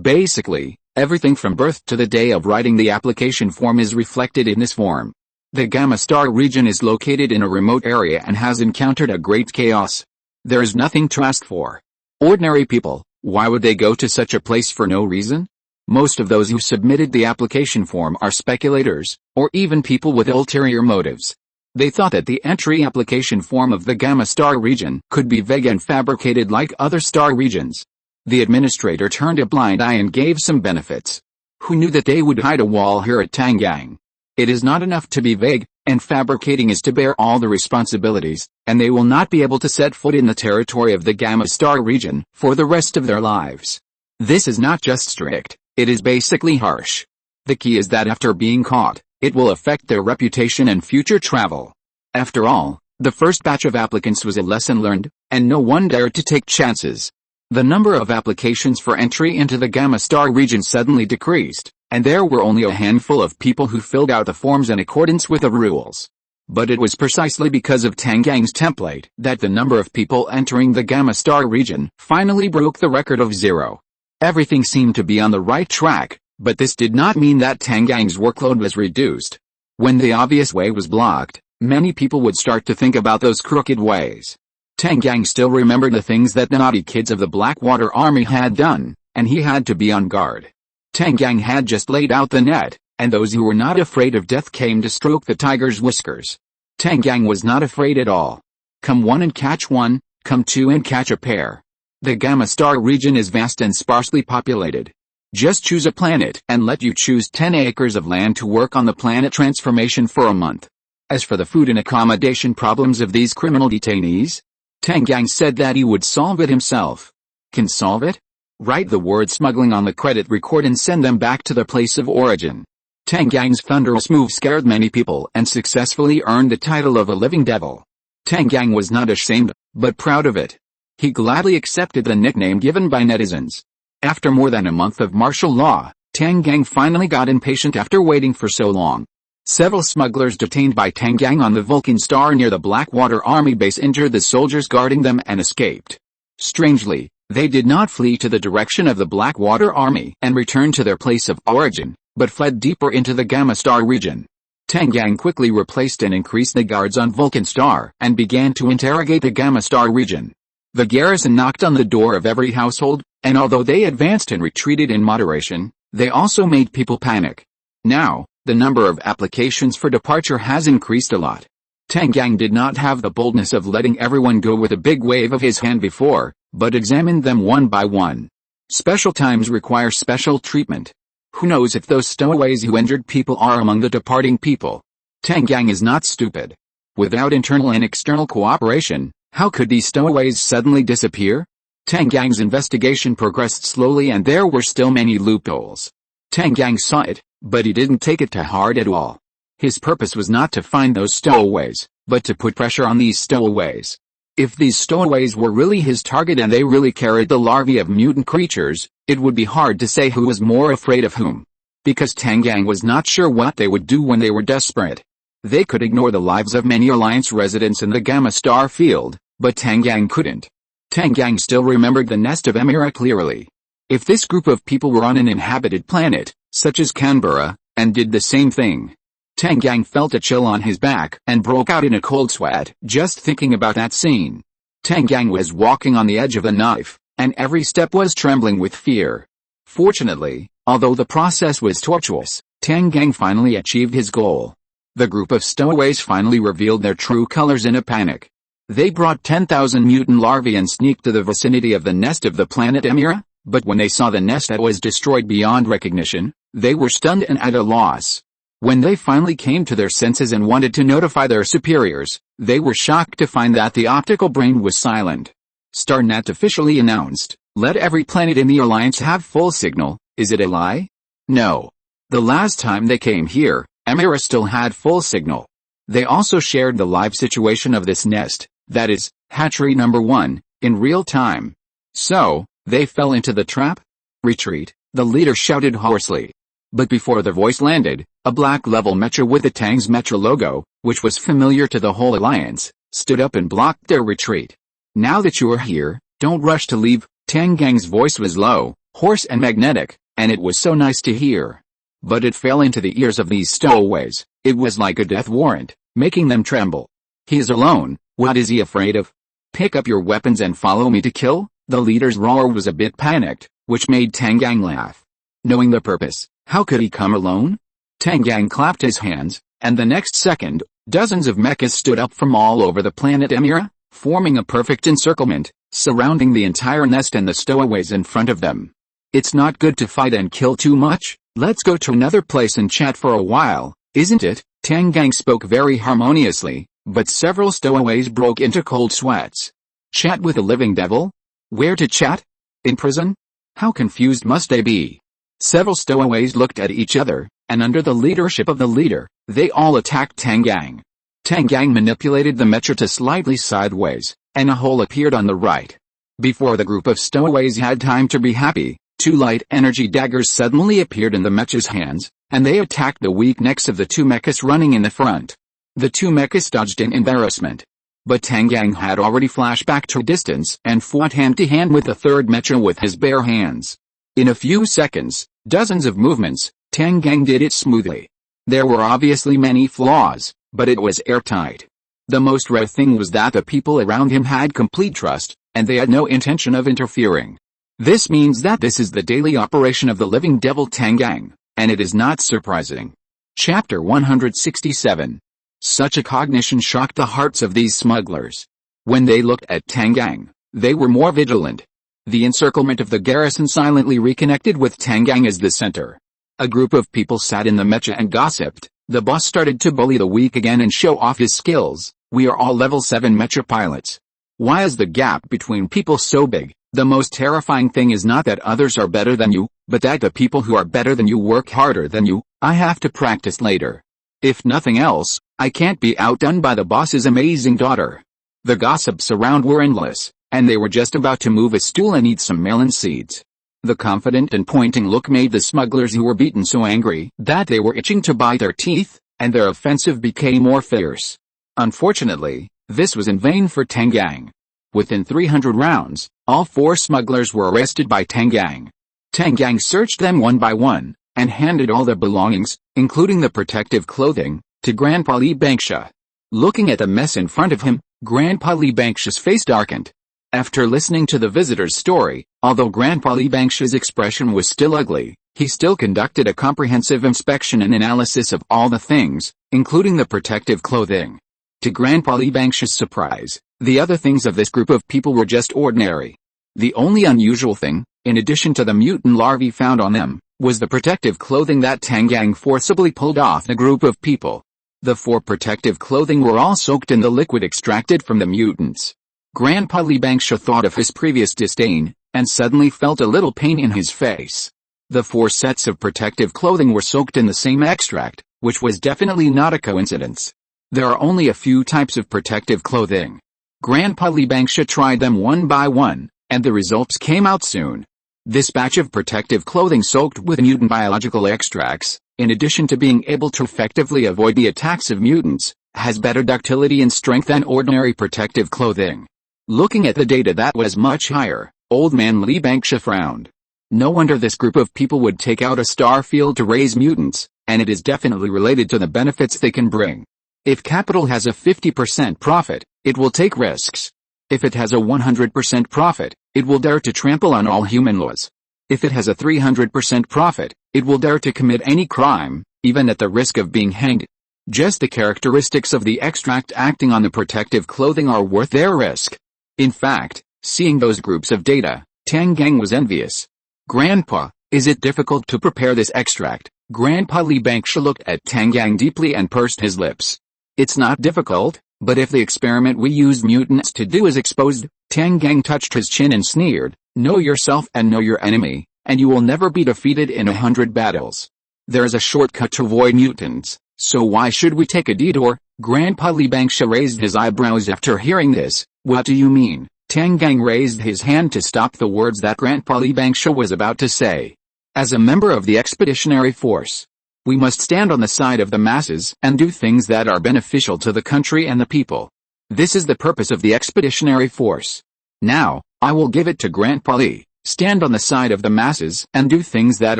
Basically, everything from birth to the day of writing the application form is reflected in this form. The Gamma Star region is located in a remote area and has encountered a great chaos. There is nothing to ask for. Ordinary people, why would they go to such a place for no reason? Most of those who submitted the application form are speculators, or even people with ulterior motives. They thought that the entry application form of the Gamma Star region could be vague and fabricated like other star regions. The administrator turned a blind eye and gave some benefits. Who knew that they would hide a wall here at Tang Gang? It is not enough to be vague, and fabricating is to bear all the responsibilities, and they will not be able to set foot in the territory of the Gamma Star region for the rest of their lives. This is not just strict, it is basically harsh. The key is that after being caught, it will affect their reputation and future travel. After all, the first batch of applicants was a lesson learned, and no one dared to take chances. The number of applications for entry into the Gamma Star region suddenly decreased, and there were only a handful of people who filled out the forms in accordance with the rules. But it was precisely because of Tang Gang's template that the number of people entering the Gamma Star region finally broke the record of 0. Everything seemed to be on the right track, but this did not mean that Tang Gang's workload was reduced. When the obvious way was blocked, many people would start to think about those crooked ways. Tang Gang still remembered the things that the naughty kids of the Blackwater Army had done, and he had to be on guard. Tang Gang had just laid out the net, and those who were not afraid of death came to stroke the tiger's whiskers. Tang Gang was not afraid at all. Come one and catch one, come two and catch a pair. The Gamma Star region is vast and sparsely populated. Just choose a planet and let you choose 10 acres of land to work on the planet transformation for a month. As for the food and accommodation problems of these criminal detainees, Tang Gang said that he would solve it himself. Can solve it? Write the word smuggling on the credit record and send them back to their place of origin. Tang Gang's thunderous move scared many people and successfully earned the title of a living devil. Tang Gang was not ashamed, but proud of it. He gladly accepted the nickname given by netizens. After more than a month of martial law, Tang Gang finally got impatient after waiting for so long. Several smugglers detained by Tang Gang on the Vulcan Star near the Blackwater Army base injured the soldiers guarding them and escaped. Strangely, they did not flee to the direction of the Blackwater Army and return to their place of origin, but fled deeper into the Gamma Star region. Tang Gang quickly replaced and increased the guards on Vulcan Star and began to interrogate the Gamma Star region. The garrison knocked on the door of every household, and although they advanced and retreated in moderation, they also made people panic. Now, the number of applications for departure has increased a lot. Tang Gang did not have the boldness of letting everyone go with a big wave of his hand before, but examined them one by one. Special times require special treatment. Who knows if those stowaways who injured people are among the departing people? Tang Fan is not stupid. Without internal and external cooperation, how could these stowaways suddenly disappear? Tang Fan's investigation progressed slowly and there were still many loopholes. Tang Fan saw it, but he didn't take it to heart at all. His purpose was not to find those stowaways, but to put pressure on these stowaways. If these stowaways were really his target and they really carried the larvae of mutant creatures, it would be hard to say who was more afraid of whom. Because Tang Fan was not sure what they would do when they were desperate. They could ignore the lives of many Alliance residents in the Gamma Star field, but Tang Fan couldn't. Tang Fan still remembered the nest of Emira clearly. If this group of people were on an inhabited planet, such as Canberra, and did the same thing, Tang Fan felt a chill on his back and broke out in a cold sweat just thinking about that scene. Tang Fan was walking on the edge of a knife, and every step was trembling with fear. Fortunately, although the process was tortuous, Tang Fan finally achieved his goal. The group of stowaways finally revealed their true colors in a panic. They brought 10,000 mutant larvae and sneaked to the vicinity of the nest of the planet Emira, but when they saw the nest that was destroyed beyond recognition, they were stunned and at a loss. When they finally came to their senses and wanted to notify their superiors, they were shocked to find that the optical brain was silent. StarNet officially announced, "Let every planet in the Alliance have full signal." Is it a lie? No. The last time they came here, Emira still had full signal. They also shared the live situation of this nest, that is, hatchery number 1, in real time. So, they fell into the trap? Retreat, the leader shouted hoarsely. But before the voice landed, a black-level mecha with the Tang's mecha logo, which was familiar to the whole Alliance, stood up and blocked their retreat. "Now that you are here, don't rush to leave." Tang Fan's voice was low, hoarse and magnetic, and it was so nice to hear. But it fell into the ears of these stowaways. It was like a death warrant, making them tremble. "He is alone, what is he afraid of? Pick up your weapons and follow me to kill?" The leader's roar was a bit panicked, which made Tang Fan laugh. Knowing the purpose, how could he come alone? Tang Fan clapped his hands, and the next second, dozens of mechas stood up from all over the planet Emira, forming a perfect encirclement, surrounding the entire nest and the stowaways in front of them. "It's not good to fight and kill too much, let's go to another place and chat for a while, isn't it?" Tang Fan spoke very harmoniously, but several stowaways broke into cold sweats. Chat with a living devil? Where to chat? In prison? How confused must they be? Several stowaways looked at each other, and under the leadership of the leader, they all attacked Tang Fan. Tang Fan manipulated the mecha to slightly sideways, and a hole appeared on the right. Before the group of stowaways had time to be happy, 2 light energy daggers suddenly appeared in the mecha's hands, and they attacked the weak necks of the 2 mechas running in the front. The 2 mechas dodged in embarrassment. But Tang Fan had already flashed back to distance and fought hand-to-hand with the 3rd mecha with his bare hands. In a few seconds, dozens of movements, Tang Fan did it smoothly. There were obviously many flaws, but it was airtight. The most rare thing was that the people around him had complete trust, and they had no intention of interfering. This means that this is the daily operation of the living devil Tang Fan, and it is not surprising. Chapter 167. Such a cognition shocked the hearts of these smugglers. When they looked at Tang Fan, they were more vigilant. The encirclement of the garrison silently reconnected with Tang Fan as the center. A group of people sat in the mecha and gossiped. The boss started to bully the weak again and show off his skills. "We are all level 7 mecha pilots. Why is the gap between people so big? The most terrifying thing is not that others are better than you, but that the people who are better than you work harder than you. I have to practice later. If nothing else, I can't be outdone by the boss's amazing daughter." The gossips around were endless, and they were just about to move a stool and eat some melon seeds. The confident and pointing look made the smugglers who were beaten so angry that they were itching to bite their teeth, and their offensive became more fierce. Unfortunately, this was in vain for Tang Fan. Within 300 rounds, all 4 smugglers were arrested by Tang Fan. Tang Fan searched them one by one, and handed all their belongings, including the protective clothing, to Grandpa Li Bangsha. Looking at the mess in front of him, Grandpa Li Bangsha's face darkened. After listening to the visitor's story, although Grandpa Li Bangsha's expression was still ugly, he still conducted a comprehensive inspection and analysis of all the things, including the protective clothing. To Grandpa Li Bangsha's surprise, the other things of this group of people were just ordinary. The only unusual thing, in addition to the mutant larvae found on them, was the protective clothing that Tang Gang forcibly pulled off a group of people. The 4 protective clothing were all soaked in the liquid extracted from the mutants. Grandpa Li Bangsha thought of his previous disdain, and suddenly felt a little pain in his face. The 4 sets of protective clothing were soaked in the same extract, which was definitely not a coincidence. There are only a few types of protective clothing. Grandpa Li Bangsha tried them one by one, and the results came out soon. This batch of protective clothing soaked with mutant biological extracts, in addition to being able to effectively avoid the attacks of mutants, has better ductility and strength than ordinary protective clothing. Looking at the data that was much higher, Old Man Li Bangsha frowned. No wonder this group of people would take out a star field to raise mutants, and it is definitely related to the benefits they can bring. If capital has a 50% profit, it will take risks. If it has a 100% profit, it will dare to trample on all human laws. If it has a 300% profit, it will dare to commit any crime, even at the risk of being hanged. Just the characteristics of the extract acting on the protective clothing are worth their risk. In fact, seeing those groups of data, Tang Gang was envious. Grandpa, is it difficult to prepare this extract? Grandpa Li Bangsha looked at Tang Gang deeply and pursed his lips. It's not difficult, but if the experiment we used mutants to do is exposed, Tang Gang touched his chin and sneered, know yourself and know your enemy, and you will never be defeated in 100 battles. There is a shortcut to avoid mutants, so why should we take a detour? Grandpa Li Bangsha raised his eyebrows after hearing this. What do you mean? Tang Gang raised his hand to stop the words that Grandpa Li Bangsha was about to say. As a member of the expeditionary force, we must stand on the side of the masses and do things that are beneficial to the country and the people. This is the purpose of the expeditionary force. Now, I will give it to Grandpa Li. Stand on the side of the masses and do things that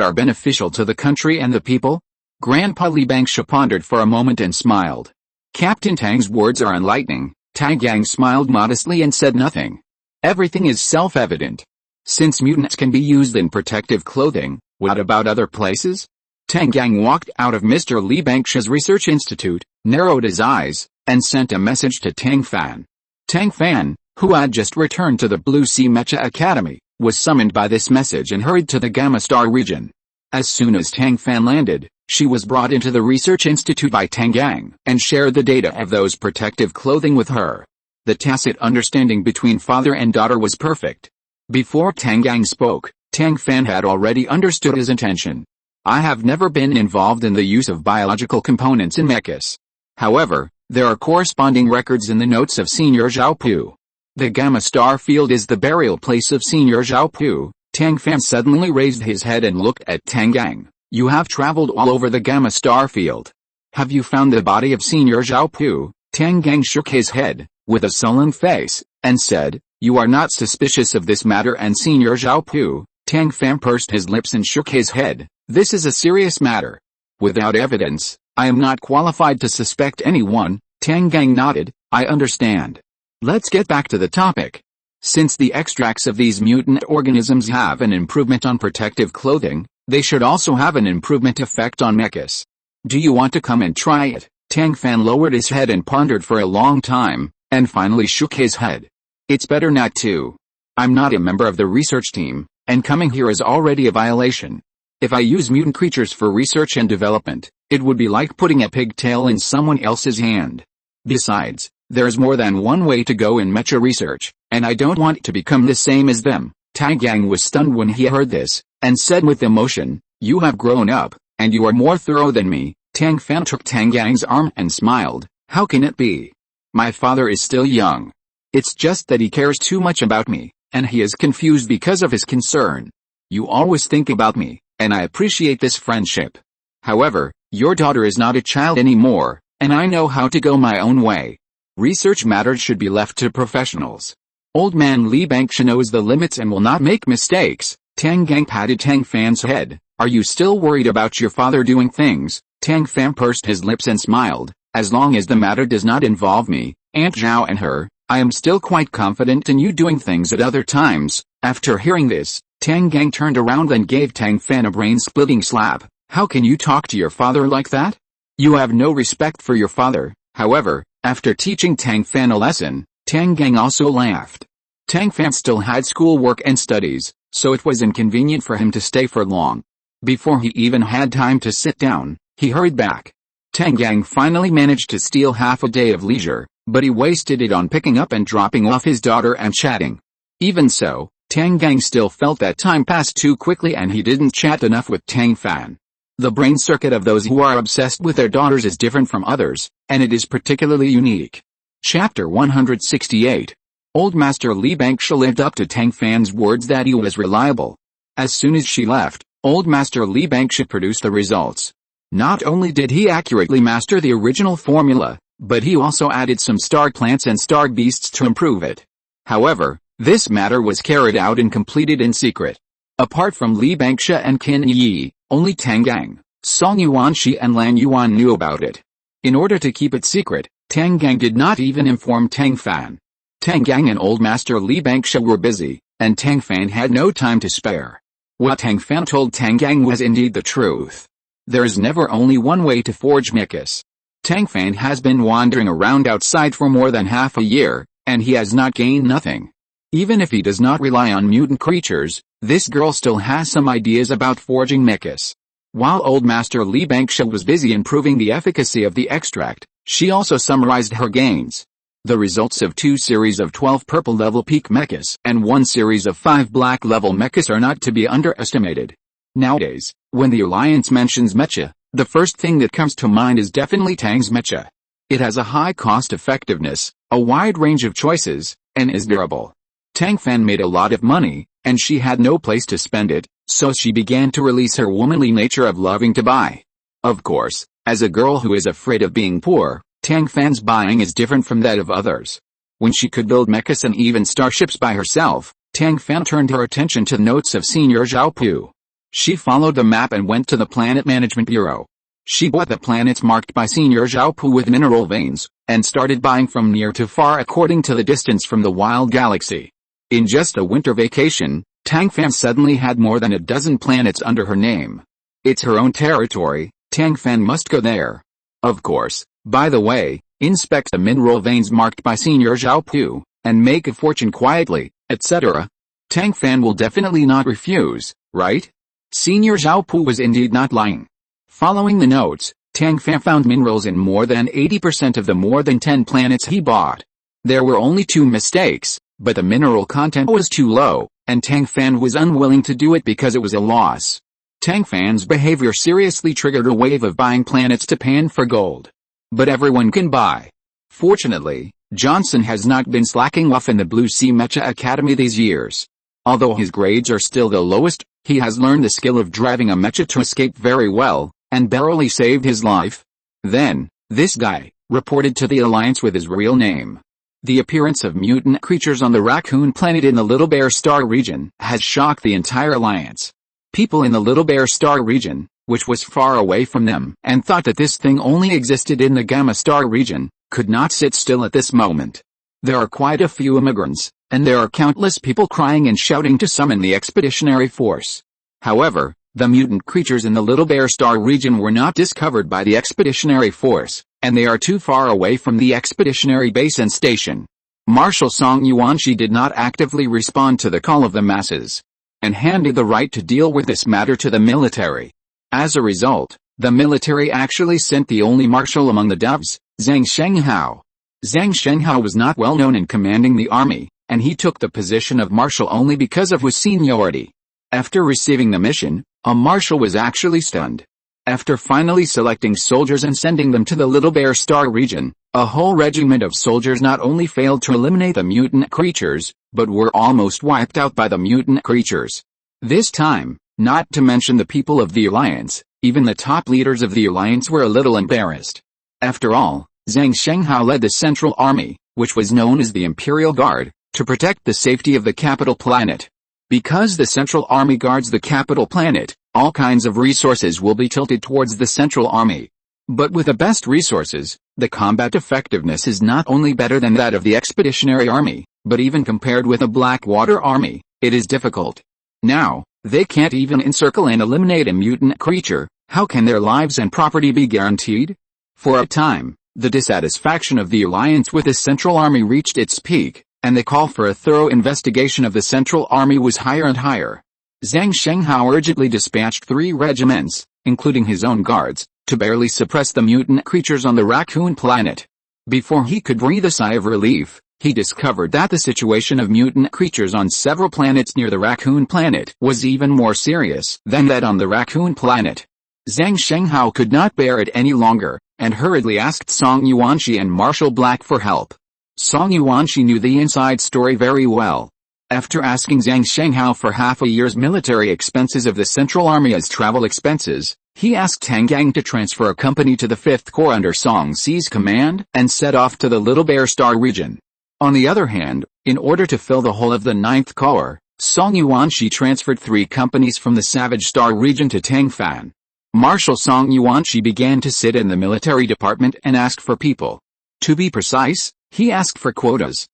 are beneficial to the country and the people? Grandpa Li Bangsha pondered for a moment and smiled. Captain Tang's words are enlightening. Tang Gang smiled modestly and said nothing. Everything is self-evident. Since mutants can be used in protective clothing, what about other places? Tang Gang walked out of Mr. Li Bangsha's research institute, narrowed his eyes, and sent a message to Tang Fan. Tang Fan, who had just returned to the Blue Sea Mecha Academy, was summoned by this message and hurried to the Gamma Star region. As soon as Tang Fan landed, she was brought into the research institute by Tang Gang and shared the data of those protective clothing with her. The tacit understanding between father and daughter was perfect. Before Tang Gang spoke, Tang Fan had already understood his intention. I have never been involved in the use of biological components in mechas. However, there are corresponding records in the notes of Senior Zhao Pu. The Gamma Star Field is the burial place of Senior Zhao Pu. Tang Fan suddenly raised his head and looked at Tang Gang. You have traveled all over the Gamma Star Field. Have you found the body of Senior Zhao Pu? Tang Gang shook his head, with a sullen face, and said, you are not suspicious of this matter and Senior Zhao Pu? Tang Fan pursed his lips and shook his head. This is a serious matter. Without evidence, I am not qualified to suspect anyone. Tang Gang nodded, I understand. Let's get back to the topic. Since the extracts of these mutant organisms have an improvement on protective clothing, they should also have an improvement effect on mechas. Do you want to come and try it? Tang Fan lowered his head and pondered for a long time, and finally shook his head. It's better not to. I'm not a member of the research team, and coming here is already a violation. If I use mutant creatures for research and development, it would be like putting a pigtail in someone else's hand. Besides, there's more than one way to go in mecha research, and I don't want to become the same as them. Tang Gang was stunned when he heard this, and said with emotion, you have grown up, and you are more thorough than me. Tang Fan took Tang Gang's arm and smiled. How can it be? My father is still young. It's just that he cares too much about me, and he is confused because of his concern. You always think about me, and I appreciate this friendship. However, your daughter is not a child anymore, and I know how to go my own way. Research matters should be left to professionals. Old Man Li Bangsha knows the limits and will not make mistakes. Tang Gang patted Tang Fan's head. Are you still worried about your father doing things? Tang Fan pursed his lips and smiled. As long as the matter does not involve me, Aunt Zhao and her, I am still quite confident in you doing things at other times. After hearing this, Tang Gang turned around and gave Tang Fan a brain-splitting slap. How can you talk to your father like that? You have no respect for your father. However, after teaching Tang Fan a lesson, Tang Gang also laughed. Tang Fan still had schoolwork and studies, so it was inconvenient for him to stay for long. Before he even had time to sit down, he hurried back. Tang Gang finally managed to steal half a day of leisure, but he wasted it on picking up and dropping off his daughter and chatting. Even so, Tang Gang still felt that time passed too quickly and he didn't chat enough with Tang Fan. The brain circuit of those who are obsessed with their daughters is different from others, and it is particularly unique. Chapter 168. Old Master Li Bangsha lived up to Tang Fan's words that he was reliable. As soon as she left, Old Master Li Bangsha produced the results. Not only did he accurately master the original formula, but he also added some star plants and star beasts to improve it. However, this matter was carried out and completed in secret. Apart from Li Bangsha and Qin Yi, only Tang Gang, Song Yuanxi and Lan Yuan knew about it. In order to keep it secret, Tang Gang did not even inform Tang Fan. Tang Gang and Old Master Li Bangsha were busy, and Tang Fan had no time to spare. What Tang Fan told Tang Gang was indeed the truth. There is never only one way to forge mechas. Tang Fan has been wandering around outside for more than half a year, and he has not gained nothing. Even if he does not rely on mutant creatures, this girl still has some ideas about forging mechas. While Old Master Li Bangsha was busy improving the efficacy of the extract, she also summarized her gains. The results of 2 series of 12 purple level peak mechas and 1 series of 5 black level mechas are not to be underestimated. Nowadays, when the Alliance mentions mecha, the first thing that comes to mind is definitely Tang's mecha. It has a high cost effectiveness, a wide range of choices, and is durable. Tang Fan made a lot of money, and she had no place to spend it, so she began to release her womanly nature of loving to buy. Of course, as a girl who is afraid of being poor, Tang Fan's buying is different from that of others. When she could build mechas and even starships by herself, Tang Fan turned her attention to the notes of Senior Zhao Pu. She followed the map and went to the Planet Management Bureau. She bought the planets marked by Senior Zhao Pu with mineral veins, and started buying from near to far according to the distance from the wild galaxy. In just a winter vacation, Tang Fan suddenly had more than a dozen planets under her name. It's her own territory, Tang Fan must go there. Of course, by the way, inspect the mineral veins marked by Senior Zhao Pu, and make a fortune quietly, etc. Tang Fan will definitely not refuse, right? Senior Zhao Pu was indeed not lying. Following the notes, Tang Fan found minerals in more than 80% of the more than 10 planets he bought. There were only 2 mistakes, but the mineral content was too low, and Tang Fan was unwilling to do it because it was a loss. Tang Fan's behavior seriously triggered a wave of buying planets to pan for gold. But everyone can buy. Fortunately, Johnson has not been slacking off in the Blue Sea Mecha Academy these years. Although his grades are still the lowest, he has learned the skill of driving a mecha to escape very well, and barely saved his life. Then, this guy, reported to the Alliance with his real name. The appearance of mutant creatures on the Raccoon Planet in the Little Bear Star region has shocked the entire Alliance. People in the Little Bear Star region, which was far away from them and thought that this thing only existed in the Gamma Star region, could not sit still at this moment. There are quite a few immigrants, and there are countless people crying and shouting to summon the expeditionary force. However, the mutant creatures in the Little Bear Star region were not discovered by the expeditionary force, and they are too far away from the expeditionary base and station. Marshal Song Yuanxi did not actively respond to the call of the masses, and handed the right to deal with this matter to the military. As a result, the military actually sent the only marshal among the doves, Zhang Shenghao. Zhang Shenghao was not well known in commanding the army, and he took the position of marshal only because of his seniority. After receiving the mission, a marshal was actually stunned. After finally selecting soldiers and sending them to the Little Bear Star region, a whole regiment of soldiers not only failed to eliminate the mutant creatures, but were almost wiped out by the mutant creatures. This time, not to mention the people of the Alliance, even the top leaders of the Alliance were a little embarrassed. After all, Zhang Shenghao led the Central Army, which was known as the Imperial Guard, to protect the safety of the capital planet. Because the Central Army guards the capital planet, all kinds of resources will be tilted towards the Central Army. But with the best resources, the combat effectiveness is not only better than that of the Expeditionary Army, but even compared with a Blackwater Army, it is difficult. Now, they can't even encircle and eliminate a mutant creature. How can their lives and property be guaranteed? For a time, the dissatisfaction of the Alliance with the Central Army reached its peak, and the call for a thorough investigation of the Central Army was higher and higher. Zhang Shenghao urgently dispatched 3 regiments, including his own guards, to barely suppress the mutant creatures on the Raccoon planet. Before he could breathe a sigh of relief, he discovered that the situation of mutant creatures on several planets near the Raccoon planet was even more serious than that on the Raccoon planet. Zhang Shenghao could not bear it any longer, and hurriedly asked Song Yuanxi and Marshal Black for help. Song Yuanxi knew the inside story very well. After asking Zhang Shenghao for half a year's military expenses of the Central Army as travel expenses, he asked Tang Gang to transfer a company to the 5th Corps under Song Si's command and set off to the Little Bear Star region. On the other hand, in order to fill the whole of the 9th Corps, Song Yuanxi transferred 3 companies from the Savage Star region to Tang Fan. Marshal Song Yuanxi began to sit in the military department and ask for people. To be precise, he asked for quotas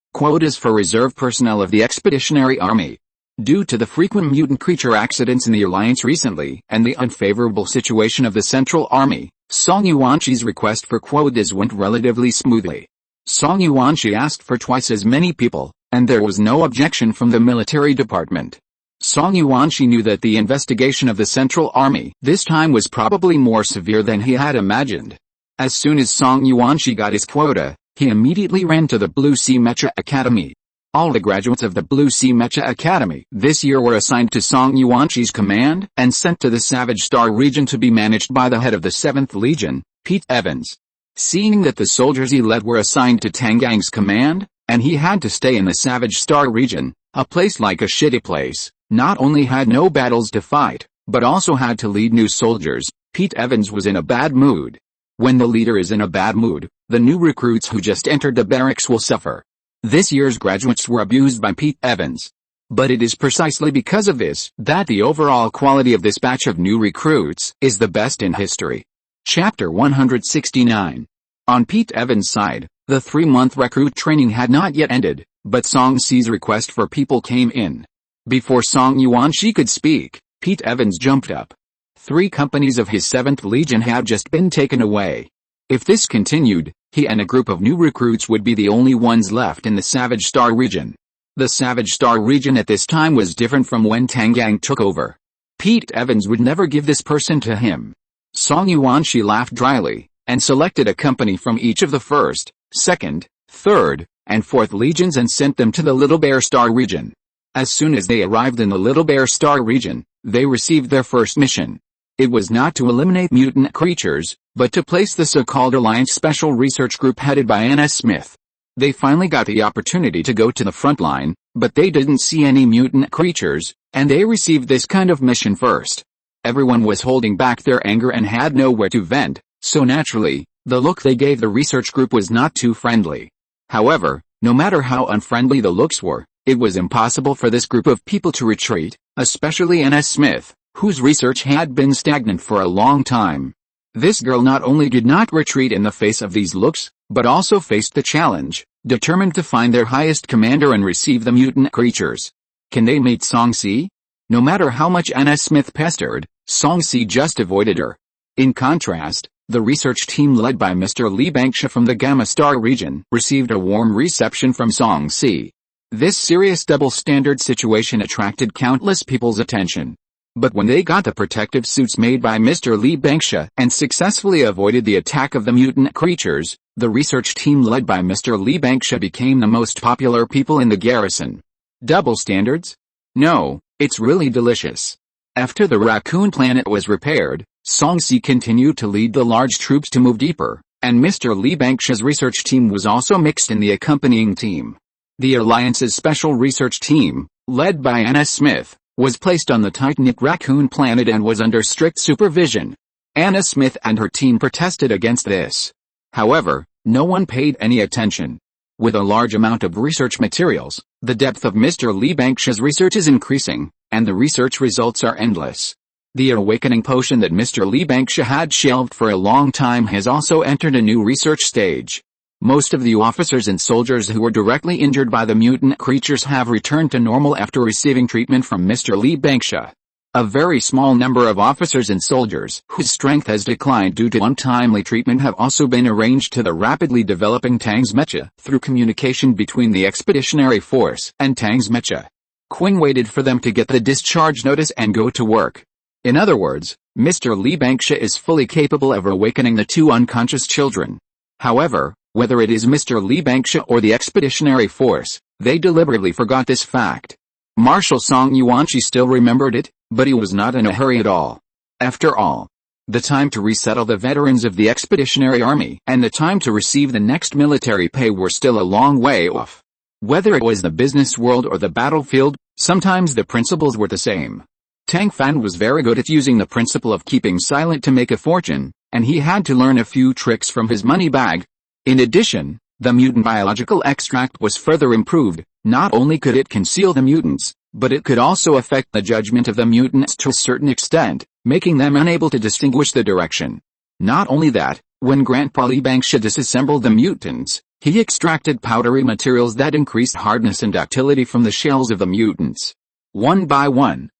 for reserve personnel of the Expeditionary Army. Due to the frequent mutant creature accidents in the Alliance recently and the unfavorable situation of the Central Army, Song Yuanxi's request for quotas went relatively smoothly. Song Yuanxi asked for twice as many people, and there was no objection from the military department. Song Yuanxi knew that the investigation of the Central Army this time was probably more severe than he had imagined. As soon as Song Yuanxi got his quota, he immediately ran to the Blue Sea Mecha Academy. All the graduates of the Blue Sea Mecha Academy this year were assigned to Song Yuanxi's command and sent to the Savage Star region to be managed by the head of the 7th Legion, Pete Evans. Seeing that the soldiers he led were assigned to Tang Gang's command, and he had to stay in the Savage Star region, a place like a shitty place, not only had no battles to fight, but also had to lead new soldiers, Pete Evans was in a bad mood. When the leader is in a bad mood, the new recruits who just entered the barracks will suffer. This year's graduates were abused by Pete Evans. But it is precisely because of this that the overall quality of this batch of new recruits is the best in history. Chapter 169. On Pete Evans' side, the 3-month recruit training had not yet ended, but Song Si's request for people came in. Before Song Yuanxi could speak, Pete Evans jumped up. 3 companies of his 7th Legion had just been taken away. If this continued, he and a group of new recruits would be the only ones left in the Savage Star region. The Savage Star region at this time was different from when Tang Gang took over. Pete Evans would never give this person to him. Song Yuanxi laughed dryly, and selected a company from each of the 1st, 2nd, 3rd, and 4th Legions and sent them to the Little Bear Star region. As soon as they arrived in the Little Bear Star region, they received their first mission. It was not to eliminate mutant creatures, but to place the so-called Alliance Special Research Group headed by N.S. Smith. They finally got the opportunity to go to the front line, but they didn't see any mutant creatures, and they received this kind of mission first. Everyone was holding back their anger and had nowhere to vent, so naturally, the look they gave the research group was not too friendly. However, no matter how unfriendly the looks were, it was impossible for this group of people to retreat, especially N.S. Smith, whose research had been stagnant for a long time. This girl not only did not retreat in the face of these looks, but also faced the challenge, determined to find their highest commander and receive the mutant creatures. Can they meet Song Si? No matter how much N.S. Smith pestered, Song Si just avoided her. In contrast, the research team led by Mr. Li Bangsha from the Gamma Star region received a warm reception from Song Si. This serious double-standard situation attracted countless people's attention. But when they got the protective suits made by Mr. Li Bangsha and successfully avoided the attack of the mutant creatures, the research team led by Mr. Li Bangsha became the most popular people in the garrison. Double standards? No, it's really delicious. After the Raccoon planet was repaired, Song Si continued to lead the large troops to move deeper, and Mr. Li Bangsha's research team was also mixed in the accompanying team. The Alliance's special research team, led by N.S. Smith, was placed on the Titanic Raccoon planet and was under strict supervision. Anna Smith and her team protested against this. However, no one paid any attention. With a large amount of research materials, the depth of Mr. Li Bangsha's research is increasing, and the research results are endless. The awakening potion that Mr. Li Bangsha had shelved for a long time has also entered a new research stage. Most of the officers and soldiers who were directly injured by the mutant creatures have returned to normal after receiving treatment from Mr. Li Bangsha. A very small number of officers and soldiers whose strength has declined due to untimely treatment have also been arranged to the rapidly developing Tang's Mecha through communication between the Expeditionary Force and Tang's Mecha. Qing waited for them to get the discharge notice and go to work. In other words, Mr. Li Bangxia is fully capable of awakening the two unconscious children. However, whether it is Mr. Li Bangxia or the expeditionary force, they deliberately forgot this fact. Marshal Song Yuanqi still remembered it, but he was not in a hurry at all. After all, the time to resettle the veterans of the expeditionary army and the time to receive the next military pay were still a long way off. Whether it was the business world or the battlefield, sometimes the principles were the same. Tang Fan was very good at using the principle of keeping silent to make a fortune, and he had to learn a few tricks from his money bag. In addition, the mutant biological extract was further improved. Not only could it conceal the mutants, but it could also affect the judgment of the mutants to a certain extent, making them unable to distinguish the direction. Not only that, when Grandpa Li Bangxia disassembled the mutants, he extracted powdery materials that increased hardness and ductility from the shells of the mutants. One by one,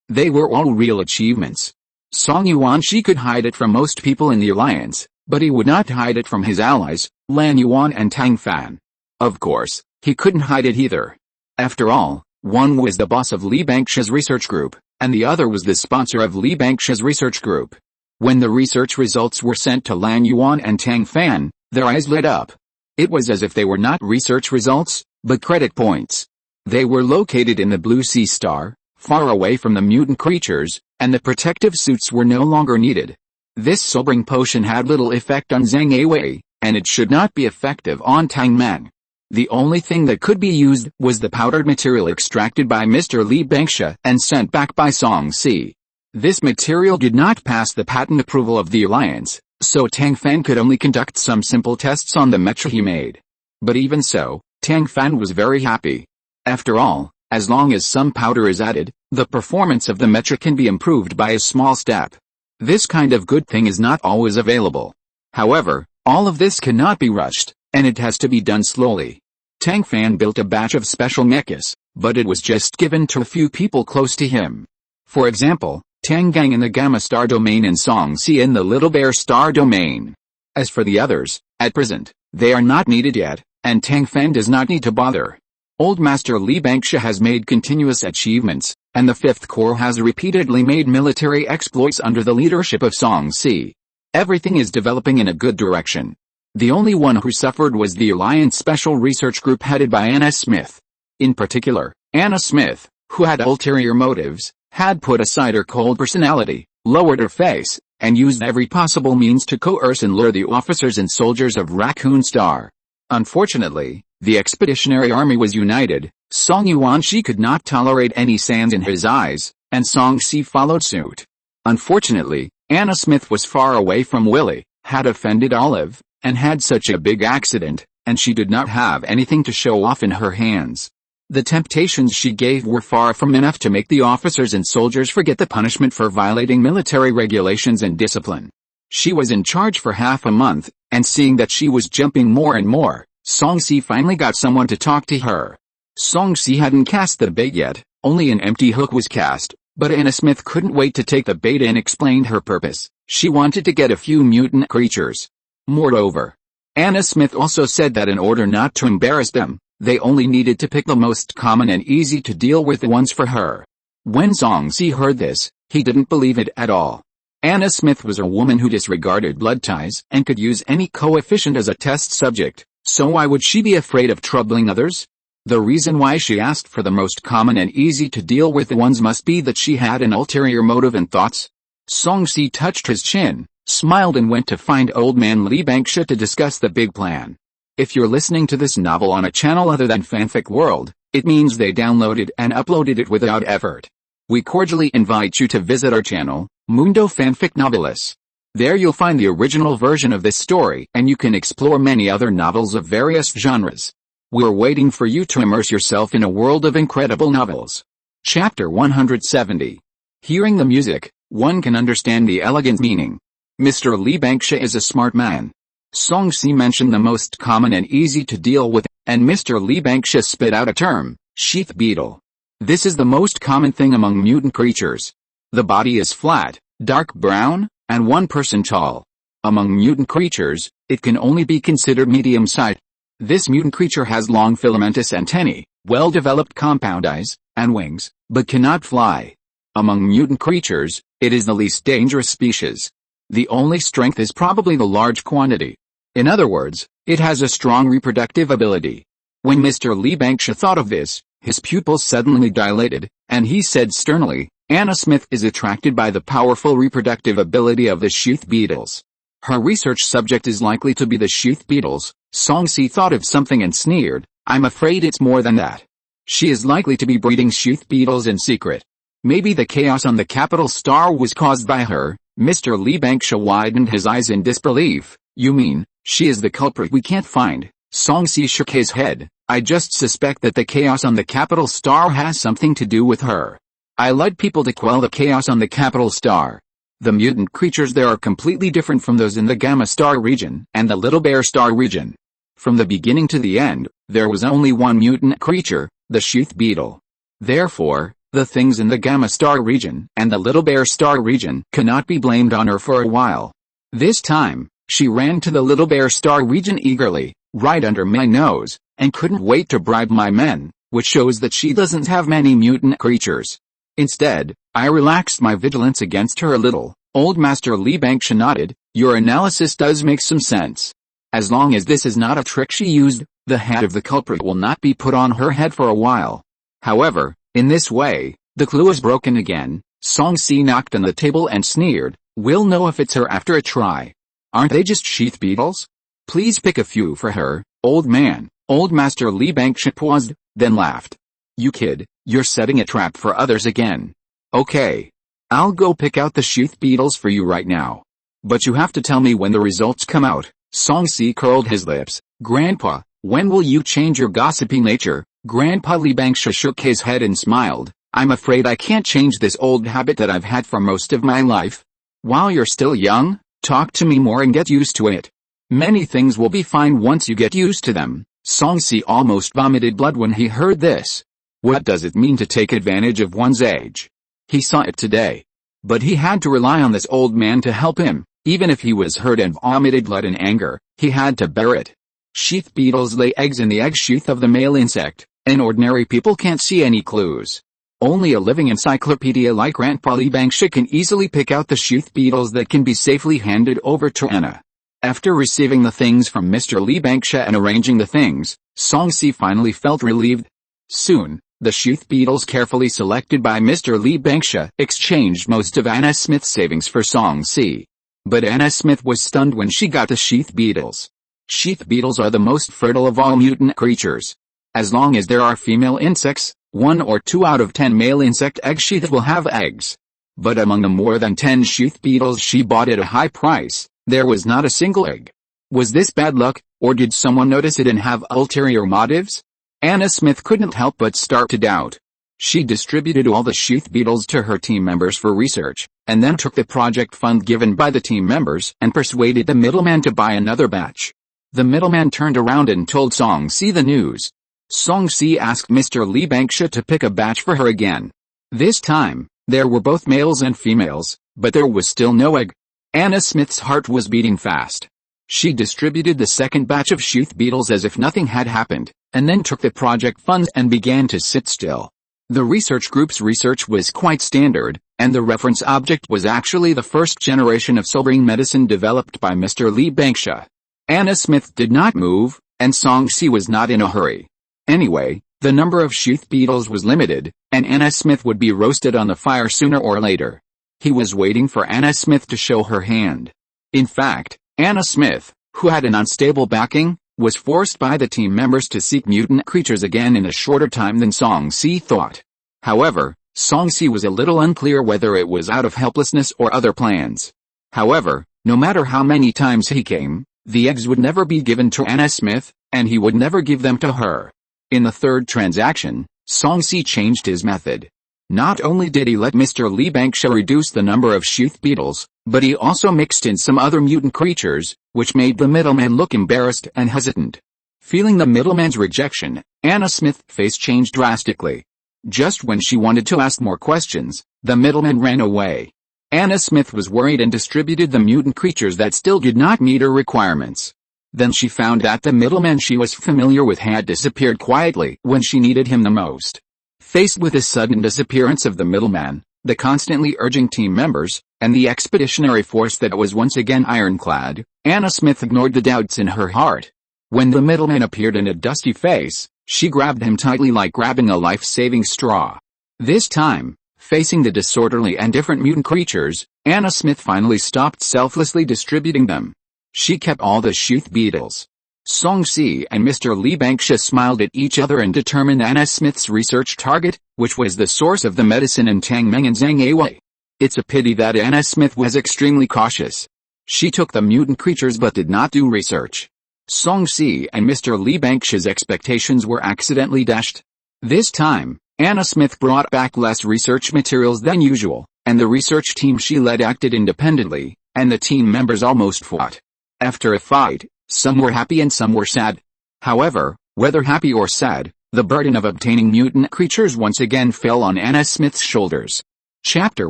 they were all real achievements. Song Yuanqi could hide it from most people in the alliance, but he would not hide it from his allies, Lan Yuan and Tang Fan. Of course, he couldn't hide it either. After all, one was the boss of Li Bangxia's research group, and the other was the sponsor of Li Bangxia's research group. When the research results were sent to Lan Yuan and Tang Fan, their eyes lit up. It was as if they were not research results, but credit points. They were located in the Blue Sea Star, far away from the mutant creatures, and the protective suits were no longer needed. This sobering potion had little effect on Zhang Awei, and it should not be effective on Tang Man. The only thing that could be used was the powdered material extracted by Mr. Li Bangxia and sent back by Song Si. This material did not pass the patent approval of the alliance, so Tang Fan could only conduct some simple tests on the mecha he made. But even so, Tang Fan was very happy. After all, as long as some powder is added, the performance of the mecha can be improved by a small step. This kind of good thing is not always available. However, all of this cannot be rushed, and it has to be done slowly. Tang Fan built a batch of special mechas, but it was just given to a few people close to him. For example, Tang Gang in the Gamma Star Domain and Song Si in the Little Bear Star Domain. As for the others, at present, they are not needed yet, and Tang Fan does not need to bother. Old Master Li Bangxia has made continuous achievements, and the Fifth Corps has repeatedly made military exploits under the leadership of Song Si. Everything is developing in a good direction. The only one who suffered was the Alliance Special Research Group headed by Anna Smith. In particular, Anna Smith, who had ulterior motives, had put aside her cold personality, lowered her face, and used every possible means to coerce and lure the officers and soldiers of Raccoon Star. Unfortunately, the expeditionary army was united. Song Yuanqi could not tolerate any sands in his eyes, and Song Si followed suit. Unfortunately, Anna Smith was far away from Willie, had offended Olive, and had such a big accident, and she did not have anything to show off in her hands. The temptations she gave were far from enough to make the officers and soldiers forget the punishment for violating military regulations and discipline. She was in charge for half a month, and seeing that she was jumping more and more, Song Si finally got someone to talk to her. Song Si hadn't cast the bait yet, only an empty hook was cast, but Anna Smith couldn't wait to take the bait and explained her purpose. She wanted to get a few mutant creatures. Moreover, Anna Smith also said that in order not to embarrass them, they only needed to pick the most common and easy to deal with ones for her. When Song Si heard this, he didn't believe it at all. Anna Smith was a woman who disregarded blood ties and could use any coefficient as a test subject, so why would she be afraid of troubling others? The reason why she asked for the most common and easy to deal with ones must be that she had an ulterior motive and thoughts. Song Si touched his chin, smiled and went to find Old Man Li Bangxia to discuss the big plan. If you're listening to this novel on a channel other than Fanfic World, it means they downloaded and uploaded it without effort. We cordially invite you to visit our channel, Mundo Fanfic Novelis. There you'll find the original version of this story and you can explore many other novels of various genres. We're waiting for you to immerse yourself in a world of incredible novels. Chapter 170. Hearing the music, one can understand the elegant meaning. Mr. Li Bangxia is a smart man. Song Si mentioned the most common and easy to deal with, and Mr. Li Bangxia spit out a term, sheath beetle. This is the most common thing among mutant creatures. The body is flat, dark brown, and 1 person tall. Among mutant creatures, it can only be considered medium-sized. This mutant creature has long filamentous antennae, well-developed compound eyes, and wings, but cannot fly. Among mutant creatures, it is the least dangerous species. The only strength is probably the large quantity. In other words, it has a strong reproductive ability. When Mr. Lee Banksha thought of this, his pupils suddenly dilated, and he said sternly, Anna Smith is attracted by the powerful reproductive ability of the sheath beetles. Her research subject is likely to be the sheath beetles. Song-si thought of something and sneered, I'm afraid it's more than that. She is likely to be breeding sheath beetles in secret. Maybe the chaos on the capital star was caused by her. Mr. Lee Banksha widened his eyes in disbelief. You mean, she is the culprit we can't find? Song-si shook his head. I just suspect that the chaos on the capital star has something to do with her. I led people to quell the chaos on the capital star. The mutant creatures there are completely different from those in the Gamma Star region and the Little Bear Star region. From the beginning to the end, there was only one mutant creature, the sheath beetle. Therefore, the things in the Gamma Star region and the Little Bear Star region cannot be blamed on her for a while. This time, she ran to the Little Bear Star region eagerly, right under my nose, and couldn't wait to bribe my men, which shows that she doesn't have many mutant creatures. Instead, I relaxed my vigilance against her a little. Old Master Lee Banksha nodded. Your analysis does make some sense. As long as this is not a trick she used, the head of the culprit will not be put on her head for a while. However, in this way, the clue is broken again. Song-si knocked on the table and sneered. We'll know if it's her after a try. Aren't they just sheath beetles? Please pick a few for her, old man. Old Master Lee Banksha paused, then laughed. You kid, you're setting a trap for others again. Okay. I'll go pick out the sheath beetles for you right now. But you have to tell me when the results come out. Song-si curled his lips. Grandpa, when will you change your gossipy nature? Grandpa Lee Banksha shook his head and smiled. I'm afraid I can't change this old habit that I've had for most of my life. While you're still young, talk to me more and get used to it. Many things will be fine once you get used to them. Song-si almost vomited blood when he heard this. What does it mean to take advantage of one's age? He saw it today. But he had to rely on this old man to help him. Even if he was hurt and vomited blood in anger, he had to bear it. Sheath beetles lay eggs in the egg sheath of the male insect, and ordinary people can't see any clues. Only a living encyclopedia like Grandpa Lee Banksha can easily pick out the sheath beetles that can be safely handed over to Anna. After receiving the things from Mr. Lee Banksha and arranging the things, Song-si finally felt relieved. Soon, the sheath beetles carefully selected by Mr. Lee Banksha exchanged most of Anna Smith's savings for Song-si. But Anna Smith was stunned when she got the sheath beetles. Sheath beetles are the most fertile of all mutant creatures. As long as there are female insects, 1 or 2 out of 10 male insect egg sheaths will have eggs. But among the more than 10 sheath beetles she bought at a high price, there was not a single egg. Was this bad luck, or did someone notice it and have ulterior motives? Anna Smith couldn't help but start to doubt. She distributed all the sheath beetles to her team members for research, and then took the project fund given by the team members and persuaded the middleman to buy another batch. The middleman turned around and told Song-si the news. Song-si asked Mr. Lee Banksha to pick a batch for her again. This time, there were both males and females, but there was still no egg. Anna Smith's heart was beating fast. She distributed the second batch of sheath beetles as if nothing had happened, and then took the project funds and began to sit still. The research group's research was quite standard, and the reference object was actually the first generation of soul-brain medicine developed by Mr. Lee Banksha. Anna Smith did not move, and Song-si was not in a hurry. Anyway, the number of sheath beetles was limited, and Anna Smith would be roasted on the fire sooner or later. He was waiting for Anna Smith to show her hand. In fact, Anna Smith, who had an unstable backing, was forced by the team members to seek mutant creatures again in a shorter time than Song-si thought. However, Song-si was a little unclear whether it was out of helplessness or other plans. However, no matter how many times he came, the eggs would never be given to Anna Smith, and he would never give them to her. In the third transaction, Song-si changed his method. Not only did he let Mr. Lee Banksha reduce the number of sheath beetles, but he also mixed in some other mutant creatures, which made the middleman look embarrassed and hesitant. Feeling the middleman's rejection, Anna Smith's face changed drastically. Just when she wanted to ask more questions, the middleman ran away. Anna Smith was worried and distributed the mutant creatures that still did not meet her requirements. Then she found that the middleman she was familiar with had disappeared quietly when she needed him the most. Faced with the sudden disappearance of the middleman, the constantly urging team members, and the expeditionary force that was once again ironclad, Anna Smith ignored the doubts in her heart. When the middleman appeared in a dusty face, she grabbed him tightly like grabbing a life-saving straw. This time, facing the disorderly and different mutant creatures, Anna Smith finally stopped selflessly distributing them. She kept all the sheath beetles. Song-si and Mr. Lee Banksia smiled at each other and determined Anna Smith's research target, which was the source of the medicine in Tang Meng and Zhang Awei. It's a pity that Anna Smith was extremely cautious. She took the mutant creatures but did not do research. Song-si and Mr. Lee Banksia's expectations were accidentally dashed. This time, Anna Smith brought back less research materials than usual, and the research team she led acted independently, and the team members almost fought. After a fight, some were happy and some were sad. However, whether happy or sad, the burden of obtaining mutant creatures once again fell on Anna Smith's shoulders. Chapter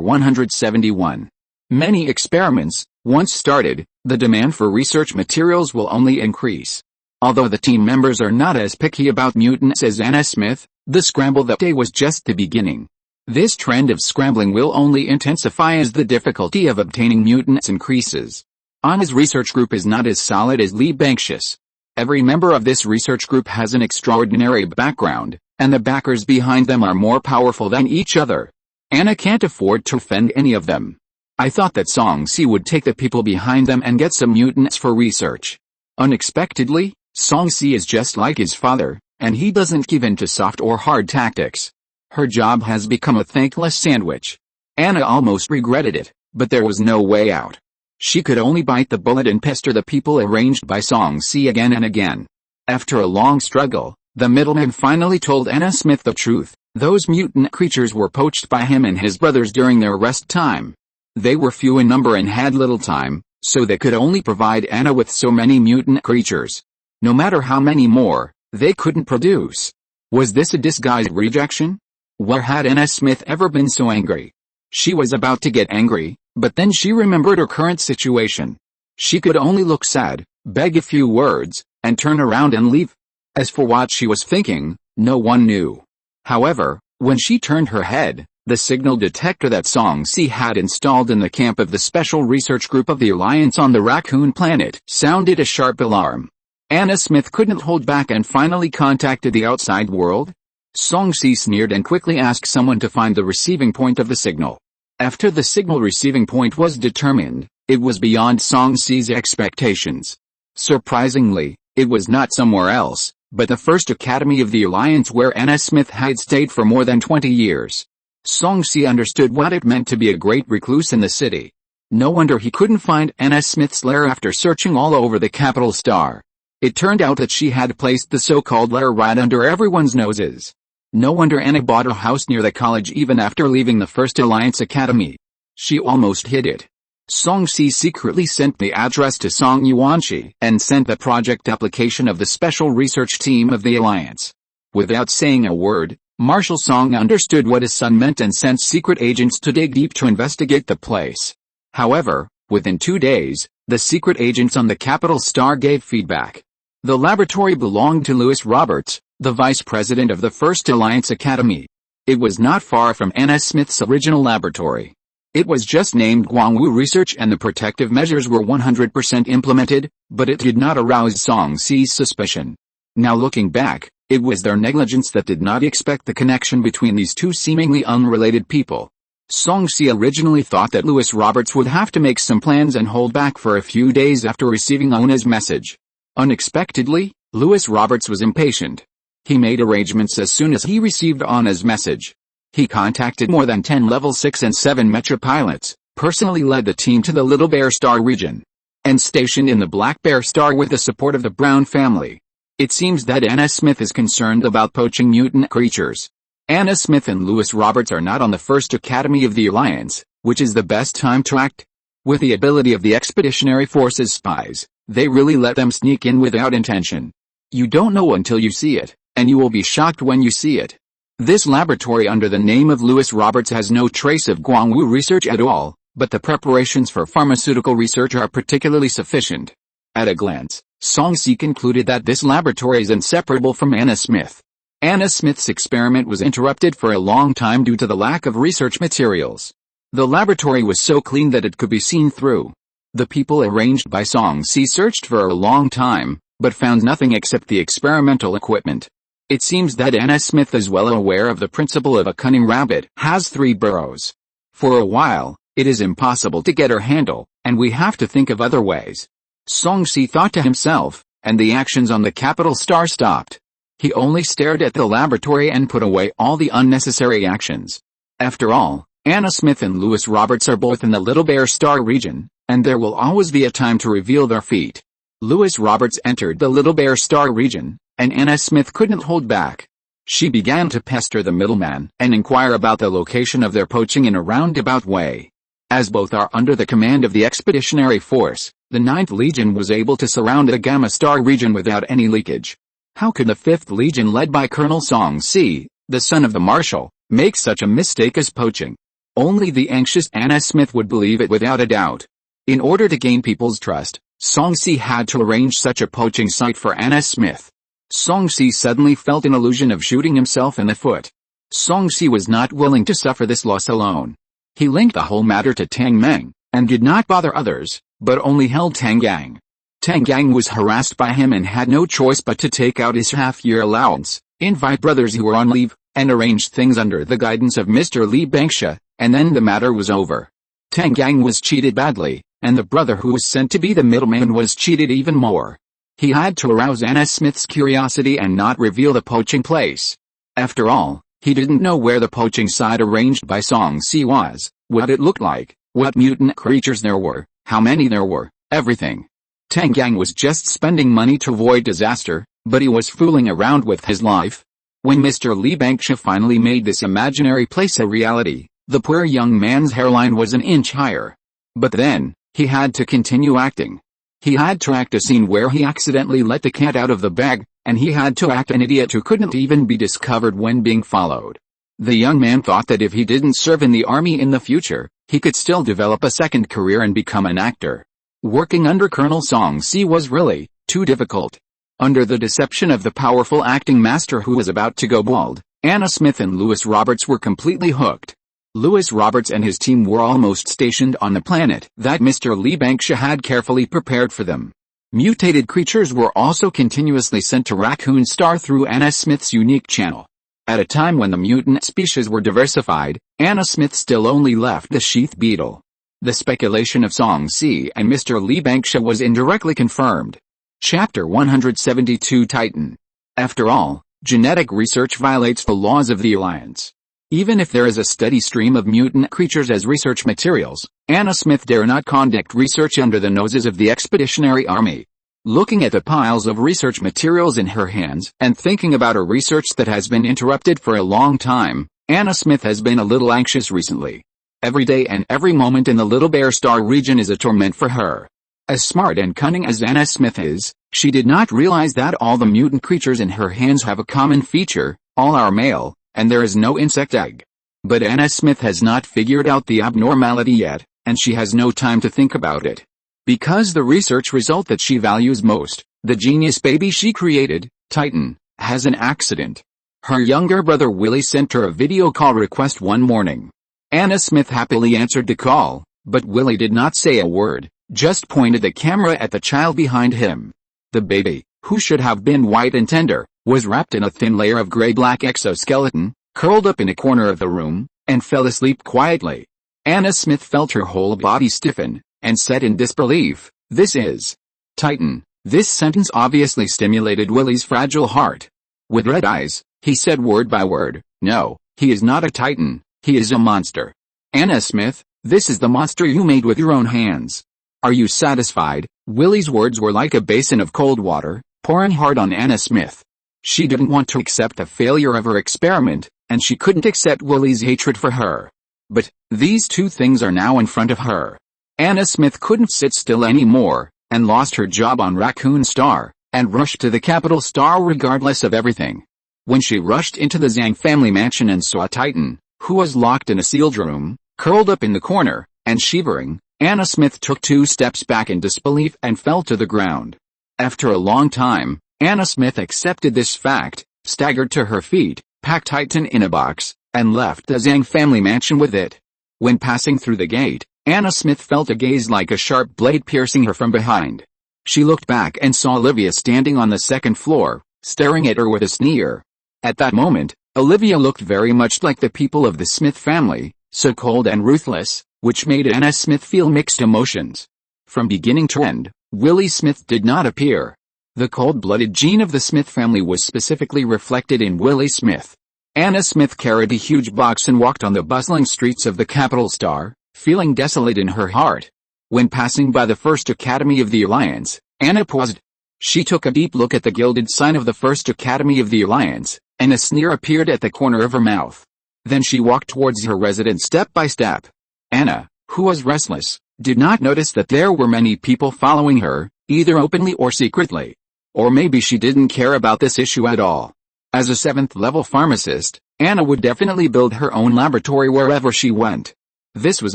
171. Many experiments, once started, the demand for research materials will only increase. Although the team members are not as picky about mutants as Anna Smith, the scramble that day was just the beginning. This trend of scrambling will only intensify as the difficulty of obtaining mutants increases. Anna's research group is not as solid as Lee Banksia's. Every member of this research group has an extraordinary background, and the backers behind them are more powerful than each other. Anna can't afford to offend any of them. I thought that Song-si would take the people behind them and get some mutants for research. Unexpectedly, Song-si is just like his father, and he doesn't give in to soft or hard tactics. Her job has become a thankless sandwich. Anna almost regretted it, but there was no way out. She could only bite the bullet and pester the people arranged by Song-si again and again. After a long struggle, the middleman finally told Anna Smith the truth. Those mutant creatures were poached by him and his brothers during their rest time. They were few in number and had little time, so they could only provide Anna with so many mutant creatures. No matter how many more, they couldn't produce. Was this a disguised rejection? Where had Anna Smith ever been so angry? She was about to get angry, but then she remembered her current situation. She could only look sad, beg a few words, and turn around and leave. As for what she was thinking, no one knew. However, when she turned her head, the signal detector that Song-si had installed in the camp of the Special Research Group of the Alliance on the Raccoon Planet sounded a sharp alarm. Anna Smith couldn't hold back and finally contacted the outside world. Song-si sneered and quickly asked someone to find the receiving point of the signal. After the signal receiving point was determined, it was beyond Song-si's expectations. Surprisingly, it was not somewhere else, but the first academy of the Alliance where Anna Smith had stayed for more than 20 years. Song-si understood what it meant to be a great recluse in the city. No wonder he couldn't find Anna Smith's lair after searching all over the capital star. It turned out that she had placed the so-called lair right under everyone's noses. No wonder Anna bought a house near the college even after leaving the First Alliance Academy. She almost hid it. Song-si secretly sent the address to Song Yuanshi and sent the project application of the special research team of the Alliance. Without saying a word, Marshal Song understood what his son meant and sent secret agents to dig deep to investigate the place. However, within 2 days, the secret agents on the capital star gave feedback. The laboratory belonged to Louis Roberts, the vice president of the First Alliance Academy. It was not far from Anna Smith's original laboratory. It was just named Guangwu Research and the protective measures were 100% implemented, but it did not arouse Song-si's suspicion. Now looking back, it was their negligence that did not expect the connection between these two seemingly unrelated people. Song-si originally thought that Louis Roberts would have to make some plans and hold back for a few days after receiving Anna's message. Unexpectedly, Louis Roberts was impatient. He made arrangements as soon as he received Anna's message. He contacted more than 10 level 6 and 7 mecha pilots, personally led the team to the Little Bear Star region, and stationed in the Black Bear Star with the support of the Brown family. It seems that Anna Smith is concerned about poaching mutant creatures. Anna Smith and Louis Roberts are not on the First Academy of the Alliance, which is the best time to act. With the ability of the Expeditionary Force's spies, they really let them sneak in without intention. You don't know until you see it, and you will be shocked when you see it. This laboratory under the name of Louis Roberts has no trace of Guangwu research at all, but the preparations for pharmaceutical research are particularly sufficient. At a glance, Song-si concluded that this laboratory is inseparable from Anna Smith. Anna Smith's experiment was interrupted for a long time due to the lack of research materials. The laboratory was so clean that it could be seen through. The people arranged by Song-si searched for a long time, but found nothing except the experimental equipment. It seems that Anna Smith is well aware of the principle of a cunning rabbit has 3 burrows. For a while, it is impossible to get her handle, and we have to think of other ways. Song-si thought to himself, and the actions on the capital star stopped. He only stared at the laboratory and put away all the unnecessary actions. After all, Anna Smith and Louis Roberts are both in the Little Bear Star region, and there will always be a time to reveal their feat. Louis Roberts entered the Little Bear Star region, and Anna Smith couldn't hold back. She began to pester the middleman and inquire about the location of their poaching in a roundabout way. As both are under the command of the Expeditionary Force, the 9th Legion was able to surround the Gamma Star region without any leakage. How could the 5th Legion led by Colonel Song-si, the son of the Marshal, make such a mistake as poaching? Only the anxious Anna Smith would believe it without a doubt. In order to gain people's trust, Song-si had to arrange such a poaching site for Anna Smith. Song-si suddenly felt an illusion of shooting himself in the foot. Song-si was not willing to suffer this loss alone. He linked the whole matter to Tang Meng, and did not bother others, but only held Tang Gang. Tang Gang was harassed by him and had no choice but to take out his half-year allowance, invite brothers who were on leave, and arrange things under the guidance of Mr. Li Bangsha, and then the matter was over. Tang Gang was cheated badly, and the brother who was sent to be the middleman was cheated even more. He had to arouse Anna Smith's curiosity and not reveal the poaching place. After all, he didn't know where the poaching site arranged by Song-si was, what it looked like, what mutant creatures there were, how many there were, everything. Tang Gang was just spending money to avoid disaster, but he was fooling around with his life. When Mr. Li Bangsha finally made this imaginary place a reality, the poor young man's hairline was an inch higher. But then, he had to continue acting. He had to act a scene where he accidentally let the cat out of the bag, and he had to act an idiot who couldn't even be discovered when being followed. The young man thought that if he didn't serve in the army in the future, he could still develop a second career and become an actor. Working under Colonel Song-si was really too difficult. Under the deception of the powerful acting master who was about to go bald, Anna Smith and Louis Roberts were completely hooked. Louis Roberts and his team were almost stationed on the planet that Mr. Li Bangsha had carefully prepared for them. Mutated creatures were also continuously sent to Raccoon Star through Anna Smith's unique channel. At a time when the mutant species were diversified, Anna Smith still only left the sheath beetle. The speculation of Song-si and Mr. Li Bangsha was indirectly confirmed. Chapter 172 Titan. After all, genetic research violates the laws of the Alliance. Even if there is a steady stream of mutant creatures as research materials, Anna Smith dare not conduct research under the noses of the Expeditionary Army. Looking at the piles of research materials in her hands and thinking about her research that has been interrupted for a long time, Anna Smith has been a little anxious recently. Every day and every moment in the Little Bear Star region is a torment for her. As smart and cunning as Anna Smith is, she did not realize that all the mutant creatures in her hands have a common feature: all are male, and there is no insect egg. But Anna Smith has not figured out the abnormality yet, and she has no time to think about it. Because the research result that she values most, the genius baby she created, Titan, has an accident. Her younger brother Willie sent her a video call request one morning. Anna Smith happily answered the call, but Willie did not say a word, just pointed the camera at the child behind him. The baby, who should have been white and tender, was wrapped in a thin layer of gray-black exoskeleton, curled up in a corner of the room, and fell asleep quietly. Anna Smith felt her whole body stiffen, and said in disbelief, "This is Titan." This sentence obviously stimulated Willie's fragile heart. With red eyes, he said word by word, "No, he is not a Titan, he is a monster. Anna Smith, this is the monster you made with your own hands. Are you satisfied?" Willie's words were like a basin of cold water, pouring hard on Anna Smith. She didn't want to accept the failure of her experiment, and she couldn't accept Willie's hatred for her. But these two things are now in front of her. Anna Smith couldn't sit still anymore, and lost her job on Raccoon Star, and rushed to the capital star regardless of everything. When she rushed into the Zhang family mansion and saw Titan, who was locked in a sealed room, curled up in the corner, and shivering, Anna Smith took 2 steps back in disbelief and fell to the ground. After a long time, Anna Smith accepted this fact, staggered to her feet, packed Titan in a box, and left the Zhang family mansion with it. When passing through the gate, Anna Smith felt a gaze like a sharp blade piercing her from behind. She looked back and saw Olivia standing on the second floor, staring at her with a sneer. At that moment, Olivia looked very much like the people of the Smith family, so cold and ruthless, which made Anna Smith feel mixed emotions. From beginning to end, Willie Smith did not appear. The cold-blooded gene of the Smith family was specifically reflected in Willie Smith. Anna Smith carried a huge box and walked on the bustling streets of the capital star, feeling desolate in her heart. When passing by the First Academy of the Alliance, Anna paused. She took a deep look at the gilded sign of the First Academy of the Alliance, and a sneer appeared at the corner of her mouth. Then she walked towards her residence step by step. Anna, who was restless, did not notice that there were many people following her, either openly or secretly. Or maybe she didn't care about this issue at all. As a 7th-level pharmacist, Anna would definitely build her own laboratory wherever she went. This was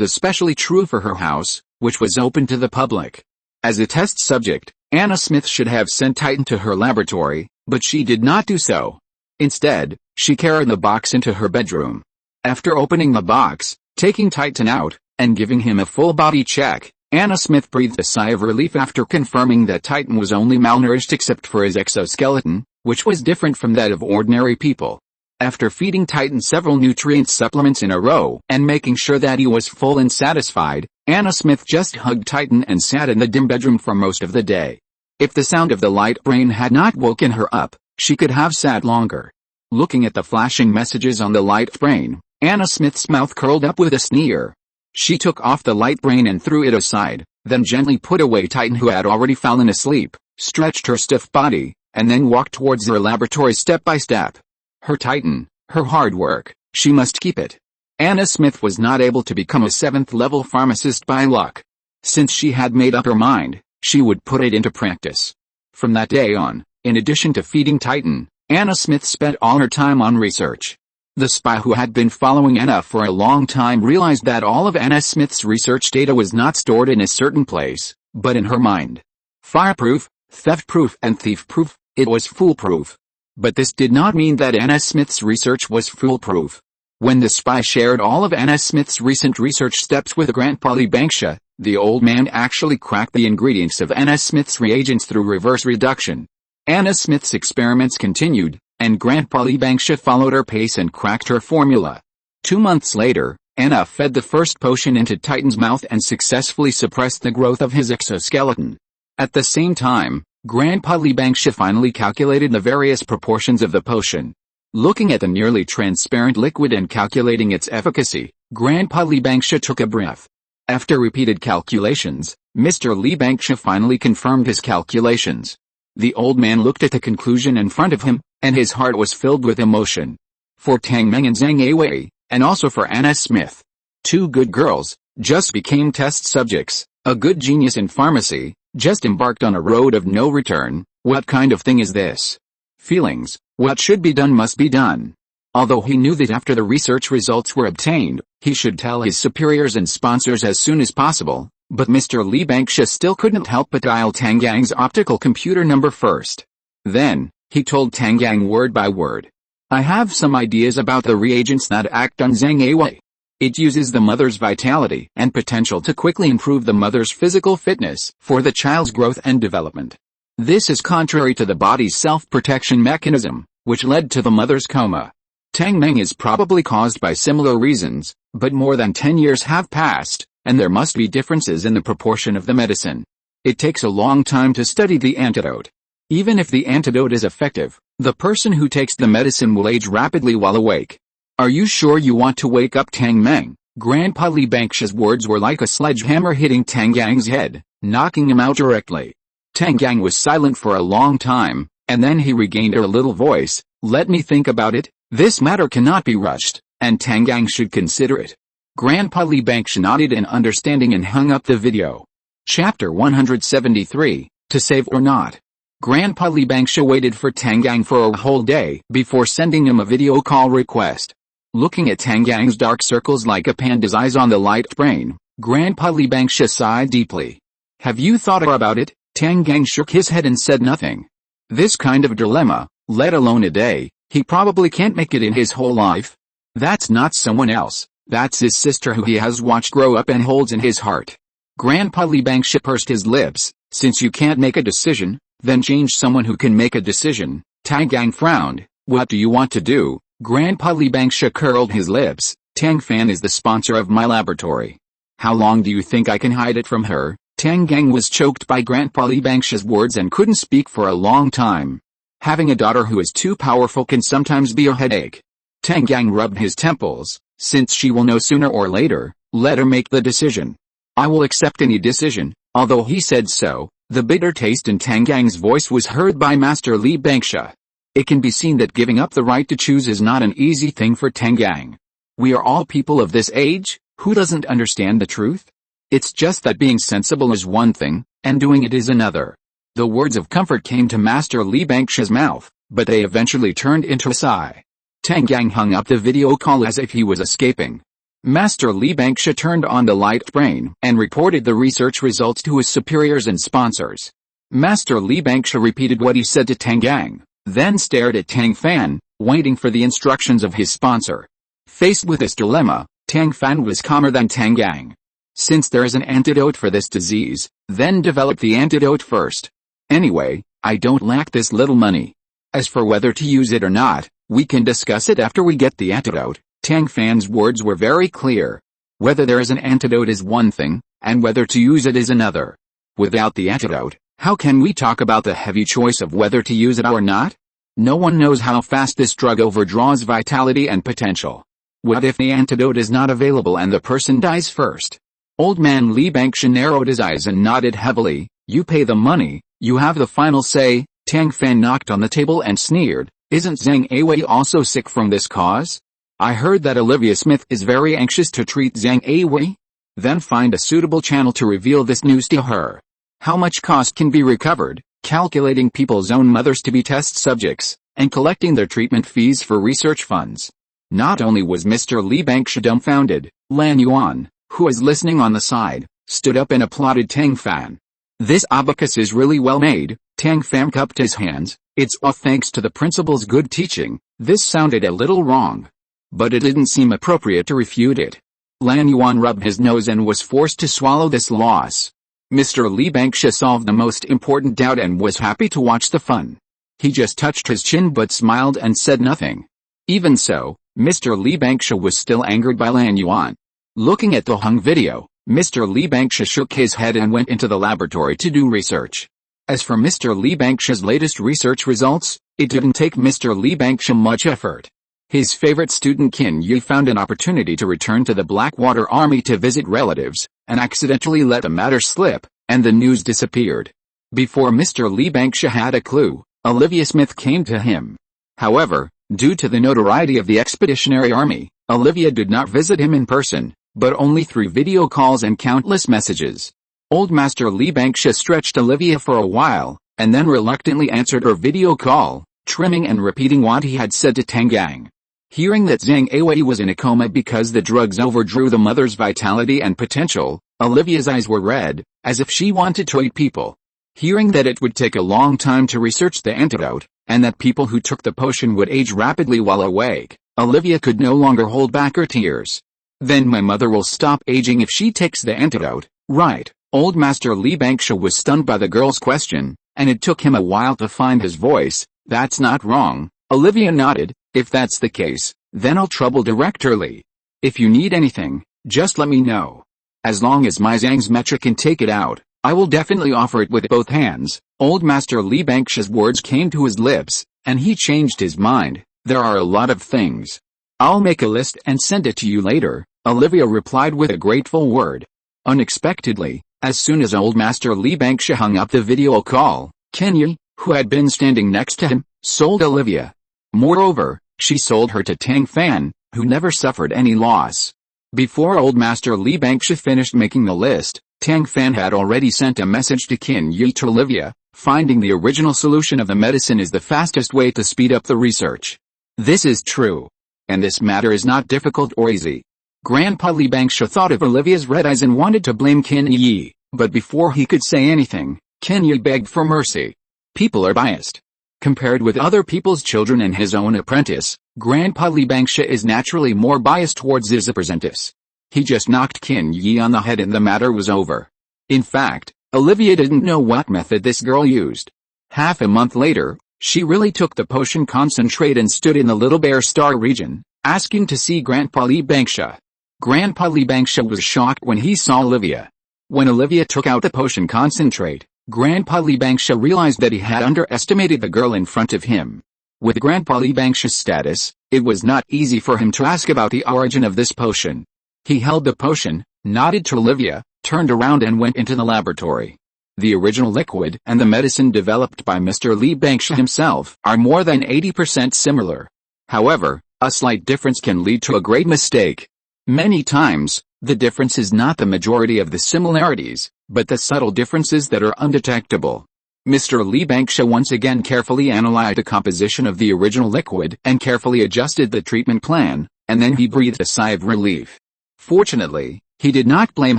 especially true for her house, which was open to the public. As a test subject, Anna Smith should have sent Titan to her laboratory, but she did not do so. Instead, she carried the box into her bedroom. After opening the box, taking Titan out, and giving him a full-body check, Anna Smith breathed a sigh of relief after confirming that Titan was only malnourished except for his exoskeleton, which was different from that of ordinary people. After feeding Titan several nutrient supplements in a row and making sure that he was full and satisfied, Anna Smith just hugged Titan and sat in the dim bedroom for most of the day. If the sound of the light brain had not woken her up, she could have sat longer. Looking at the flashing messages on the light brain, Anna Smith's mouth curled up with a sneer. She took off the light brain and threw it aside, then gently put away Titan, who had already fallen asleep, stretched her stiff body, and then walked towards her laboratory step by step. Her Titan, her hard work, she must keep it. Anna Smith was not able to become a 7th-level pharmacist by luck. Since she had made up her mind, she would put it into practice. From that day on, in addition to feeding Titan, Anna Smith spent all her time on research. The spy who had been following Anna for a long time realized that all of Anna Smith's research data was not stored in a certain place, but in her mind. Fireproof, theft-proof and thief-proof, it was foolproof. But this did not mean that Anna Smith's research was foolproof. When the spy shared all of Anna Smith's recent research steps with Grandpa Lee Banksha, the old man actually cracked the ingredients of Anna Smith's reagents through reverse reduction. Anna Smith's experiments continued, and Grandpa Lee Banksha followed her pace and cracked her formula. 2 months later, Anna fed the first potion into Titan's mouth and successfully suppressed the growth of his exoskeleton. At the same time, Grandpa Lee Banksha finally calculated the various proportions of the potion. Looking at the nearly transparent liquid and calculating its efficacy, Grandpa Lee Banksha took a breath. After repeated calculations, Mr. Lee Banksha finally confirmed his calculations. The old man looked at the conclusion in front of him, and his heart was filled with emotion. For Tang Meng and Zhang Awei, and also for Anna Smith. 2 good girls, just became test subjects, a good genius in pharmacy, just embarked on a road of no return. What kind of thing is this? Feelings, what should be done must be done. Although he knew that after the research results were obtained, he should tell his superiors and sponsors as soon as possible, but Mr. Lee Banksha still couldn't help but dial Tang Yang's optical computer number first. Then, he told Tang Yang word by word. I have some ideas about the reagents that act on Zhang Awei. It uses the mother's vitality and potential to quickly improve the mother's physical fitness for the child's growth and development. This is contrary to the body's self-protection mechanism, which led to the mother's coma. Tang Meng is probably caused by similar reasons, but more than 10 years have passed, and there must be differences in the proportion of the medicine. It takes a long time to study the antidote. Even if the antidote is effective, the person who takes the medicine will age rapidly while awake. Are you sure you want to wake up Tang Meng? Grandpa Lee Banksha's words were like a sledgehammer hitting Tang Yang's head, knocking him out directly. Tang Yang was silent for a long time, and then he regained a little voice. Let me think about it. This matter cannot be rushed, and Tang Yang should consider it. Grandpa Lee Banksha nodded in understanding and hung up the video. Chapter 173, To Save or Not. Grandpa Lee Banksha waited for Tang Yang for a whole day before sending him a video call request. Looking at Tang Yang's dark circles like a panda's eyes on the light brain, Grandpa Lee Banksha sighed deeply. Have you thought about it? Tang Gang shook his head and said nothing. This kind of dilemma, let alone a day, he probably can't make it in his whole life. That's not someone else, that's his sister who he has watched grow up and holds in his heart. Grandpa Li Bangsha pursed his lips. Since you can't make a decision, then change someone who can make a decision. Tang Gang frowned. What do you want to do? Grandpa Li Bangsha curled his lips. Tang Fan is the sponsor of my laboratory. How long do you think I can hide it from her? Tang Gang was choked by Grandpa Li Bangsha's words and couldn't speak for a long time. Having a daughter who is too powerful can sometimes be a headache. Tang Gang rubbed his temples. Since she will know sooner or later, let her make the decision. I will accept any decision. Although he said so, the bitter taste in Tang Gang's voice was heard by Master Li Bangsha. It can be seen that giving up the right to choose is not an easy thing for Tang Gang. We are all people of this age, who doesn't understand the truth? It's just that being sensible is one thing, and doing it is another. The words of comfort came to Master Li Bangsha's mouth, but they eventually turned into a sigh. Tang Gang hung up the video call as if he was escaping. Master Li Bangsha turned on the light brain and reported the research results to his superiors and sponsors. Master Li Bangsha repeated what he said to Tang Gang, then stared at Tang Fan, waiting for the instructions of his sponsor. Faced with this dilemma, Tang Fan was calmer than Tang Gang. Since there is an antidote for this disease, then develop the antidote first. Anyway, I don't lack this little money. As for whether to use it or not, we can discuss it after we get the antidote. Tang Fan's words were very clear. Whether there is an antidote is one thing, and whether to use it is another. Without the antidote, how can we talk about the heavy choice of whether to use it or not? No one knows how fast this drug overdraws vitality and potential. What if the antidote is not available and the person dies first? Old man Li Bangsha narrowed his eyes and nodded heavily. You pay the money, you have the final say. Tang Fan knocked on the table and sneered. Isn't Zhang Awei also sick from this cause? I heard that Olivia Smith is very anxious to treat Zhang Awei. Then find a suitable channel to reveal this news to her. How much cost can be recovered, calculating people's own mothers to be test subjects, and collecting their treatment fees for research funds. Not only was Mr. Li Bangsha dumbfounded, Lan Yuan, who was listening on the side, stood up and applauded Tang Fan. This abacus is really well made. Tang Fan cupped his hands. It's all thanks to the principal's good teaching. This sounded a little wrong, but it didn't seem appropriate to refute it. Lan Yuan rubbed his nose and was forced to swallow this loss. Mr. Li Bangsha solved the most important doubt and was happy to watch the fun. He just touched his chin but smiled and said nothing. Even so, Mr. Li Bangsha was still angered by Lan Yuan. Looking at the hung video, Mr. Li Bangsha shook his head and went into the laboratory to do research. As for Mr. Li Bangsha's latest research results, it didn't take Mr. Li Bangsha much effort. His favorite student Qin Yi found an opportunity to return to the Blackwater Army to visit relatives, and accidentally let the matter slip, and the news disappeared. Before Mr. Li Bangsha had a clue, Olivia Smith came to him. However, due to the notoriety of the Expeditionary Army, Olivia did not visit him in person, but only through video calls and countless messages. Old Master Li Bangsha stretched Olivia for a while, and then reluctantly answered her video call, trimming and repeating what he had said to Tang Gang. Hearing that Zhang Awei was in a coma because the drugs overdrew the mother's vitality and potential, Olivia's eyes were red, as if she wanted to eat people. Hearing that it would take a long time to research the antidote, and that people who took the potion would age rapidly while awake, Olivia could no longer hold back her tears. Then my mother will stop aging if she takes the antidote, right? Old Master Li Bangsha was stunned by the girl's question, and it took him a while to find his voice. That's not wrong. Olivia nodded. If that's the case, then I'll trouble Director Li. If you need anything, just let me know. As long as my Zhang's mecha can take it out, I will definitely offer it with both hands. Old Master Li Bangsha's words came to his lips, and he changed his mind. There are a lot of things. I'll make a list and send it to you later, Olivia replied with a grateful word. Unexpectedly, as soon as Old Master Li Bangsha hung up the video call, Qin Yi, who had been standing next to him, sold Olivia. Moreover, she sold her to Tang Fan, who never suffered any loss. Before Old Master Li Bangsha finished making the list, Tang Fan had already sent a message to Qin Yi to Olivia. Finding the original solution of the medicine is the fastest way to speed up the research. This is true. And this matter is not difficult or easy. Grandpa Li Bangsha thought of Olivia's red eyes and wanted to blame Qin Yi, but before he could say anything, Ken begged for mercy. People are biased. Compared with other people's children and his own apprentice, Grandpa Li Bangsha is naturally more biased towards his apprentice. He just knocked Ken on the head and the matter was over. In fact, Olivia didn't know what method this girl used. Half a month later, she really took the potion concentrate and stood in the Little Bear Star region, asking to see Grandpa Li Bangsha. Grandpa Li Bangsha was shocked when he saw Olivia. When Olivia took out the potion concentrate, Grandpa Li Bangsha realized that he had underestimated the girl in front of him. With Grandpa Li Bangsha's status, it was not easy for him to ask about the origin of this potion. He held the potion, nodded to Olivia, turned around and went into the laboratory. The original liquid and the medicine developed by Mr. Li Bangsha himself are more than 80% similar. However, a slight difference can lead to a great mistake. Many times, the difference is not the majority of the similarities, but the subtle differences that are undetectable. Mr. Li Bangsha once again carefully analyzed the composition of the original liquid and carefully adjusted the treatment plan, and then he breathed a sigh of relief. Fortunately, he did not blame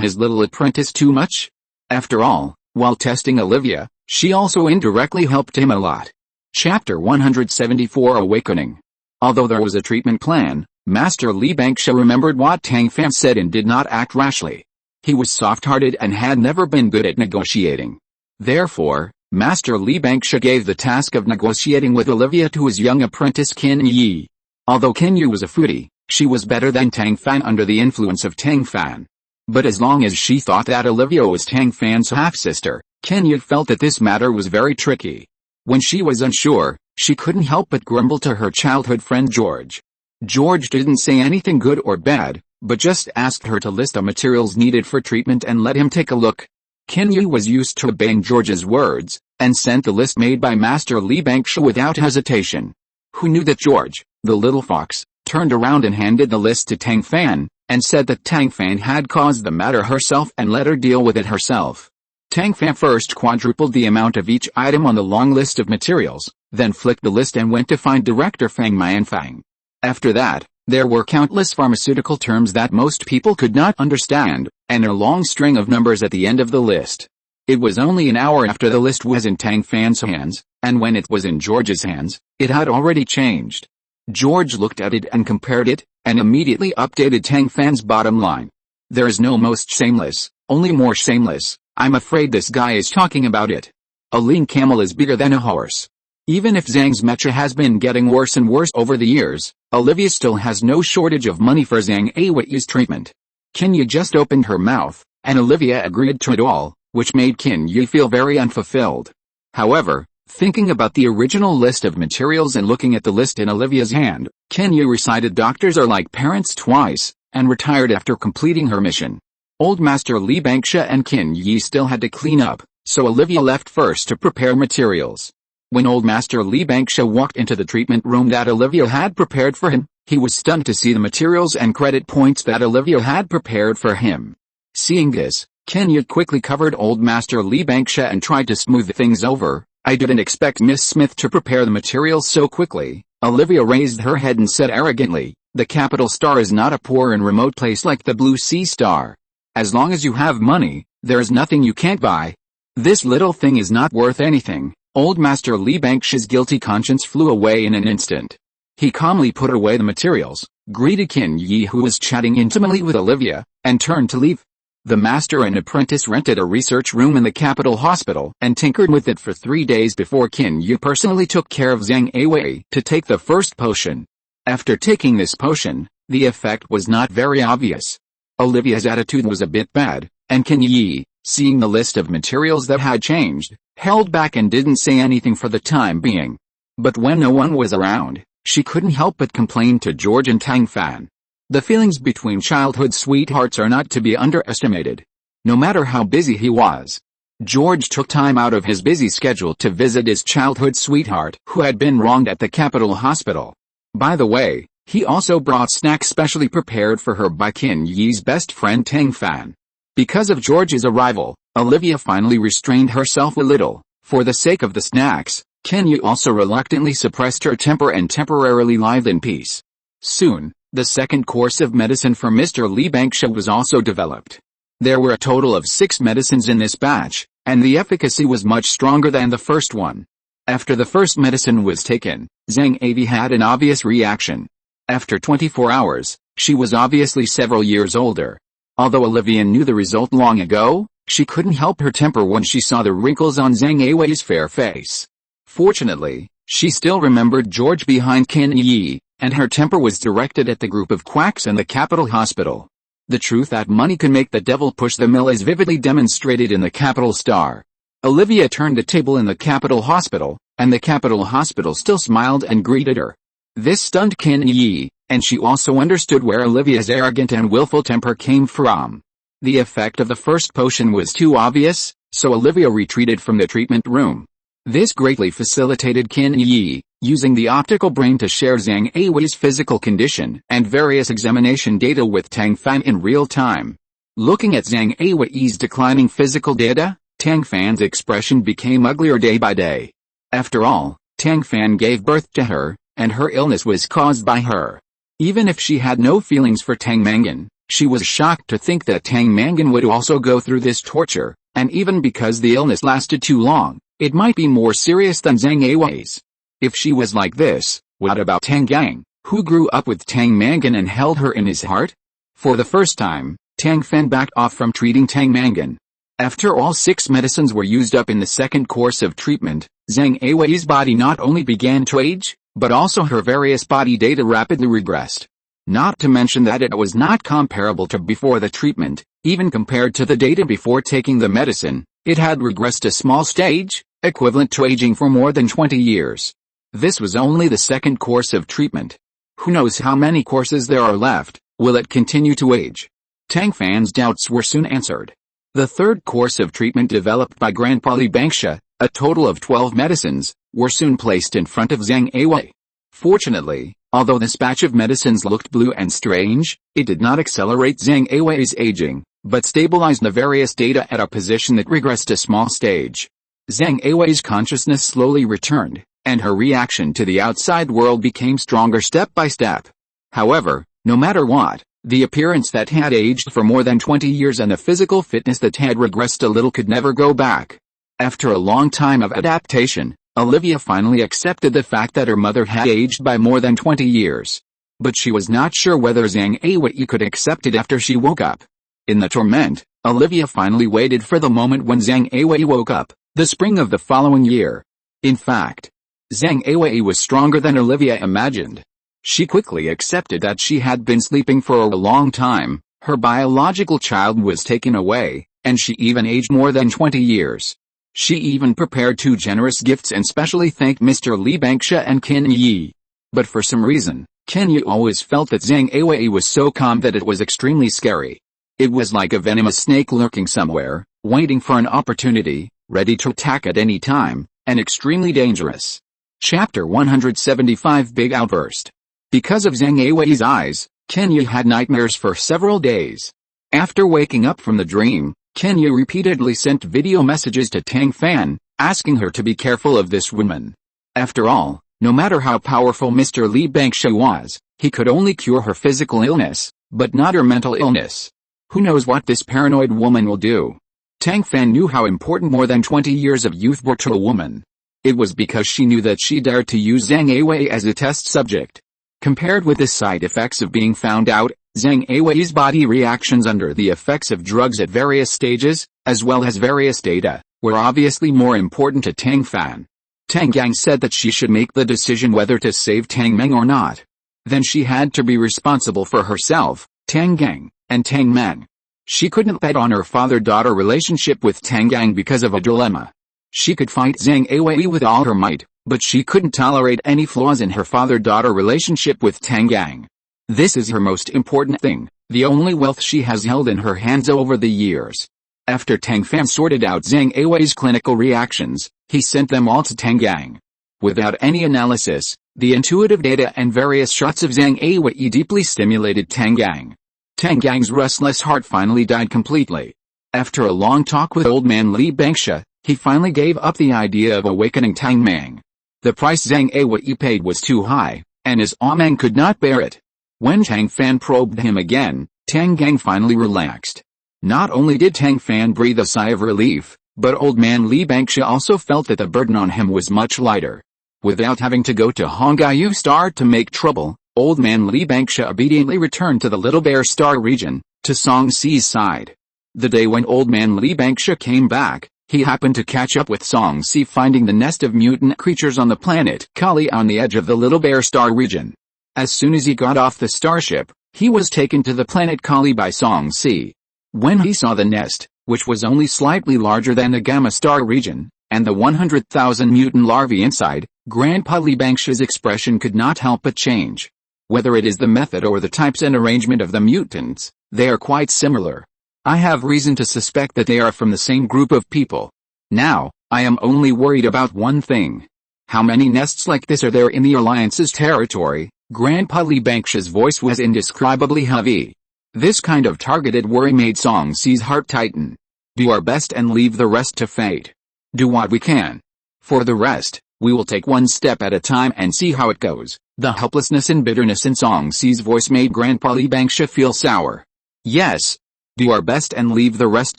his little apprentice too much. After all, while testing Olivia, she also indirectly helped him a lot. Chapter 174 Awakening. Although there was a treatment plan, Master Li Bangsha remembered what Tang Fan said and did not act rashly. He was soft-hearted and had never been good at negotiating. Therefore, Master Li Bangsha gave the task of negotiating with Olivia to his young apprentice Ken Yi. Although Ken Yi was a foodie, she was better than Tang Fan under the influence of Tang Fan. But as long as she thought that Olivia was Tang Fan's half-sister, Ken Yi felt that this matter was very tricky. When she was unsure, she couldn't help but grumble to her childhood friend George. George didn't say anything good or bad, but just asked her to list the materials needed for treatment and let him take a look. Ken Yi was used to obeying George's words, and sent the list made by Master Li Bangsha without hesitation. Who knew that George, the little fox, turned around and handed the list to Tang Fan, and said that Tang Fan had caused the matter herself and let her deal with it herself. Tang Fan first quadrupled the amount of each item on the long list of materials, then flicked the list and went to find Director Fang Mianfang. After that, there were countless pharmaceutical terms that most people could not understand, and a long string of numbers at the end of the list. It was only an hour after the list was in Tang Fan's hands, and when it was in George's hands, it had already changed. George looked at it and compared it, and immediately updated Tang Fan's bottom line. There is no most shameless, only more shameless. I'm afraid this guy is talking about it. A lean camel is bigger than a horse. Even if Zhang's mecha has been getting worse and worse over the years, Olivia still has no shortage of money for Zhang Awei's treatment. Ken Yi just opened her mouth, and Olivia agreed to it all, which made Ken Yi feel very unfulfilled. However, thinking about the original list of materials and looking at the list in Olivia's hand, Ken Yi recited doctors are like parents twice, and retired after completing her mission. Old Master Li Bangsha and Ken Yi still had to clean up, so Olivia left first to prepare materials. When Old Master Li Bangsha walked into the treatment room that Olivia had prepared for him, he was stunned to see the materials and credit points that Olivia had prepared for him. Seeing this, Ken Yi quickly covered Old Master Li Bangsha and tried to smooth things over. I didn't expect Miss Smith to prepare the materials so quickly. Olivia raised her head and said arrogantly, the capital star is not a poor and remote place like the Blue Sea Star. As long as you have money, there is nothing you can't buy. This little thing is not worth anything. Old Master Li Bangsha's guilty conscience flew away in an instant. He calmly put away the materials, greeted Ken Yi who was chatting intimately with Olivia, and turned to leave. The master and apprentice rented a research room in the capital hospital and tinkered with it for 3 days before Ken Yi personally took care of Zhang Awei to take the first potion. After taking this potion, the effect was not very obvious. Olivia's attitude was a bit bad, and Ken Yi, seeing the list of materials that had changed, held back and didn't say anything for the time being. But when no one was around, she couldn't help but complain to George and Tang Fan. The feelings between childhood sweethearts are not to be underestimated. No matter how busy he was, George took time out of his busy schedule to visit his childhood sweetheart who had been wronged at the capital hospital. By the way, he also brought snacks specially prepared for her by Ken Yi's best friend Tang Fan. Because of George's arrival, Olivia finally restrained herself a little. For the sake of the snacks, Ken Yi also reluctantly suppressed her temper and temporarily lived in peace. Soon, the second course of medicine for Mr. Li Bangsha was also developed. There were a total of 6 medicines in this batch, and the efficacy was much stronger than the first one. After the first medicine was taken, Zhang Avi had an obvious reaction. After 24 hours, she was obviously several years older. Although Olivia knew the result long ago, she couldn't help her temper when she saw the wrinkles on Zhang Avi's fair face. Fortunately, she still remembered George behind Qin Yi, and her temper was directed at the group of quacks in the capital hospital. The truth that money can make the devil push the mill is vividly demonstrated in the Capital Star. Olivia turned the table in the Capital Hospital, and the Capital Hospital still smiled and greeted her. This stunned Qin Yi, and she also understood where Olivia's arrogant and willful temper came from. The effect of the first potion was too obvious, so Olivia retreated from the treatment room. This greatly facilitated Qin Yi, using the optical brain to share Zhang Avi's physical condition and various examination data with Tang Fan in real time. Looking at Zhang Avi's declining physical data, Tang Fan's expression became uglier day by day. After all, Tang Fan gave birth to her, and her illness was caused by her. Even if she had no feelings for Tang Mangan, she was shocked to think that Tang Mangan would also go through this torture, and even because the illness lasted too long, it might be more serious than Zhang Avi's. If she was like this, what about Tang Gang, who grew up with Tang Mangan and held her in his heart? For the first time, Tang Fan backed off from treating Tang Mangan. After all 6 medicines were used up in the second course of treatment, Zhang Avi's body not only began to age, but also her various body data rapidly regressed. Not to mention that it was not comparable to before the treatment. Even compared to the data before taking the medicine, it had regressed a small stage, equivalent to aging for more than 20 years. This was only the second course of treatment. Who knows how many courses there are left? Will it continue to age? Tang Fan's doubts were soon answered. The third course of treatment developed by Grandpa Li Bangsha, a total of 12 medicines, were soon placed in front of Zhang Avi. Fortunately, although this batch of medicines looked blue and strange, it did not accelerate Zhang Avi's aging, but stabilized the various data at a position that regressed a small stage. Zhang Avi's consciousness slowly returned, and her reaction to the outside world became stronger step by step. However, no matter what, the appearance that had aged for more than 20 years and the physical fitness that had regressed a little could never go back. After a long time of adaptation, Olivia finally accepted the fact that her mother had aged by more than 20 years. But she was not sure whether Zhang Avi could accept it after she woke up. In the torment, Olivia finally waited for the moment when Zhang Avi woke up, the spring of the following year. In fact, Zhang Avi was stronger than Olivia imagined. She quickly accepted that she had been sleeping for a long time, her biological child was taken away, and she even aged more than 20 years. She even prepared 2 generous gifts and specially thanked Mr. Li Bangsha and Qin Yi. But for some reason, Qin Yi always felt that Zhang Avi was so calm that it was extremely scary. It was like a venomous snake lurking somewhere, waiting for an opportunity, ready to attack at any time, and extremely dangerous. Chapter 175 Big Outburst. Because of Zhang Avi's eyes, Qin Yi had nightmares for several days. After waking up from the dream, Qin Yi repeatedly sent video messages to Tang Fan, asking her to be careful of this woman. After all, no matter how powerful Mr. Li Bangsha was, he could only cure her physical illness, but not her mental illness. Who knows what this paranoid woman will do? Tang Fan knew how important more than 20 years of youth were to a woman. It was because she knew that she dared to use Zhang Avi as a test subject. Compared with the side effects of being found out, Zhang Avi's body reactions under the effects of drugs at various stages, as well as various data, were obviously more important to Tang Fan. Tang Gang said that she should make the decision whether to save Tang Meng or not. Then she had to be responsible for herself, Tang Gang, and Tang Meng. She couldn't bet on her father-daughter relationship with Tang Gang because of a dilemma. She could fight Zhang Avi with all her might, but she couldn't tolerate any flaws in her father-daughter relationship with Tang Gang. This is her most important thing, the only wealth she has held in her hands over the years. After Tang Fan sorted out Zhang Avi's clinical reactions, he sent them all to Tang Gang. Without any analysis, the intuitive data and various shots of Zhang Avi deeply stimulated Tang Gang. Tang Gang's restless heart finally died completely. After a long talk with old man Li Bangsha, he finally gave up the idea of awakening Tang Meng. The price Zhang Avi paid was too high, and his Amang could not bear it. When Tang Fan probed him again, Tang Gang finally relaxed. Not only did Tang Fan breathe a sigh of relief, But old man Li Bangsha also felt that the burden on him was much lighter. Without having to go to Hongyu Star to make trouble, old man Li Bangsha obediently returned to the Little Bear Star region, to Song Si's side. The day when old man Li Bangsha came back, he happened to catch up with Song Si finding the nest of mutant creatures on the planet Kali on the edge of the Little Bear Star region. As soon as he got off the starship, he was taken to the planet Kali by Song Si. When he saw the nest, which was only slightly larger than the Gamma Star region, and the 100,000 mutant larvae inside, Grandpa Li Bangsha's expression could not help but change. Whether it is the method or the types and arrangement of the mutants, they are quite similar. I have reason to suspect that they are from the same group of people. Now, I am only worried about one thing. How many nests like this are there in the Alliance's territory? Grandpa Li Bangsha's voice was indescribably heavy. This kind of targeted worry made Song Si's heart tighten. Do our best and leave the rest to fate. Do what we can. For the rest, we will take one step at a time and see how it goes. The helplessness and bitterness in Song Si's voice made Grandpa Li Bangsha feel sour. Yes. Do our best and leave the rest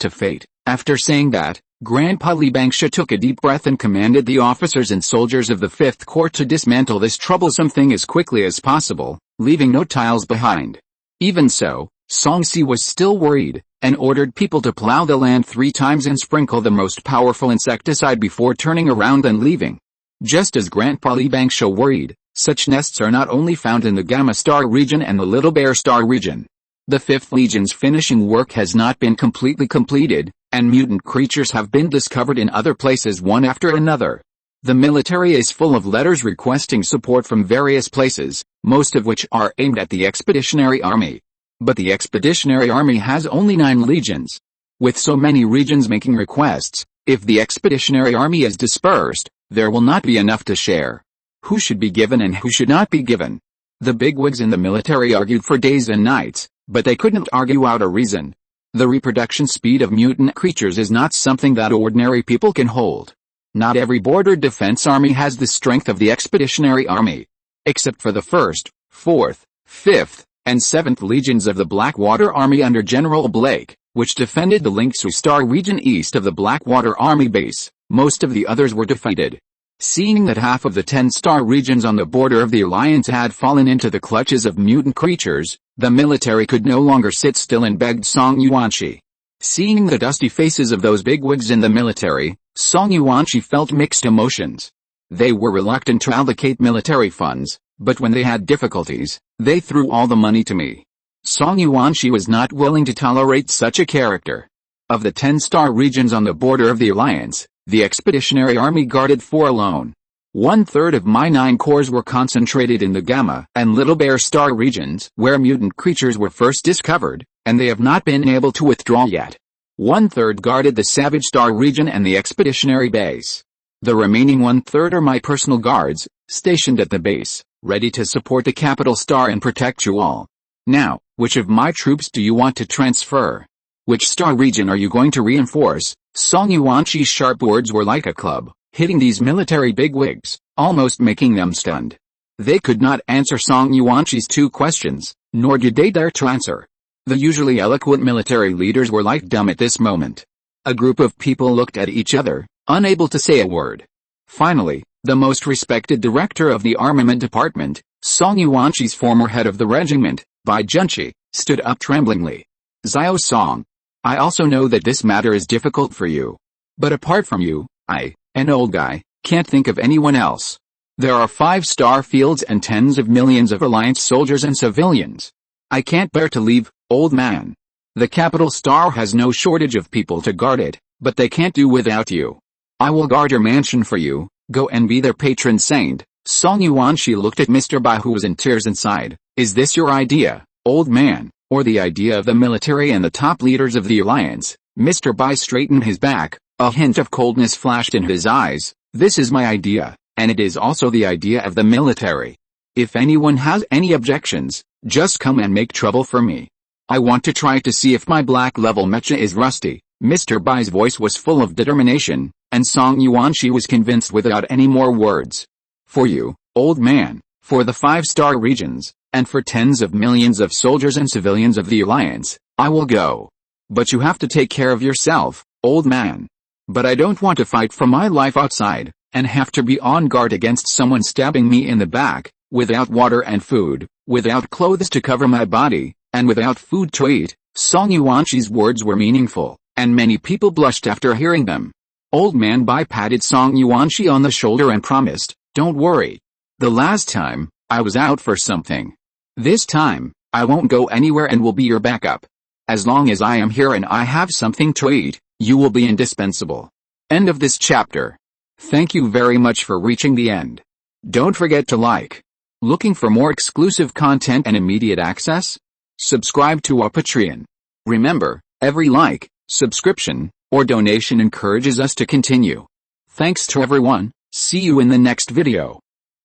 to fate. After saying that, Grandpa Li Bangsha took a deep breath and commanded the officers and soldiers of the Fifth Corps to dismantle this troublesome thing as quickly as possible, leaving no tiles behind. Even so, Song Si was still worried, and ordered people to plow the land 3 times and sprinkle the most powerful insecticide before turning around and leaving. Just as Grandpa Li Bangsha worried, such nests are not only found in the Gamma Star region and the Little Bear Star region. The 5th Legion's finishing work has not been completely completed, and mutant creatures have been discovered in other places one after another. The military is full of letters requesting support from various places, most of which are aimed at the Expeditionary Army. But the Expeditionary Army has only 9 legions. With so many regions making requests, if the Expeditionary Army is dispersed, there will not be enough to share. Who should be given and who should not be given? The bigwigs in the military argued for days and nights, but they couldn't argue out a reason. The reproduction speed of mutant creatures is not something that ordinary people can hold. Not every border defense army has the strength of the Expeditionary Army. Except for the 1st, 4th, 5th, and 7th Legions of the Blackwater Army under General Blake, which defended the Lingsu Star region east of the Blackwater Army base, most of the others were defeated. Seeing that half of the 10-star regions on the border of the Alliance had fallen into the clutches of mutant creatures, the military could no longer sit still and begged Song Yuanshi. Seeing the dusty faces of those bigwigs in the military, Song Yuanshi felt mixed emotions. They were reluctant to allocate military funds, but when they had difficulties, they threw all the money to me. Song Yuanshi was not willing to tolerate such a character. Of the 10-star regions on the border of the Alliance, the Expeditionary Army guarded 4 alone. 1/3 of my 9 corps were concentrated in the Gamma and Little Bear Star regions where mutant creatures were first discovered, and they have not been able to withdraw yet. 1/3 guarded the Savage Star region and the Expeditionary base. The remaining 1/3 are my personal guards, stationed at the base, ready to support the capital star and protect you all. Now, which of my troops do you want to transfer? Which star region are you going to reinforce? Song Yuanshi's sharp words were like a club, hitting these military bigwigs, almost making them stunned. They could not answer Song Yuanshi's 2 questions, nor did they dare to answer. The usually eloquent military leaders were like dumb at this moment. A group of people looked at each other, unable to say a word. Finally, the most respected director of the armament department, Song Yuanshi's former head of the regiment, Bai Junshi, stood up tremblingly. Xiao Song, I also know that this matter is difficult for you. But apart from you, I, an old guy, can't think of anyone else. There are 5-star fields and tens of millions of Alliance soldiers and civilians. I can't bear to leave, old man. The capital star has no shortage of people to guard it, but they can't do without you. I will guard your mansion for you, go and be their patron saint. Song Yuanshi looked at Mr. Bai, who was in tears and sighed. Is this your idea, old man, or the idea of the military and the top leaders of the Alliance? Mr. Bai straightened his back, a hint of coldness flashed in his eyes. This is my idea, and it is also the idea of the military. If anyone has any objections, just come and make trouble for me. I want to try to see if my black level mecha is rusty. Mr. Bai's voice was full of determination, and Song Yuanshi was convinced without any more words. For you, old man, for the 5-star regions, and for tens of millions of soldiers and civilians of the Alliance, I will go. But you have to take care of yourself, old man. But I don't want to fight for my life outside, and have to be on guard against someone stabbing me in the back, without water and food, without clothes to cover my body, and without food to eat. Song Yuanqi's words were meaningful, and many people blushed after hearing them. Old Man Bai patted Song Yuanqi on the shoulder and promised, "Don't worry. The last time, I was out for something. This time, I won't go anywhere and will be your backup. As long as I am here and I have something to eat, you will be indispensable." End of this chapter. Thank you very much for reaching the end. Don't forget to like. Looking for more exclusive content and immediate access? Subscribe to our Patreon. Remember, every like, subscription, or donation encourages us to continue. Thanks to everyone. See you in the next video.